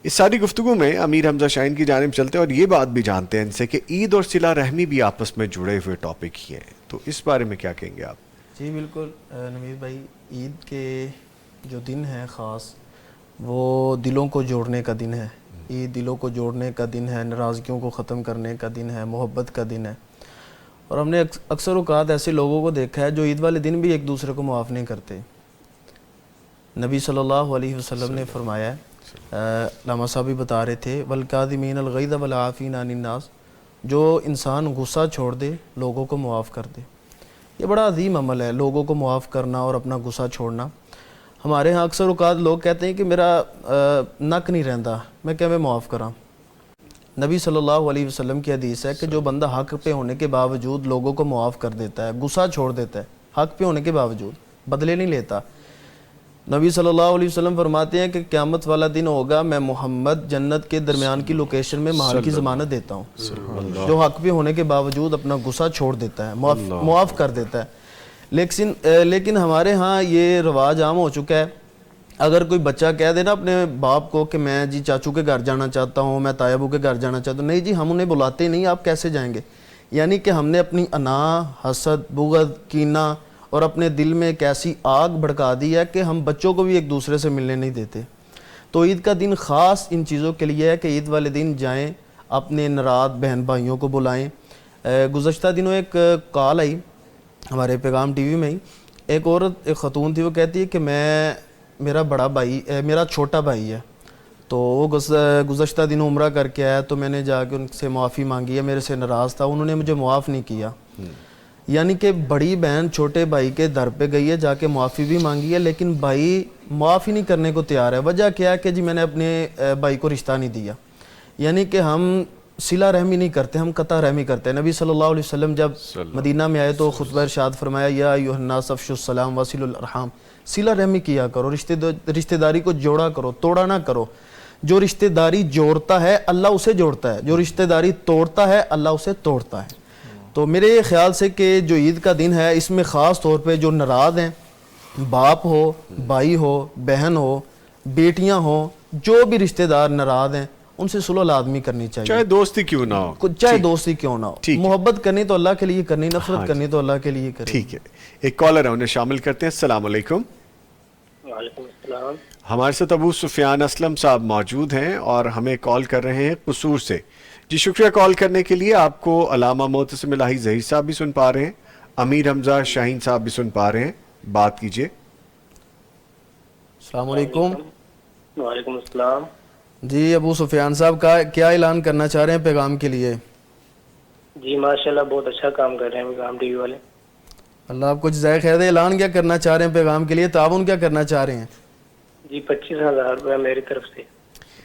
اس ساری گفتگو میں امیر حمزہ شاہین کی جانب چلتے ہیں اور یہ بات بھی جانتے ہیں ان سے کہ عید اور صلہ رحمی بھی آپس میں جڑے ہوئے ٹاپک ہی ہیں، تو اس بارے میں کیا کہیں گے آپ؟ جی بالکل نوید بھائی، عید کے جو دن ہے خاص، وہ دلوں کو جوڑنے کا دن ہے۔ عید دلوں کو جوڑنے کا دن ہے، ناراضگیوں کو ختم کرنے کا دن ہے، محبت کا دن ہے۔ اور ہم نے اکثر اوقات ایسے لوگوں کو دیکھا ہے جو عید والے دن بھی ایک دوسرے کو معاف نہیں کرتے۔ نبی صلی اللہ علیہ وسلم نے فرمایا ہے، علامہ صاحب بھی بتا رہے تھے، وَالْكَاظِمِينَ الْغَيْظَ وَالْعَافِينَ عَنِ النَّاسِ، جو انسان غصہ چھوڑ دے لوگوں کو معاف کر دے۔ یہ بڑا عظیم عمل ہے، لوگوں کو معاف کرنا اور اپنا غصہ چھوڑنا۔ ہمارے ہاں اکثر اوقات لوگ کہتے ہیں کہ میرا نک نہیں رہندا، میں کہ میں معاف کراں۔ نبی صلی اللہ علیہ وسلم کی حدیث ہے کہ جو بندہ حق پہ ہونے کے باوجود لوگوں کو معاف کر دیتا ہے، غصہ چھوڑ دیتا ہے حق پہ ہونے کے باوجود، بدلے نہیں لیتا، نبی صلی اللہ علیہ وسلم فرماتے ہیں کہ قیامت والا دن ہوگا، میں محمد جنت کے درمیان کی لوکیشن میں محل کی ضمانت دیتا ہوں، جو حق پہ ہونے کے باوجود اپنا غصہ چھوڑ دیتا ہے، معاف کر دیتا ہے۔ لیکن ہمارے ہاں یہ رواج عام ہو چکا ہے، اگر کوئی بچہ کہہ دے نا اپنے باپ کو کہ میں جی چاچو کے گھر جانا چاہتا ہوں، میں تایا ابو کے گھر جانا چاہتا ہوں، نہیں جی ہم انہیں بلاتے نہیں، آپ کیسے جائیں گے؟ یعنی کہ ہم نے اپنی انا، حسد، بغض، کینہ اور اپنے دل میں ایک ایسی آگ بھڑکا دی ہے کہ ہم بچوں کو بھی ایک دوسرے سے ملنے نہیں دیتے۔ تو عید کا دن خاص ان چیزوں کے لیے ہے کہ عید والے دن جائیں، اپنے ناراض بہن بھائیوں کو بلائیں۔ گزشتہ دنوں ایک کال آئی ہمارے پیغام ٹی وی میں ہی، ایک عورت، ایک خاتون تھی، وہ کہتی ہے کہ میرا چھوٹا بھائی ہے، تو وہ گزشتہ دن عمرہ کر کے آیا، تو میں نے جا کے ان سے معافی مانگی ہے، میرے سے ناراض تھا، انہوں نے مجھے معاف نہیں کیا۔ یعنی کہ بڑی بہن چھوٹے بھائی کے در پہ گئی ہے، جا کے معافی بھی مانگی ہے، لیکن بھائی معاف ہی نہیں کرنے کو تیار ہے۔ وجہ کیا ہے کہ جی میں نے اپنے بھائی کو رشتہ نہیں دیا۔ یعنی کہ ہم صلہ رحمی نہیں کرتے، ہم قطع رحمی کرتے ہیں۔ نبی صلی اللہ علیہ وسلم جب مدینہ میں آئے تو خطبہ ارشاد فرمایا، یا ایھا الناس افشوا السلام وصلوا الارحام، صلہ رحمی کیا کرو، رشتہ داری کو جوڑا کرو، توڑا نہ کرو۔ جو رشتہ داری جوڑتا ہے اللہ اسے جوڑتا ہے، جو رشتہ داری توڑتا ہے اللہ اسے توڑتا ہے۔ تو میرے خیال سے کہ جو عید کا دن ہے اس میں خاص طور پہ جو ناراض ہیں، باپ ہو، بھائی ہو، بہن ہو، بیٹیاں ہوں، جو بھی رشتہ دار ناراض ہیں ان سے صلح لازمی کرنی چاہیے، چاہے دوستی کیوں نہ ہو، چاہے دوستی کیوں نہ ہو۔ محبت کرنی تو اللہ کے لیے کرنی، نفرت کرنی تو اللہ کے لیے کرنی۔ ٹھیک ہے، ایک کالر ہے، انہیں شامل کرتے ہیں۔ السلام علیکم۔ وعلیکم السلام۔ ہمارے ساتھ ابو سفیان اسلم صاحب موجود ہیں اور ہمیں کال کر رہے ہیں قصور سے۔ جی شکریہ کال کرنے کے لیے۔ آپ کو علامہ معتصم الہی ظہیر صاحب بھی سن پا رہے ہیں، امیر حمزہ شاہین صاحب بھی سن پا رہے ہیں، بات کیجئے۔ السلام علیکم۔ وعلیکم السلام۔ جی ابو سفیان صاحب کا کیا اعلان کرنا چاہ رہے ہیں پیغام کے لیے؟ جی ماشاءاللہ بہت اچھا کام کر رہے ہیں پیغام ٹی وی والے، اللہ آپ کو جزائے خیر دے۔ اعلان کیا کرنا چاہ رہے ہیں پیغام کے لیے، تعاون کیا کرنا چاہ رہے ہیں؟ جی 25,000 روپے میری طرف سے۔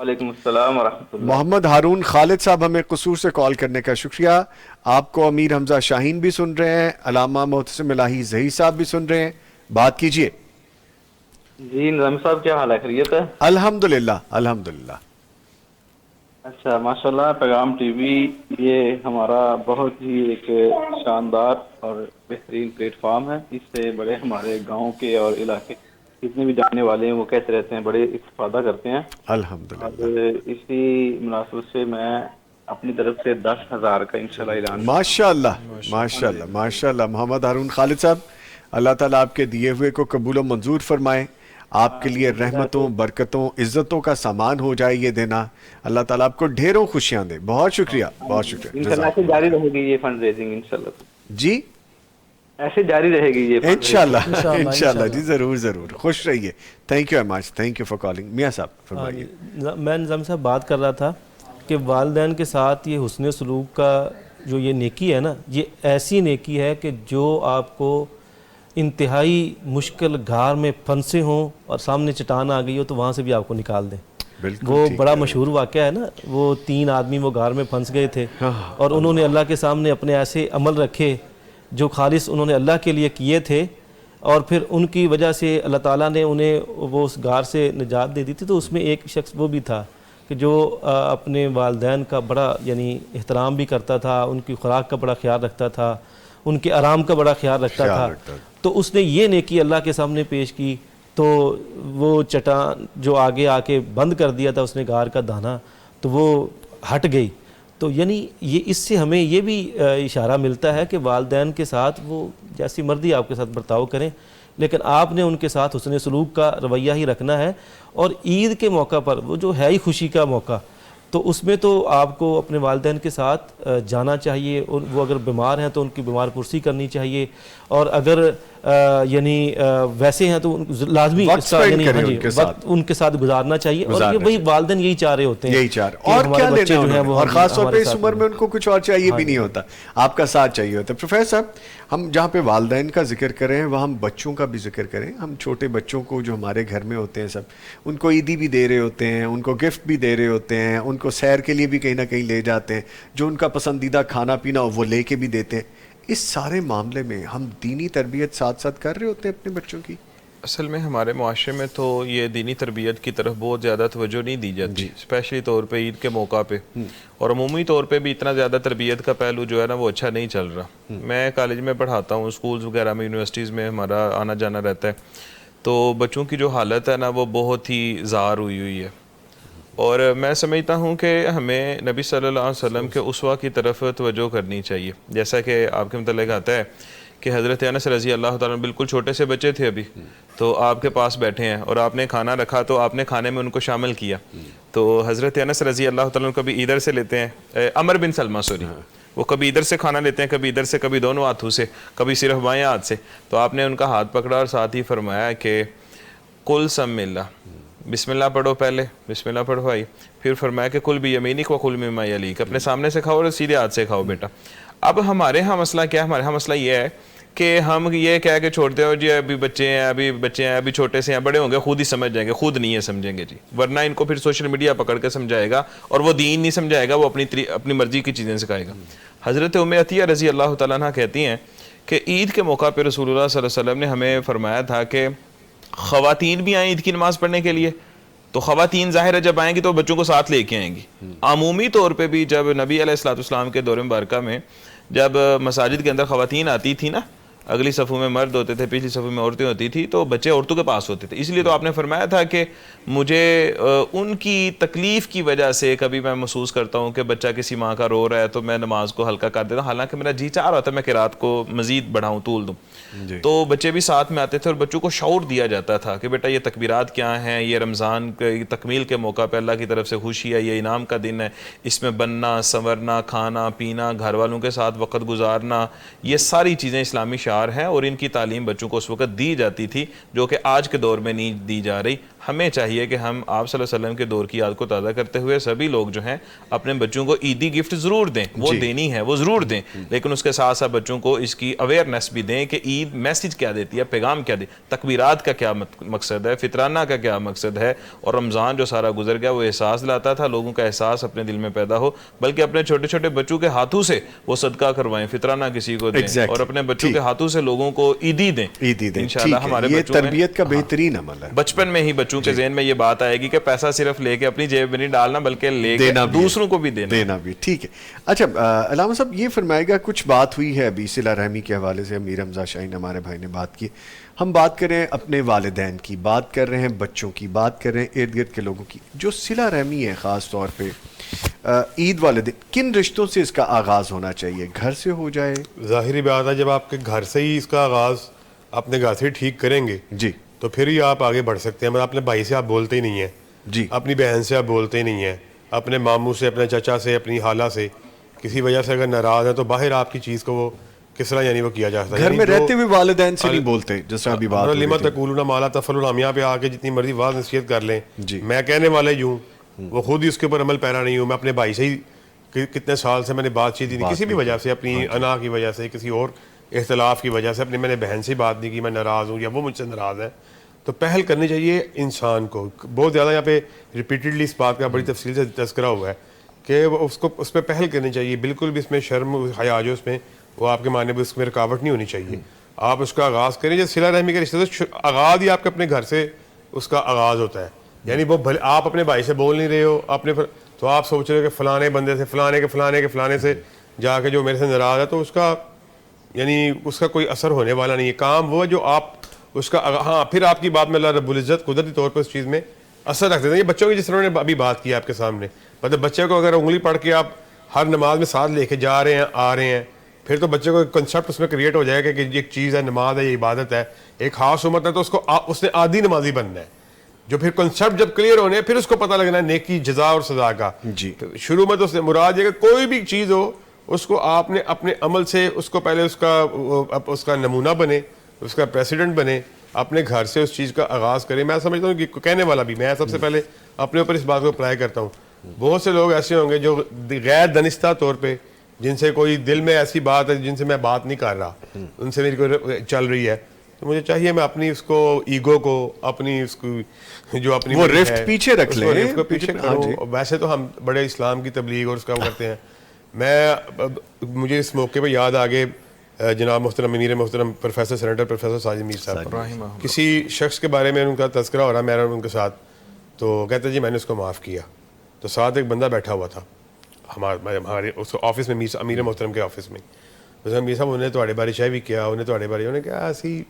وعلیکم السلام ورحمۃ اللہ. محمد ہارون خالد صاحب ہمیں قصور سے کال کرنے کا شکریہ. آپ کو امیر حمزہ شاہین بھی سن رہے ہیں, علامہ محتسم الہی ظہیر صاحب بھی سن رہے ہیں, بات کیجئے. جی نظام صاحب کیا حال ہے, خیریت ہے؟ الحمدللہ الحمدللہ. اچھا ماشاءاللہ, پیغام ٹی وی یہ ہمارا بہت ہی ایک شاندار اور بہترین پلیٹ فارم ہے. اس سے بڑے ہمارے گاؤں کے اور علاقے جتنے بھی جاننے والے ہیں وہ کہتے رہتے ہیں, بڑے استفادہ کرتے ہیں الحمدللہ. اور اسی مناسبت سے میں اپنی طرف سے 10,000 کا انشاءاللہ اعلان. ماشاءاللہ ماشاءاللہ ماشاءاللہ. محمد ہارون خالد صاحب, اللہ تعالیٰ آپ کے دیے ہوئے کو قبول و منظور فرمائے. آپ کے لیے رحمتوں, برکتوں, عزتوں کا سامان ہو جائے یہ دینا. اللہ تعالیٰ آپ کو ڈھیروں خوشیاں دے. بہت شکریہ, بہت شکریہ. انشاءاللہ ایسے جاری رہے گی یہ فنڈ ریزنگ انشاءاللہ. جی ایسے جاری رہے گی یہ انشاءاللہ انشاءاللہ. جی ضرور ضرور, خوش رہیے. Thank you very much, thank you for calling. میاں صاحب فرمائیے. میں نظام صاحب بات کر رہا تھا کہ والدین کے ساتھ یہ حسن سلوک کا جو یہ نیکی ہے نا, یہ ایسی نیکی ہے کہ جو آپ کو انتہائی مشکل گھار میں پھنسے ہوں اور سامنے چٹان آ گئی ہو تو وہاں سے بھی آپ کو نکال دیں. وہ بڑا مشہور واقعہ ہے نا, وہ 3 آدمی وہ غار میں پھنس گئے تھے اور انہوں نے اللہ کے سامنے اپنے ایسے عمل رکھے جو خالص انہوں نے اللہ کے لیے کیے تھے, اور پھر ان کی وجہ سے اللہ تعالیٰ نے انہیں وہ اس غار سے نجات دے دی تھی. تو اس میں ایک شخص وہ بھی تھا کہ جو اپنے والدین کا بڑا یعنی احترام بھی کرتا تھا, ان کی خوراک کا بڑا خیال رکھتا تھا, ان کے آرام کا بڑا خیال رکھتا تھا. تو اس نے یہ نیکی اللہ کے سامنے پیش کی تو وہ چٹان جو آگے آ کے بند کر دیا تھا اس نے غار کا دانا, تو وہ ہٹ گئی. تو یعنی یہ اس سے ہمیں یہ بھی اشارہ ملتا ہے کہ والدین کے ساتھ وہ جیسی مرضی آپ کے ساتھ برتاؤ کریں, لیکن آپ نے ان کے ساتھ حسن سلوک کا رویہ ہی رکھنا ہے. اور عید کے موقع پر وہ جو ہے ہی خوشی کا موقع, تو اس میں تو آپ کو اپنے والدین کے ساتھ جانا چاہیے. وہ اگر بیمار ہیں تو ان کی بیمار پرسی کرنی چاہیے, اور اگر یعنی ویسے ہیں تو لازمی وقت ان کے ساتھ گزارنا چاہیے. اور یہ وہی والدین یہی چاہ رہے ہوتے ہیں, یہی چاہ رہے, اور کیا لینا ہے, اور خاص طور پہ اس عمر میں ان کو کچھ اور چاہیے بھی نہیں ہوتا, آپ کا ساتھ چاہیے ہوتا ہے. پروفیسر صاحب, ہم جہاں پہ والدین کا ذکر کریں وہاں ہم بچوں کا بھی ذکر کریں. ہم چھوٹے بچوں کو جو ہمارے گھر میں ہوتے ہیں سب, ان کو عیدی بھی دے رہے ہوتے ہیں, ان کو گفٹ بھی دے رہے ہوتے ہیں, ان کو سیر کے لیے بھی کہیں نہ کہیں لے جاتے ہیں, جو ان کا پسندیدہ کھانا پینا وہ لے کے بھی دیتے ہیں. اس سارے معاملے میں ہم دینی تربیت ساتھ ساتھ کر رہے ہوتے ہیں اپنے بچوں کی. اصل میں ہمارے معاشرے میں تو یہ دینی تربیت کی طرف بہت زیادہ توجہ نہیں دی جاتی, اسپیشلی طور پہ عید کے موقع پہ, اور عمومی طور پہ بھی اتنا زیادہ تربیت کا پہلو جو ہے نا وہ اچھا نہیں چل رہا. میں کالج میں پڑھاتا ہوں, اسکولز وغیرہ میں, یونیورسٹیز میں ہمارا آنا جانا رہتا ہے, تو بچوں کی جو حالت ہے نا وہ بہت ہی زار ہوئی ہے. اور میں سمجھتا ہوں کہ ہمیں نبی صلی اللہ علیہ وسلم کے اسوہ کی طرف توجہ کرنی چاہیے. جیسا کہ آپ کے متعلق آتا ہے کہ حضرت انس رضی اللہ تعالیٰ بالکل چھوٹے سے بچے تھے ابھی, تو آپ کے پاس بیٹھے ہیں اور آپ نے کھانا رکھا تو آپ نے کھانے میں ان کو شامل کیا. تو حضرت انس رضی اللہ تعالیٰ کبھی ادھر سے لیتے ہیں, عمر بن سلمہ وہ کبھی ادھر سے کھانا لیتے ہیں, کبھی ادھر سے, کبھی دونوں ہاتھوں سے, کبھی صرف بائیں ہاتھ سے. تو آپ نے ان کا ہاتھ پکڑا اور ساتھ ہی فرمایا کہ کل سم اللہ, بسم اللہ پڑھو, پہلے بسم اللہ پڑھوائی, پھر فرمایا کہ کل بھی یمینک و کل مما یلیک, اپنے سامنے سے کھاؤ اور سیدھے ہاتھ سے کھاؤ بیٹا. اب ہمارے ہاں مسئلہ کیا ہے, ہمارے ہاں مسئلہ یہ ہے کہ ہم یہ کہہ کے چھوڑتے ہو جی ابھی بچے ہیں, ابھی چھوٹے سے ہیں, بڑے ہوں گے خود ہی سمجھ جائیں گے. خود نہیں ہے سمجھیں گے جی, ورنہ ان کو پھر سوشل میڈیا پکڑ کے سمجھائے گا, اور وہ دین نہیں سمجھائے گا, وہ اپنی مرضی کی چیزیں سکھائے گا. حضرت ام عطیہ رضی اللہ تعالیٰ عنہ کہتی ہیں کہ عید کے موقع پہ رسول اللہ صلی اللہ علیہ وسلم نے ہمیں فرمایا تھا کہ خواتین بھی آئیں عید کی نماز پڑھنے کے لیے, تو خواتین ظاہر ہے جب آئیں گی تو بچوں کو ساتھ لے کے آئیں گی. عمومی طور پہ بھی جب نبی علیہ الصلوۃ والسلام کے دور مبارکہ میں جب مساجد کے اندر خواتین آتی تھی نا, اگلی صفوں میں مرد ہوتے تھے, پچھلی صفوں میں عورتیں ہوتی تھی, تو بچے عورتوں کے پاس ہوتے تھے. اس لیے تو آپ نے فرمایا تھا کہ مجھے ان کی تکلیف کی وجہ سے کبھی میں محسوس کرتا ہوں کہ بچہ کسی ماں کا رو رہا ہے تو میں نماز کو ہلکا کر دیتا ہوں, حالانکہ میرا جی چاہ رہا تھا میں قرات کو مزید بڑھاؤں, طول دوں. تو بچے بھی ساتھ میں آتے تھے اور بچوں کو شعور دیا جاتا تھا کہ بیٹا یہ تکبیرات کیا ہیں, یہ رمضان کی تکمیل کے موقع پہ اللہ کی طرف سے خوشی ہے, یہ انعام کا دن ہے, اس میں بننا, سنورنا, کھانا پینا, گھر والوں کے ساتھ وقت گزارنا, یہ ساری چیزیں اسلامی شعار ہیں, اور ان کی تعلیم بچوں کو اس وقت دی جاتی تھی جو کہ آج کے دور میں نہیں دی جا رہی. ہمیں چاہیے کہ ہم آپ صلی اللہ علیہ وسلم کے دور کی یاد کو تازہ کرتے ہوئے سبھی لوگ جو ہیں اپنے بچوں کو عیدی گفٹ ضرور دیں, وہ دینی ہے وہ ضرور دیں, لیکن اس کے ساتھ ساتھ بچوں کو اس کی اویئرنیس بھی دیں کہ عید میسیج کیا دیتی ہے, پیغام کیا دیتی ہے, تکبیرات کا کیا مقصد ہے, فطرانہ کا کیا مقصد ہے. اور رمضان جو سارا گزر گیا وہ احساس لاتا تھا, لوگوں کا احساس اپنے دل میں پیدا ہو, بلکہ اپنے چھوٹے چھوٹے بچوں کے ہاتھوں سے وہ صدقہ کروائیں, فطرانہ کسی کو دیں, اور اپنے بچوں کے ہاتھوں سے لوگوں کو عیدی دیں. انشاءاللہ ہمارے بچوں میں تربیت کا بہترین عمل ہے. بچپن میں ہی بچوں کے ذہن میں یہ بات آئے گی کہ پیسہ صرف لے کے اپنی جیب میں نہیں ڈالنا بلکہ لے کے دوسروں کو بھی دینا بھی. ٹھیک ہے. اچھا علامہ صاحب یہ فرمائے گا, کچھ بات ہوئی ہے ابھی صلہ رحمی کے حوالے سے, امیر حمزہ شاہین ہمارے بھائی نے بات کی, ہم بات کر رہے ہیں اپنے والدین کی, بات کر رہے ہیں بچوں کی, بات کر رہے ہیں ارد گرد کے لوگوں کی. جو صلہ رحمی ہے خاص طور پہ عید والے دن, کن رشتوں سے اس کا آغاز ہونا چاہیے؟ گھر سے ہو جائے؟ ظاہری بات ہے جب آپ کے گھر سے ہی اس کا آغاز اپنے گھر سے ٹھیک کریں گے جی تو پھر ہی آپ آگے بڑھ سکتے ہیں. مطلب اپنے بھائی سے آپ بولتے ہی نہیں ہیں جی, اپنی بہن سے آپ بولتے ہی نہیں ہیں, اپنے ماموں سے, اپنے چچا سے, اپنی خالہ سے کسی وجہ سے اگر ناراض ہیں تو باہر آپ کی چیز کو وہ کس طرح یعنی وہ کیا جا سکتا ہے. گھر میں رہتے ہوئے والدین سے نہیں بولتے جس طرح ابھی بات ہو رہی لما تقولون ما لا تفعلون. ہم یہاں پہ آ کے جتنی مرضی واضح نصیحت کر لیں, میں کہنے والا ہی ہوں, وہ خود ہی اس کے اوپر عمل پیرا نہیں ہوں. میں اپنے بھائی سے ہی کتنے سال سے میں نے بات چیت نہیں, کسی بھی وجہ سے, اپنی انا کی وجہ سے, کسی اور اختلاف کی وجہ سے, اپنی میں نے بہن سے بات نہیں کی, میں ناراض ہوں یا وہ مجھ سے ناراض ہے. تو پہل کرنی چاہیے انسان کو. بہت زیادہ یہاں پہ ریپیٹڈلی اس بات کا بڑی تفصیل سے تذکرہ ہوا ہے کہ اس پہ پہل کرنی چاہیے. بالکل بھی اس میں شرم حیا جو اس میں وہ آپ کے معنی میں اس میں رکاوٹ نہیں ہونی چاہیے. آپ اس کا آغاز کریں. جیسے صلہ رحمی کے رشتے سے آغاز ہی آپ کے اپنے گھر سے اس کا آغاز ہوتا ہے. یعنی وہ آپ اپنے بھائی سے بول نہیں رہے ہو اپنے, تو آپ سوچ رہے ہو کہ فلانے بندے سے, فلانے سے جا کے جو میرے سے ناراض ہے, تو اس کا یعنی اس کا کوئی اثر ہونے والا نہیں ہے. کام وہ جو آپ اس کا ہاں پھر آپ کی بات میں اللہ رب العزت قدرتی طور پر اس چیز میں اثر رکھ دیتے ہیں. یہ بچوں کی جس طرح نے ابھی بات کی آپ کے سامنے, مطلب بچے کو اگر انگلی پڑھ کے آپ ہر نماز میں ساتھ لے کے جا رہے ہیں آ رہے ہیں, پھر تو بچے کو ایک کنسیپٹ اس میں کریٹ ہو جائے گا کہ یہ ایک چیز ہے, نماز ہے, یہ عبادت ہے, ایک خاص امت ہے, تو اس نے عادی نمازی بننا ہے. جو پھر کنسیپٹ جب کلیئر ہونے ہیں پھر اس کو پتہ لگنا ہے نیکی, جزا اور سزا کا. جی شروع میں تو اس نے مراد یہ کہ کوئی بھی چیز ہو اس کو آپ نے اپنے عمل سے اس کو پہلے اس کا نمونہ بنے, اس کا پریسیڈنٹ بنے, اپنے گھر سے اس چیز کا آغاز کریں. میں سمجھتا ہوں کہ کہنے والا بھی میں سب سے پہلے اپنے اوپر اس بات کو اپلائی کرتا ہوں. بہت سے لوگ ایسے ہوں گے جو غیر دانستہ طور پہ, جن سے کوئی دل میں ایسی بات ہے جن سے میں بات نہیں کر رہا, ان سے میری کوئی چل رہی ہے, تو مجھے چاہیے میں اپنی اس کو ایگو کو, اپنی اس کو جو اپنی وہ رفٹ پیچھے رکھ لیں, رفٹ کو پیچھے کروں. ویسے تو ہم بڑے اسلام کی تبلیغ اور اس کا کرتے ہیں. مجھے اس موقع پہ یاد آگے جناب محترم امیر محترم پروفیسر سینیٹر پروفیسر ساجد میر صاحب, کسی شخص کے بارے میں ان کا تذکرہ ہو رہا میرا ان کے ساتھ, تو کہتے جی میں نے اس کو معاف کیا. تو ساتھ ایک بندہ بیٹھا ہوا تھا ہمارے اس آفس میں, امیر محترم کے آفس میں. میر صاحب انہیں تھوڑے بارے شاہ بھی کیا, انہیں کیا ایسی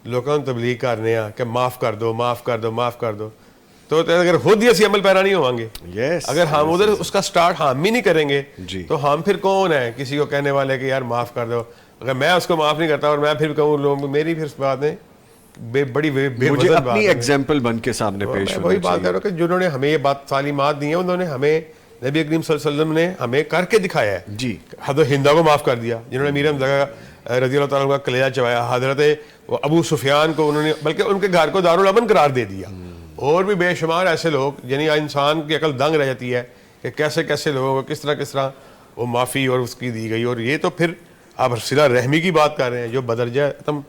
لوگوں نے تبلیغ کرنے کہ معاف کر دو, معاف کر دو, معاف کر دو. تو اگر خود ہی ایسی عمل پیرا نہیں ہوں گے, اگر ہم ادھر اس کا سٹارٹ ہم ہی نہیں کریں گے, تو ہم پھر کون ہیں کسی کو کہنے والے کہ یار معاف کر دو. اگر میں اس کو معاف نہیں کرتا اور میں پھر کہوں لوگوں میری پھر باتیں بڑی بے وزن اپنی ایگزامپل بن کے سامنے پیش وہی بات کر رہا ہوں کہ جنہوں نے ہمیں یہ بات تعلیمات دی ہیں انہوں نے ہمیں, نبی کریم صلی اللہ علیہ وسلم نے ہمیں کر کے دکھایا ہے. جی حضرت ہندا کو معاف کر دیا, جنہوں نے امیر حمزہ رضی اللہ تعالیٰ کا کلیجہ چبایا. حضرت ابو سفیان کو انہوں نے بلکہ ان کے گھر کو دارالامن قرار دے دیا. اور بھی بے شمار ایسے لوگ یعنی انسان کی عقل دنگ رہ جاتی ہے کہ کیسے کیسے لوگوں کو کس طرح وہ معافی اور اس کی دی گئی. اور یہ تو پھر آپ صلہ رحمی کی بات کر رہے ہیں جو بدرجہ تم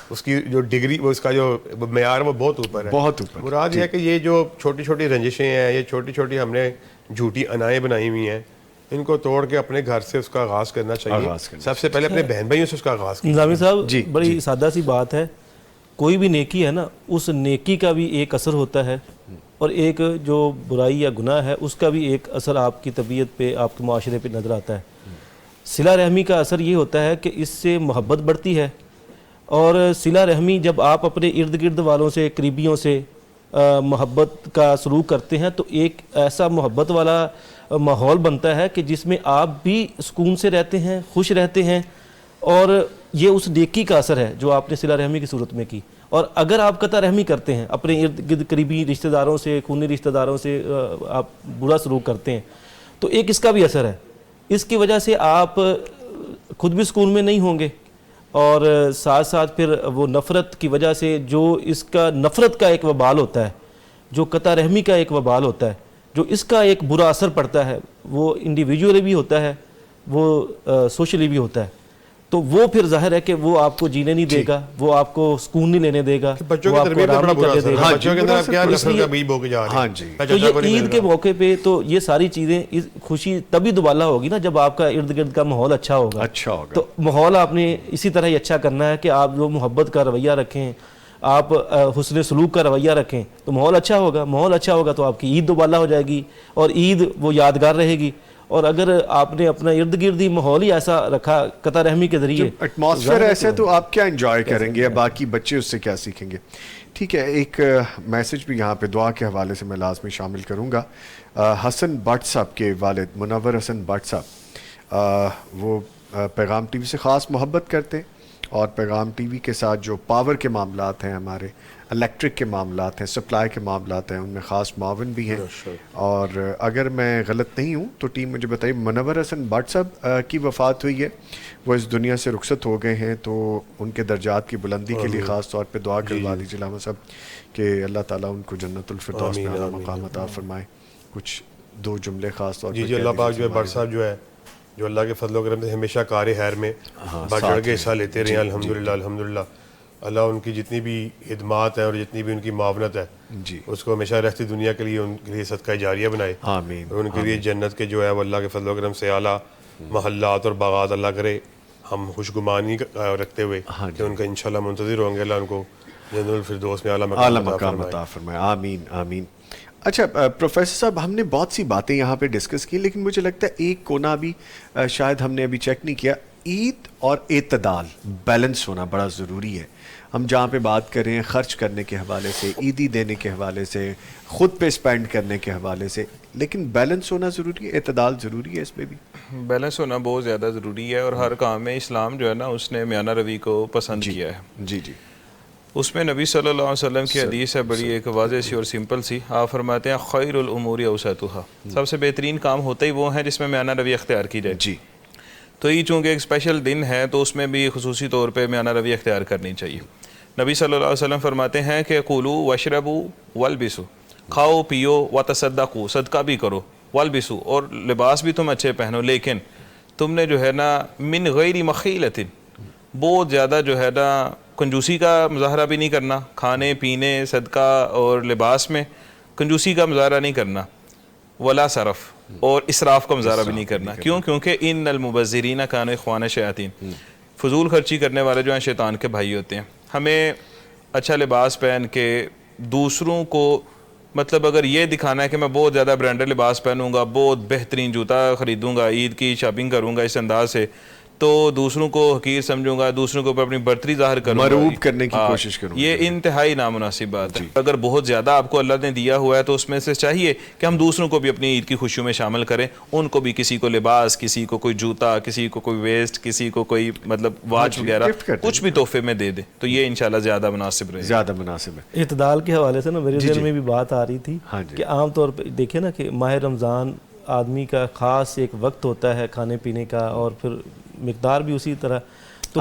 اس کی جو ڈگری وہ اس کا جو معیار وہ بہت اوپر ہے, بہت اوپر. مراد یہ ہے کہ یہ جو چھوٹی چھوٹی رنجشیں ہیں, یہ چھوٹی چھوٹی ہم نے جھوٹی انائیں بنائی ہوئی ہیں, ان کو توڑ کے اپنے گھر سے اس کا آغاز کرنا چاہیے. سب سے پہلے اپنے بہن بھائیوں سے اس کا آغاز کرنا. نظامی صاحب بڑی سادہ سی بات ہے, کوئی بھی نیکی ہے نا, اس نیکی کا بھی ایک اثر ہوتا ہے, اور ایک جو برائی یا گناہ ہے اس کا بھی ایک اثر آپ کی طبیعت پہ, آپ کے معاشرے پہ نظر آتا ہے. صلہ رحمی کا اثر یہ ہوتا ہے کہ اس سے محبت بڑھتی ہے, اور صلہ رحمی جب آپ اپنے ارد گرد والوں سے, قریبیوں سے محبت کا سلوک کرتے ہیں تو ایک ایسا محبت والا ماحول بنتا ہے کہ جس میں آپ بھی سکون سے رہتے ہیں, خوش رہتے ہیں, اور یہ اس نیکی کا اثر ہے جو آپ نے صلہ رحمی کی صورت میں کی. اور اگر آپ قطع رحمی کرتے ہیں, اپنے ارد گرد قریبی رشتہ داروں سے, خونی رشتہ داروں سے آپ برا سلوک کرتے ہیں, تو ایک اس کا بھی اثر ہے. اس کی وجہ سے آپ خود بھی سکون میں نہیں ہوں گے, اور ساتھ ساتھ پھر وہ نفرت کی وجہ سے جو اس کا نفرت کا ایک وبال ہوتا ہے جو قطع رحمی کا ایک وبال ہوتا ہے، جو اس کا ایک برا اثر پڑتا ہے، وہ انڈیویجولی بھی ہوتا ہے، وہ سوشلی بھی ہوتا ہے، تو وہ پھر ظاہر ہے کہ وہ آپ کو جینے نہیں دے گا، وہ آپ کو سکون نہیں لینے دے گا، بچوں کی تربیت میں بڑا برا اثر ہے، بچوں کے اندر آپ کیا نسل کا بیج بو کے جا رہے ہیں۔ تو یہ عید کے موقع پہ تو یہ ساری چیزیں خوشی تبھی دوبالا ہوگی نا جب آپ کا ارد گرد کا ماحول اچھا ہوگا۔ تو ماحول آپ نے اسی طرح ہی اچھا کرنا ہے کہ آپ جو محبت کا رویہ رکھیں، آپ حسن سلوک کا رویہ رکھیں تو ماحول اچھا ہوگا، ماحول اچھا ہوگا تو آپ کی عید دوبالا ہو جائے گی اور عید وہ یادگار رہے گی۔ اور اگر آپ نے اپنا ارد گردی ماحول ہی ایسا رکھا قطع رحمی کے ذریعے، ایٹماسفیئر ایسا ہے تو آپ کیا انجوائے کریں گے، باقی بچے اس سے کیا سیکھیں گے۔ ٹھیک ہے، ایک میسج بھی یہاں پہ دعا کے حوالے سے میں لازمی شامل کروں گا۔ حسن بٹ صاحب کے والد منور حسن بٹ صاحب، وہ پیغام ٹی وی سے خاص محبت کرتے ہیں اور پیغام ٹی وی کے ساتھ جو پاور کے معاملات ہیں، ہمارے الیکٹرک کے معاملات ہیں، سپلائی کے معاملات ہیں، ان میں خاص معاون بھی ہیں۔ اور اگر میں غلط نہیں ہوں تو ٹیم مجھے بتائیے، منور حسن بٹ صاحب کی وفات ہوئی ہے، وہ اس دنیا سے رخصت ہو گئے ہیں، تو ان کے درجات کی بلندی کے لیے خاص طور پہ دعا کروا دیجیے علامہ صاحب کہ اللہ تعالیٰ ان کو جنت الفردوس میں اعلیٰ مقام عطا فرمائے۔ کچھ دو جملے خاص طور پہ جی اللہ پاک جو ہے بٹ صاحب جو ہے، جو اللہ کے فضل و کرم سے ہمیشہ کار خیر میں بڑھ چڑھ کے حصہ لیتے رہے ہیں، الحمدللہ الحمدللہ۔ اللہ ان کی جتنی بھی خدمات ہیں اور جتنی بھی ان کی معاونت ہے اس کو ہمیشہ رہتی دنیا کے لیے ان کے لیے صدقہ جاریہ بنائے، اور ان کے لیے جنت کے جو ہے وہ اللہ کے فضل و کرم سے اعلیٰ محلات اور باغات اللہ کرے۔ ہم خوشگمانی رکھتے ہوئے کہ ان کا انشاءاللہ منتظر ہوں گے، اللہ ان کو جنت الفردوس میں اعلیٰ مقام عطا فرمائے، آمین آمین۔ اچھا پروفیسر صاحب، ہم نے بہت سی باتیں یہاں پہ ڈسکس کی، لیکن مجھے لگتا ہے ایک کونا بھی شاید ہم نے ابھی چیک نہیں کیا، عید اور اعتدال، بیلنس ہونا بڑا ضروری ہے۔ ہم جہاں پہ بات کر رہے ہیں خرچ کرنے کے حوالے سے، عیدی دینے کے حوالے سے، خود پہ اسپینڈ کرنے کے حوالے سے، لیکن بیلنس ہونا ضروری ہے، اعتدال ضروری ہے، اس پہ بھی بیلنس ہونا بہت زیادہ ضروری ہے۔ اور ہر کام میں اسلام جو ہے نا اس نے میانہ روی کو پسند کیا ہے۔ جی جی، اس میں نبی صلی اللہ علیہ وسلم کی حدیث ہے، بڑی ایک واضح سی اور سمپل سی۔ آپ فرماتے ہیں خیر الامور اوسطھا، سب سے بہترین کام ہوتا ہی وہ ہیں جس میں میانہ روی اختیار کی جائے۔ جی، تو یہ چونکہ ایک اسپیشل دن ہے تو اس میں بھی خصوصی طور پہ میانہ روی اختیار کرنی چاہیے۔ نبی صلی اللہ علیہ وسلم فرماتے ہیں کہ قولوا واشربوا والبسوا، کھاؤ پیو وتصدقوا، صدقہ بھی کرو، والبسوا، اور لباس بھی تم اچھے پہنو، لیکن تم نے جو ہے نا من غیر مخیلۃ، بہت زیادہ جو ہے نا کنجوسی کا مظاہرہ بھی نہیں کرنا، کھانے پینے صدقہ اور لباس میں کنجوسی کا مظاہرہ نہیں کرنا، ولا صرف، اور اسراف کا مظاہرہ بھی نہیں کرنا۔ کیوں؟ کیونکہ ان المبذرین کانوا اخوان الشیاطین، فضول خرچی کرنے والے جو ہیں شیطان کے بھائی ہوتے ہیں۔ ہمیں اچھا لباس پہن کے دوسروں کو، مطلب اگر یہ دکھانا ہے کہ میں بہت زیادہ برانڈڈ لباس پہنوں گا، بہت بہترین جوتا خریدوں گا، عید کی شاپنگ کروں گا اس انداز سے، تو دوسروں کو حقیر سمجھوں گا، دوسروں کے اوپر اپنی برتری ظاہر کروں گا، مروب کرنے کی کوشش کروں گا، یہ انتہائی نامناسب بات ہے۔ اگر بہت زیادہ آپ کو اللہ نے دیا ہوا ہے تو اس میں سے چاہیے کہ ہم دوسروں کو بھی اپنی عید کی خوشیوں میں شامل کریں، ان کو بھی کسی کو لباس، کسی کو کوئی جوتا، کسی کو کوئی ویسٹ، کسی کو کوئی مطلب واچ وغیرہ کچھ بھی تحفے میں دے دیں، تو یہ انشاءاللہ زیادہ مناسب رہے، زیادہ مناسب ہے۔ اعتدال کے حوالے سے نا میرے ذہن میں بھی بات آ رہی تھی کہ عام طور پہ دیکھیں نا کہ ماہ رمضان آدمی کا خاص ایک وقت ہوتا ہے کھانے پینے کا، اور پھر مقدار بھی اسی طرح، تو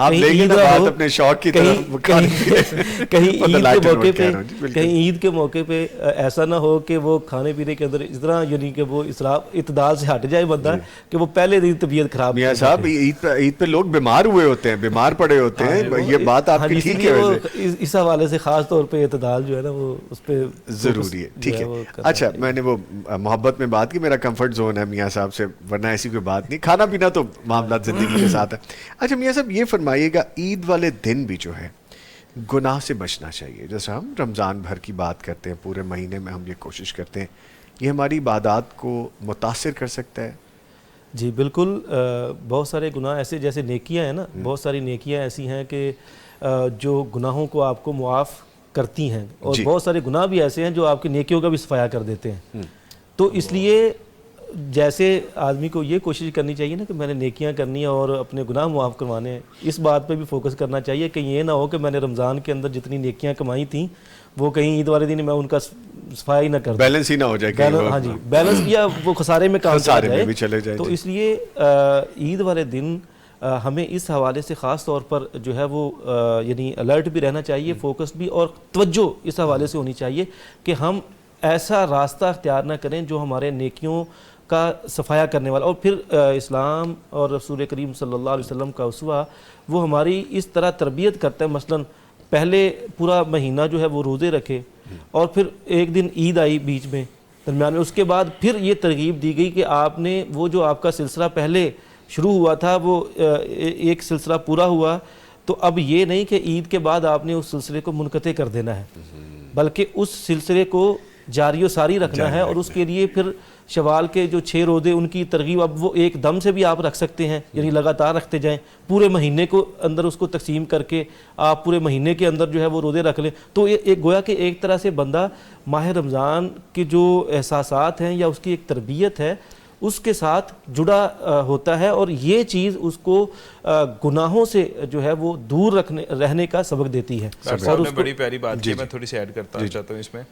کہیں عید کے موقع پہ ایسا نہ ہو کہ وہ کھانے پینے کے اندر اس طرح یعنی کہ وہ اسراف اعتدال سے ہٹ جائے بندہ کہ وہ پہلے دن طبیعت خراب۔ میاں صاحب عید پہ لوگ بیمار ہوئے ہوتے ہیں، بیمار پڑے ہوتے ہیں، یہ بات آپ کی ٹھیک ہے، اس حوالے سے خاص طور پہ اعتدال جو ہے نا وہ اس پہ ضروری ہے۔ ٹھیک ہے، اچھا میں نے وہ محبت میں بات کی، میرا کمفرٹ زون ہے میاں صاحب سے، ورنہ ایسی کوئی بات نہیں، کھانا پینا تو معاملات زندگی کے ساتھ ہے۔ اچھا میاں صاحب یہ فرمائیے گا، عید والے دن بھی جو ہے گناہ سے بچنا چاہیے، جیسے ہم رمضان بھر کی بات کرتے ہیں، پورے مہینے میں ہم یہ کوشش کرتے ہیں، یہ ہماری عبادات کو متاثر کر سکتا ہے؟ جی بالکل، بہت سارے گناہ ایسے جیسے نیکیاں ہیں نا، بہت ساری نیکیاں ایسی ہیں کہ جو گناہوں کو آپ کو معاف کرتی ہیں، اور بہت سارے گناہ بھی ایسے ہیں جو آپ کی نیکیوں کا بھی صفایا کر دیتے ہیں۔ تو اس لیے جیسے آدمی کو یہ کوشش کرنی چاہیے نا کہ میں نے نیکیاں کرنی ہیں اور اپنے گناہ معاف کروانے ہیں، اس بات پہ بھی فوکس کرنا چاہیے کہ یہ نہ ہو کہ میں نے رمضان کے اندر جتنی نیکیاں کمائی تھیں وہ کہیں عید والے دن میں ان کا صفائی نہ کر دوں، بیلنس ہی نہ ہو جائے، ہاں جی بیلنس کیا وہ خسارے میں کام چلے جائے۔ تو اس لیے عید والے دن ہمیں اس حوالے سے خاص طور پر جو ہے وہ یعنی الرٹ بھی رہنا چاہیے، فوکس بھی، اور توجہ اس حوالے سے ہونی چاہیے کہ ہم ایسا راستہ اختیار نہ کریں جو ہمارے نیکیوں کا صفایا کرنے والا. اور پھر اسلام اور رسول کریم صلی اللہ علیہ وسلم کا اسوہ وہ ہماری اس طرح تربیت کرتا ہے. مثلا پہلے پورا مہینہ جو ہے وہ روزے رکھے, اور پھر ایک دن عید آئی بیچ میں درمیان میں, اس کے بعد پھر یہ ترغیب دی گئی کہ آپ نے وہ جو آپ کا سلسلہ پہلے شروع ہوا تھا وہ ایک سلسلہ پورا ہوا, تو اب یہ نہیں کہ عید کے بعد آپ نے اس سلسلے کو منقطع کر دینا ہے, بلکہ اس سلسلے کو جاری و ساری رکھنا ہے. اور اس کے لیے پھر شوال کے جو 6 روزے ان کی ترغیب اب وہ ایک دم سے بھی آپ رکھ سکتے ہیں, یعنی لگاتار رکھتے جائیں, پورے مہینے کو اندر اس کو تقسیم کر کے آپ پورے مہینے کے اندر جو ہے وہ روزے رکھ لیں. تو یہ ایک گویا کہ ایک طرح سے بندہ ماہ رمضان کے جو احساسات ہیں یا اس کی ایک تربیت ہے اس کے ساتھ جڑا ہوتا ہے, اور یہ چیز اس کو گناہوں سے جو ہے وہ دور رہنے کا سبق دیتی ہے. اور اس نے بڑی پیاری بات کی, میں تھوڑی سی ایڈ کرتا چاہتا ہوں اس میں,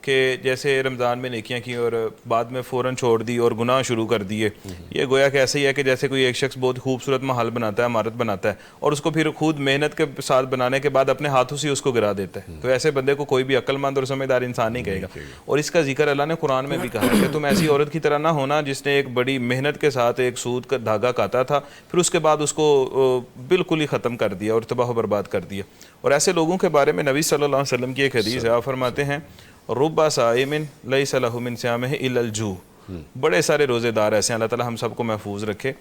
کہ جیسے رمضان میں نیکیاں کی اور بعد میں فوراً چھوڑ دی اور گناہ شروع کر دیے, یہ گویا کہ ایسا ہی ہے کہ جیسے کوئی ایک شخص بہت خوبصورت محل بناتا ہے, عمارت بناتا ہے, اور اس کو پھر خود محنت کے ساتھ بنانے کے بعد اپنے ہاتھوں سے اس کو گرا دیتا ہے. تو ایسے بندے کو کوئی بھی عقل مند اور سمجھدار انسان نہیں کہے گا. اور اس کا ذکر اللہ نے قرآن میں بھی کہا ہے کہ تم ایسی عورت کی طرح نہ ہونا جس نے ایک بڑی محنت کے ساتھ ایک سود کا دھاگا کاتا تھا, پھر اس کے بعد اس کو بالکل ہی ختم کر دیا اور تباہ و برباد کر دیا. اور ایسے لوگوں کے بارے میں نبی صلی اللہ علیہ وسلم کی ایک حدیث ہے, آپ فرماتے ہیں رب صائم لیس لہ من صیامہ الا الجوع. بڑے سارے روزے دار ایسے ہیں, اللہ تعالی ہم سب کو محفوظ رکھے,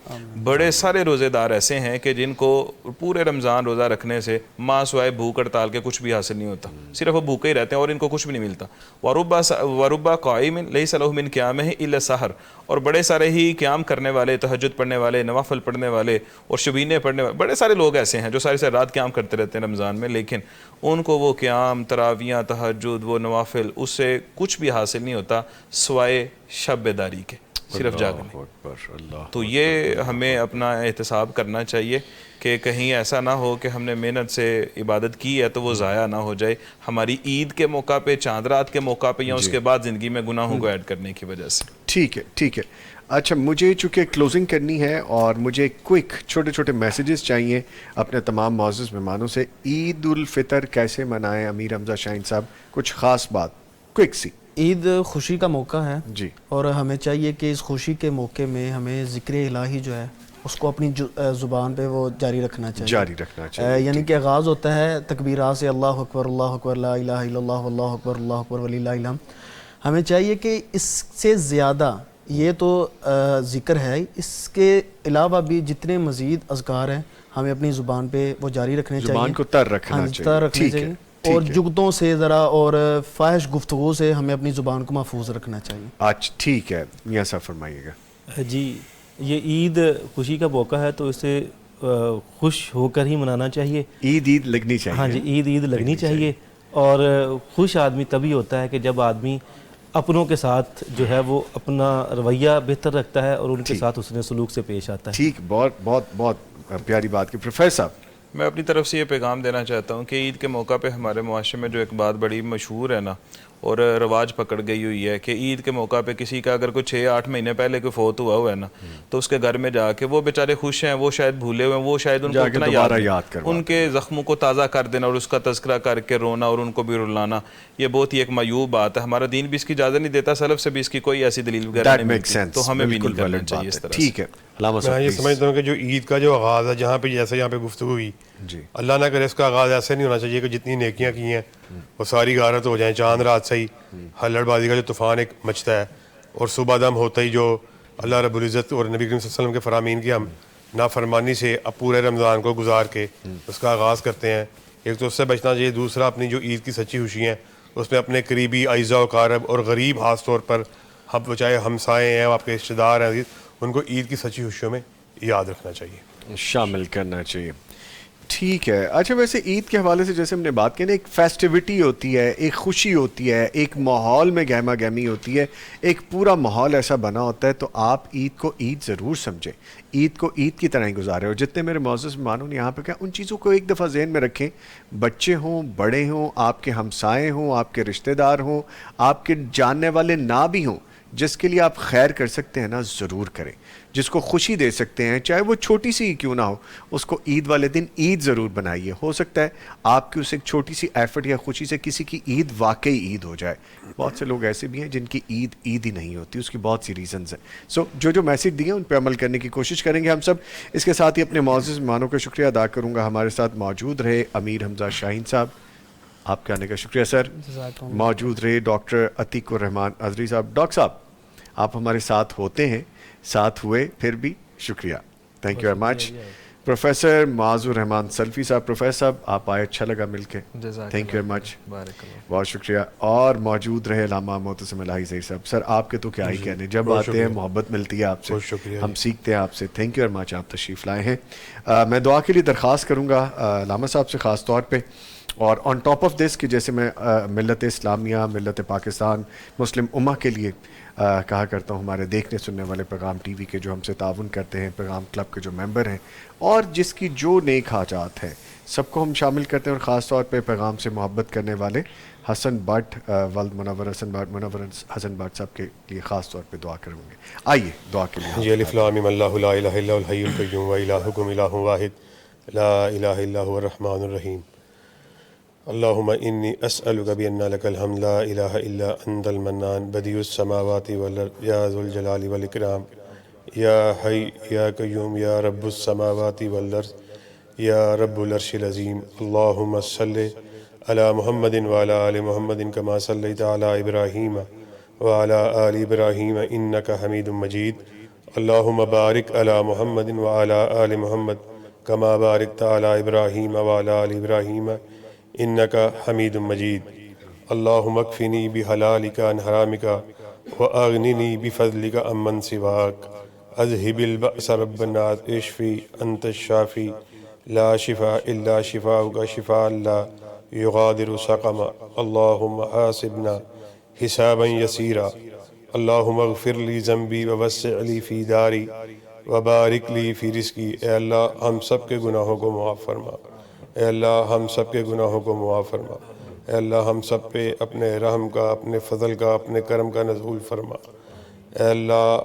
بڑے سارے روزے دار ایسے ہیں کہ جن کو پورے رمضان روزہ رکھنے سے ماں سوائے بھوک ہڑتال کے کچھ بھی حاصل نہیں ہوتا, صرف وہ بھوکے ہی رہتے ہیں اور ان کو کچھ بھی نہیں ملتا. ورب قائم لیس لہ من قیامہ الا السحر. اور بڑے سارے ہی قیام کرنے والے, تہجد پڑھنے والے, نوافل پڑھنے والے اور شبینے پڑھنے والے, بڑے سارے لوگ ایسے ہیں جو ساری ساری رات قیام کرتے رہتے ہیں رمضان میں, لیکن ان کو وہ قیام, تراویاں, تہجد, وہ نوافل, اس سے کچھ بھی حاصل نہیں ہوتا سوائے شب بیداری کے, صرف جاگنے. تو یہ ہمیں اپنا احتساب کرنا چاہیے کہ کہیں ایسا نہ ہو کہ ہم نے محنت سے عبادت کی ہے تو وہ ضائع نہ ہو جائے ہماری عید کے موقع پہ, چاند رات کے موقع پہ, یا اس کے بعد زندگی میں گناہوں کو ایڈ کرنے کی وجہ سے. ٹھیک ہے, ٹھیک ہے. اچھا, مجھے چونکہ کلوزنگ کرنی ہے اور مجھے کوئک چھوٹے چھوٹے میسیجز چاہیے اپنے تمام معزز مہمانوں سے. عید الفطر کیسے منائیں امیر حمزہ شاہین صاحب, کچھ خاص بات کوئک سی. عید خوشی کا موقع ہے جی, اور ہمیں چاہیے کہ اس خوشی کے موقع میں ہمیں ذکر الہی جو ہے اس کو اپنی زبان پہ وہ جاری رکھنا چاہیے. یعنی کہ آغاز ہوتا ہے تکبیرات سے, اللہ اکبر لا الہ الا اللہ واللہ اکبر وللہ الحمد. ہمیں چاہیے کہ اس سے زیادہ, یہ تو ذکر ہے, اس کے علاوہ بھی جتنے مزید اذکار ہیں ہمیں اپنی زبان پہ وہ جاری رکھنے چاہیے, زبان کو تر رکھنا چاہیے. اور جگتوں سے ذرا اور فاحش گفتگو سے ہمیں اپنی زبان کو محفوظ رکھنا چاہیے. اچھا ٹھیک ہے, میاں صاحب فرمائیے گا. جی, یہ عید خوشی کا موقع ہے تو اسے خوش ہو کر ہی منانا چاہیے. عید لگنی چاہیے. ہاں جی, عید لگنی چاہیے. اور خوش آدمی تبھی ہوتا ہے کہ جب آدمی اپنوں کے ساتھ جو ہے وہ اپنا رویہ بہتر رکھتا ہے اور ان کے ساتھ حسن سلوک سے پیش آتا ہے. ٹھیک, بہت بہت بہت پیاری بات کی. پروفیسر صاحب, میں اپنی طرف سے یہ پیغام دینا چاہتا ہوں کہ عید کے موقع پہ ہمارے معاشرے میں جو ایک بات بڑی مشہور ہے نا اور رواج پکڑ گئی ہوئی ہے کہ عید کے موقع پہ کسی کا اگر کوئی 6-8 مہینے پہلے کوئی فوت ہوا ہے نا تو اس کے گھر میں جا کے وہ بیچارے خوش ہیں, وہ شاید بھولے ہوئے ہیں, وہ شاید ان کو اتنا یاد ان کے زخموں کو تازہ کر دینا اور اس کا تذکرہ کر کے رونا اور ان کو بھی رلانا, یہ بہت ہی ایک معیوب بات ہے. ہمارا دین بھی اس کی اجازت نہیں دیتا, سلف سے بھی اس کی کوئی ایسی دلیل وغیرہ نہیں ملتی, تو ہمیں بھی نہیں کرنا چاہیے اس طرح. ٹھیک ہے. میں یہ سمجھتا ہوں کہ جو عید کا جو آغاز ہے, جہاں پہ جیسے یہاں پہ گفتگو ہوئی, اللہ نہ کرے اس کا آغاز ایسے نہیں ہونا چاہیے کہ جتنی نیکیاں کی ہیں وہ ساری غارت ہو جائیں. چاند رات سے ہی ہلڑ بازی کا جو طوفان ایک مچتا ہے اور صبح دم ہوتا ہی جو اللہ رب العزت اور نبی کریم صلی اللہ علیہ وسلم کے فرامین کی ہم نافرمانی سے اب پورے رمضان کو گزار کے اس کا آغاز کرتے ہیں. ایک تو اس سے بچنا چاہیے, دوسرا اپنی جو عید کی سچی خوشی ہیں اس میں اپنے قریبی اعزاء و اقارب اور غریب خاص طور پر ہم چاہے ہمسائے ہیں, آپ کے رشتہ دار ہیں, ان کو عید کی سچی خوشیوں میں یاد رکھنا چاہیے, شامل کرنا چاہیے. ٹھیک ہے. اچھا, ویسے عید کے حوالے سے جیسے ہم نے بات کی نا, ایک فیسٹیوٹی ہوتی ہے, ایک خوشی ہوتی ہے, ایک ماحول میں گہما گہمی ہوتی ہے, ایک پورا ماحول ایسا بنا ہوتا ہے. تو آپ عید کو عید ضرور سمجھیں, عید کو عید کی طرح ہی گزارے. اور جتنے میرے معزز مہمانوں نے یہاں پہ کہا, ان چیزوں کو ایک دفعہ ذہن میں رکھیں. بچے ہوں, بڑے ہوں, آپ کے ہمسائے ہوں, آپ کے رشتہ دار ہوں, آپ کے جاننے والے نہ بھی ہوں, جس کے لیے آپ خیر کر سکتے ہیں نا ضرور کریں, جس کو خوشی دے سکتے ہیں چاہے وہ چھوٹی سی ہی کیوں نہ ہو, اس کو عید والے دن عید ضرور بنائیے. ہو سکتا ہے آپ کی اس ایک چھوٹی سی ایفرٹ یا خوشی سے کسی کی عید واقعی عید ہو جائے. بہت سے لوگ ایسے بھی ہیں جن کی عید ہی نہیں ہوتی, اس کی بہت سی ریزنز ہیں. سو جو میسیج دیے ان پہ عمل کرنے کی کوشش کریں گے ہم سب. اس کے ساتھ ہی اپنے معزز مہمانوں کا شکریہ ادا کروں گا. ہمارے ساتھ موجود رہے امیر حمزہ شاہین صاحب, آپ کے آنے کا شکریہ سر. موجود رہے ڈاکٹر عتیق الرحمان اظہری صاحب. ڈاکٹر صاحب آپ ہمارے ساتھ ہوتے ہیں, ساتھ ہوئے پھر بھی شکریہ, thank you very much. Professor Muaz ur-Rahman Salafi صاحب, پروفیسر صاحب آپ آئے, اچھا لگا مل کے, تھینک یو ویری مچ, بہت شکریہ. اور موجود رہے علامہ معتصم الہی ظہیر صاحب. سر آپ کے تو کیا ہی کہنے, جب آتے ہیں محبت ملتی ہے آپ سے, ہم سیکھتے ہیں آپ سے. تھینک یو ویری مچ, آپ تشریف لائے ہیں. میں دعا کے لیے درخواست کروں گا علامہ صاحب سے خاص طور پہ, اور آن ٹاپ آف دس کہ جیسے میں ملت اسلامیہ, ملت پاکستان, مسلم امہ کے لیے کہا کرتا ہوں, ہمارے دیکھنے سننے والے پیغام ٹی وی کے جو ہم سے تعاون کرتے ہیں, پیغام کلب کے جو ممبر ہیں, اور جس کی جو نیک حاجات ہیں سب کو ہم شامل کرتے ہیں. اور خاص طور پہ پیغام سے محبت کرنے والے حسن بٹ ولد منور حسن بٹ صاحب کے لیے خاص طور پہ دعا کروں گے. آئیے دعا کے لیے. جی الف لام میم اللہ لا الہ الا هو الحی القیوم و الہکم الہ واحد لا الہ الا هو الرحمن الرحیم. اللہم انی اسألک بأن لک الحمد لا الہ الا انت المنان بدیع السماوات والارض یا ذو الجلال والاکرام یا حی یا قیوم یا رب السماوات والارض یا رب العرش العظیم. اللہم صلی علی محمد وعلی آل محمد کما صلیت علی ابراہیم وعلی آل ابراہیم انک حمید مجید. اللہم بارک علی محمد وعلی آل محمد کما بارکت علی ابراہیم وعلی آل ابراہیم انک حمید مجید. اللہم اکفنی بحلالک عن حرامک واغننی بفضلک عمن سواک. اذہب البأس رب الناس اشفی انت الشافی لا شفاء الا شفاؤک شفاء لا یغادر سقما. اللہم حاسبنا حسابا یسیرا. اللہم اغفر لی ذنبی ووسع لی فی داری وبارک لی فی رزقی. اے اللہ ہم سب کے گناہوں کو معاف فرما, اے اللہ ہم سب کے گناہوں کو معاف فرما, اے اللہ ہم سب پہ اپنے رحم کا, اپنے فضل کا, اپنے کرم کا نزول فرما. اے اللہ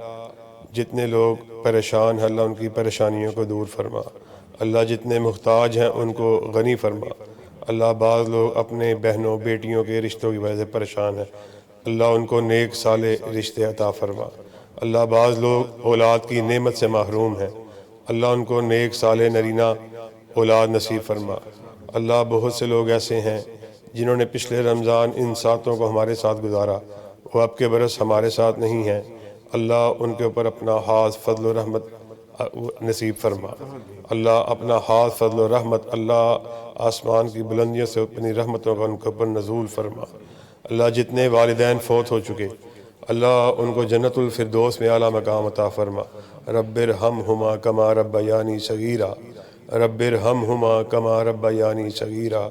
جتنے لوگ پریشان ہیں اللہ ان کی پریشانیوں کو دور فرما. اللہ جتنے محتاج ہیں ان کو غنی فرما. اللہ بعض لوگ اپنے بہنوں بیٹیوں کے رشتوں کی وجہ سے پریشان ہیں, اللہ ان کو نیک صالح رشتے عطا فرما. اللہ بعض لوگ اولاد کی نعمت سے محروم ہیں, اللہ ان کو نیک صالح نرینہ اولاد نصیب فرما. اللہ بہت سے لوگ ایسے ہیں جنہوں نے پچھلے رمضان ان ساتوں کو ہمارے ساتھ گزارا, وہ اب کے برس ہمارے ساتھ نہیں ہیں. اللہ ان کے اوپر اپنا ہاتھ فضل و رحمت نصیب فرما. اللہ اپنا ہاتھ فضل و رحمت, اللہ آسمان کی بلندیوں سے اپنی رحمتوں کا ان کے اوپر نزول فرما. اللہ جتنے والدین فوت ہو چکے اللہ ان کو جنت الفردوس میں اعلیٰ مقام عطا فرما. رب ارحمہما کما ربیانی صغیرا, رب ارحمہما کما ربیانی صغیرا,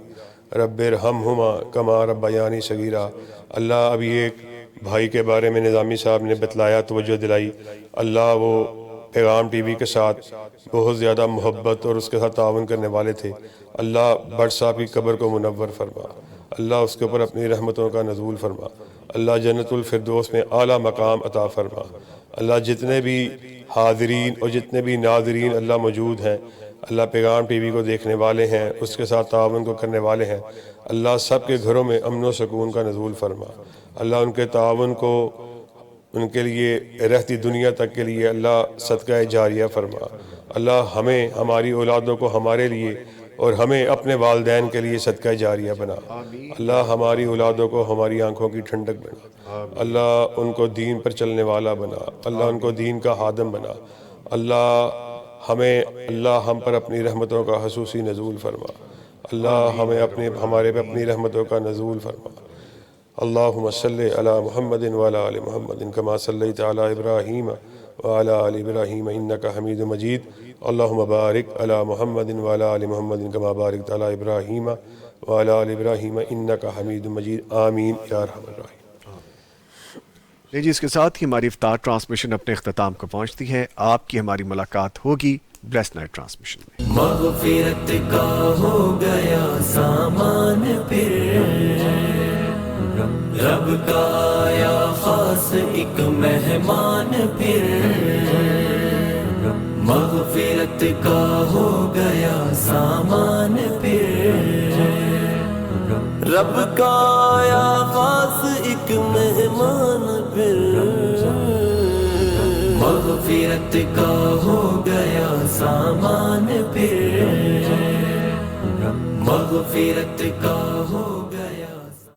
رب ارحمہما کما ربیانی صغیرا. اللہ ابھی ایک بھائی کے بارے میں نظامی صاحب نے بتلایا, توجہ دلائی. اللہ وہ پیغام ٹی وی کے ساتھ بہت زیادہ محبت اور اس کے ساتھ تعاون کرنے والے تھے. اللہ بٹ صاحب کی قبر کو منور فرما, اللہ اس کے اوپر اپنی رحمتوں کا نزول فرما. اللہ جنت الفردوس میں اعلیٰ مقام عطا فرما. اللہ جتنے بھی حاضرین اور جتنے بھی ناظرین اللہ موجود ہیں, اللہ پیغام ٹی وی کو دیکھنے والے ہیں, اس کے ساتھ تعاون کو کرنے والے ہیں, اللہ سب کے گھروں میں امن و سکون کا نزول فرما. اللہ ان کے تعاون کو ان کے لیے رہتی دنیا تک کے لیے اللہ صدقہ جاریہ فرما. اللہ ہمیں, ہماری اولادوں کو ہمارے لیے اور ہمیں اپنے والدین کے لیے صدقہ جاریہ بنا. اللہ ہماری اولادوں کو ہماری آنکھوں کی ٹھنڈک بنا. اللہ ان کو دین پر چلنے والا بنا. اللہ ان کو دین کا خادم بنا. اللہ ہم پر اپنی رحمتوں کا خصوصی نزول فرما. اللہ ہمارے پہ اپنی رحمتوں کا نزول فرما. اللہم صلی علی محمد وعلی آل محمد کما صلیت علی ابراہیم وعلی آل ابراہیم انک حمید مجید. اللہم بارک علی محمد وعلی آل محمد کما بارکت علی ابراہیم وعلی آل ابراہیم انک حمید مجید. آمین یا ارحم الراحمین. جی اس کے ساتھ ہی ہماری افطار ٹرانسمیشن اپنے اختتام کو پہنچتی ہے. آپ کی ہماری ملاقات ہوگی بلیس نائٹ ٹرانسمیشن میں. مغفرت کا ہو گیا سامان پھر, رب کا آیا خاص خاص ایک مہمان پھر مغفرت کا ہو گیا سامان پھر رب کا آیا خاص ایک مہمان پھر مغفرت کا ہو گیا سامان پھر مغفرت کا ہو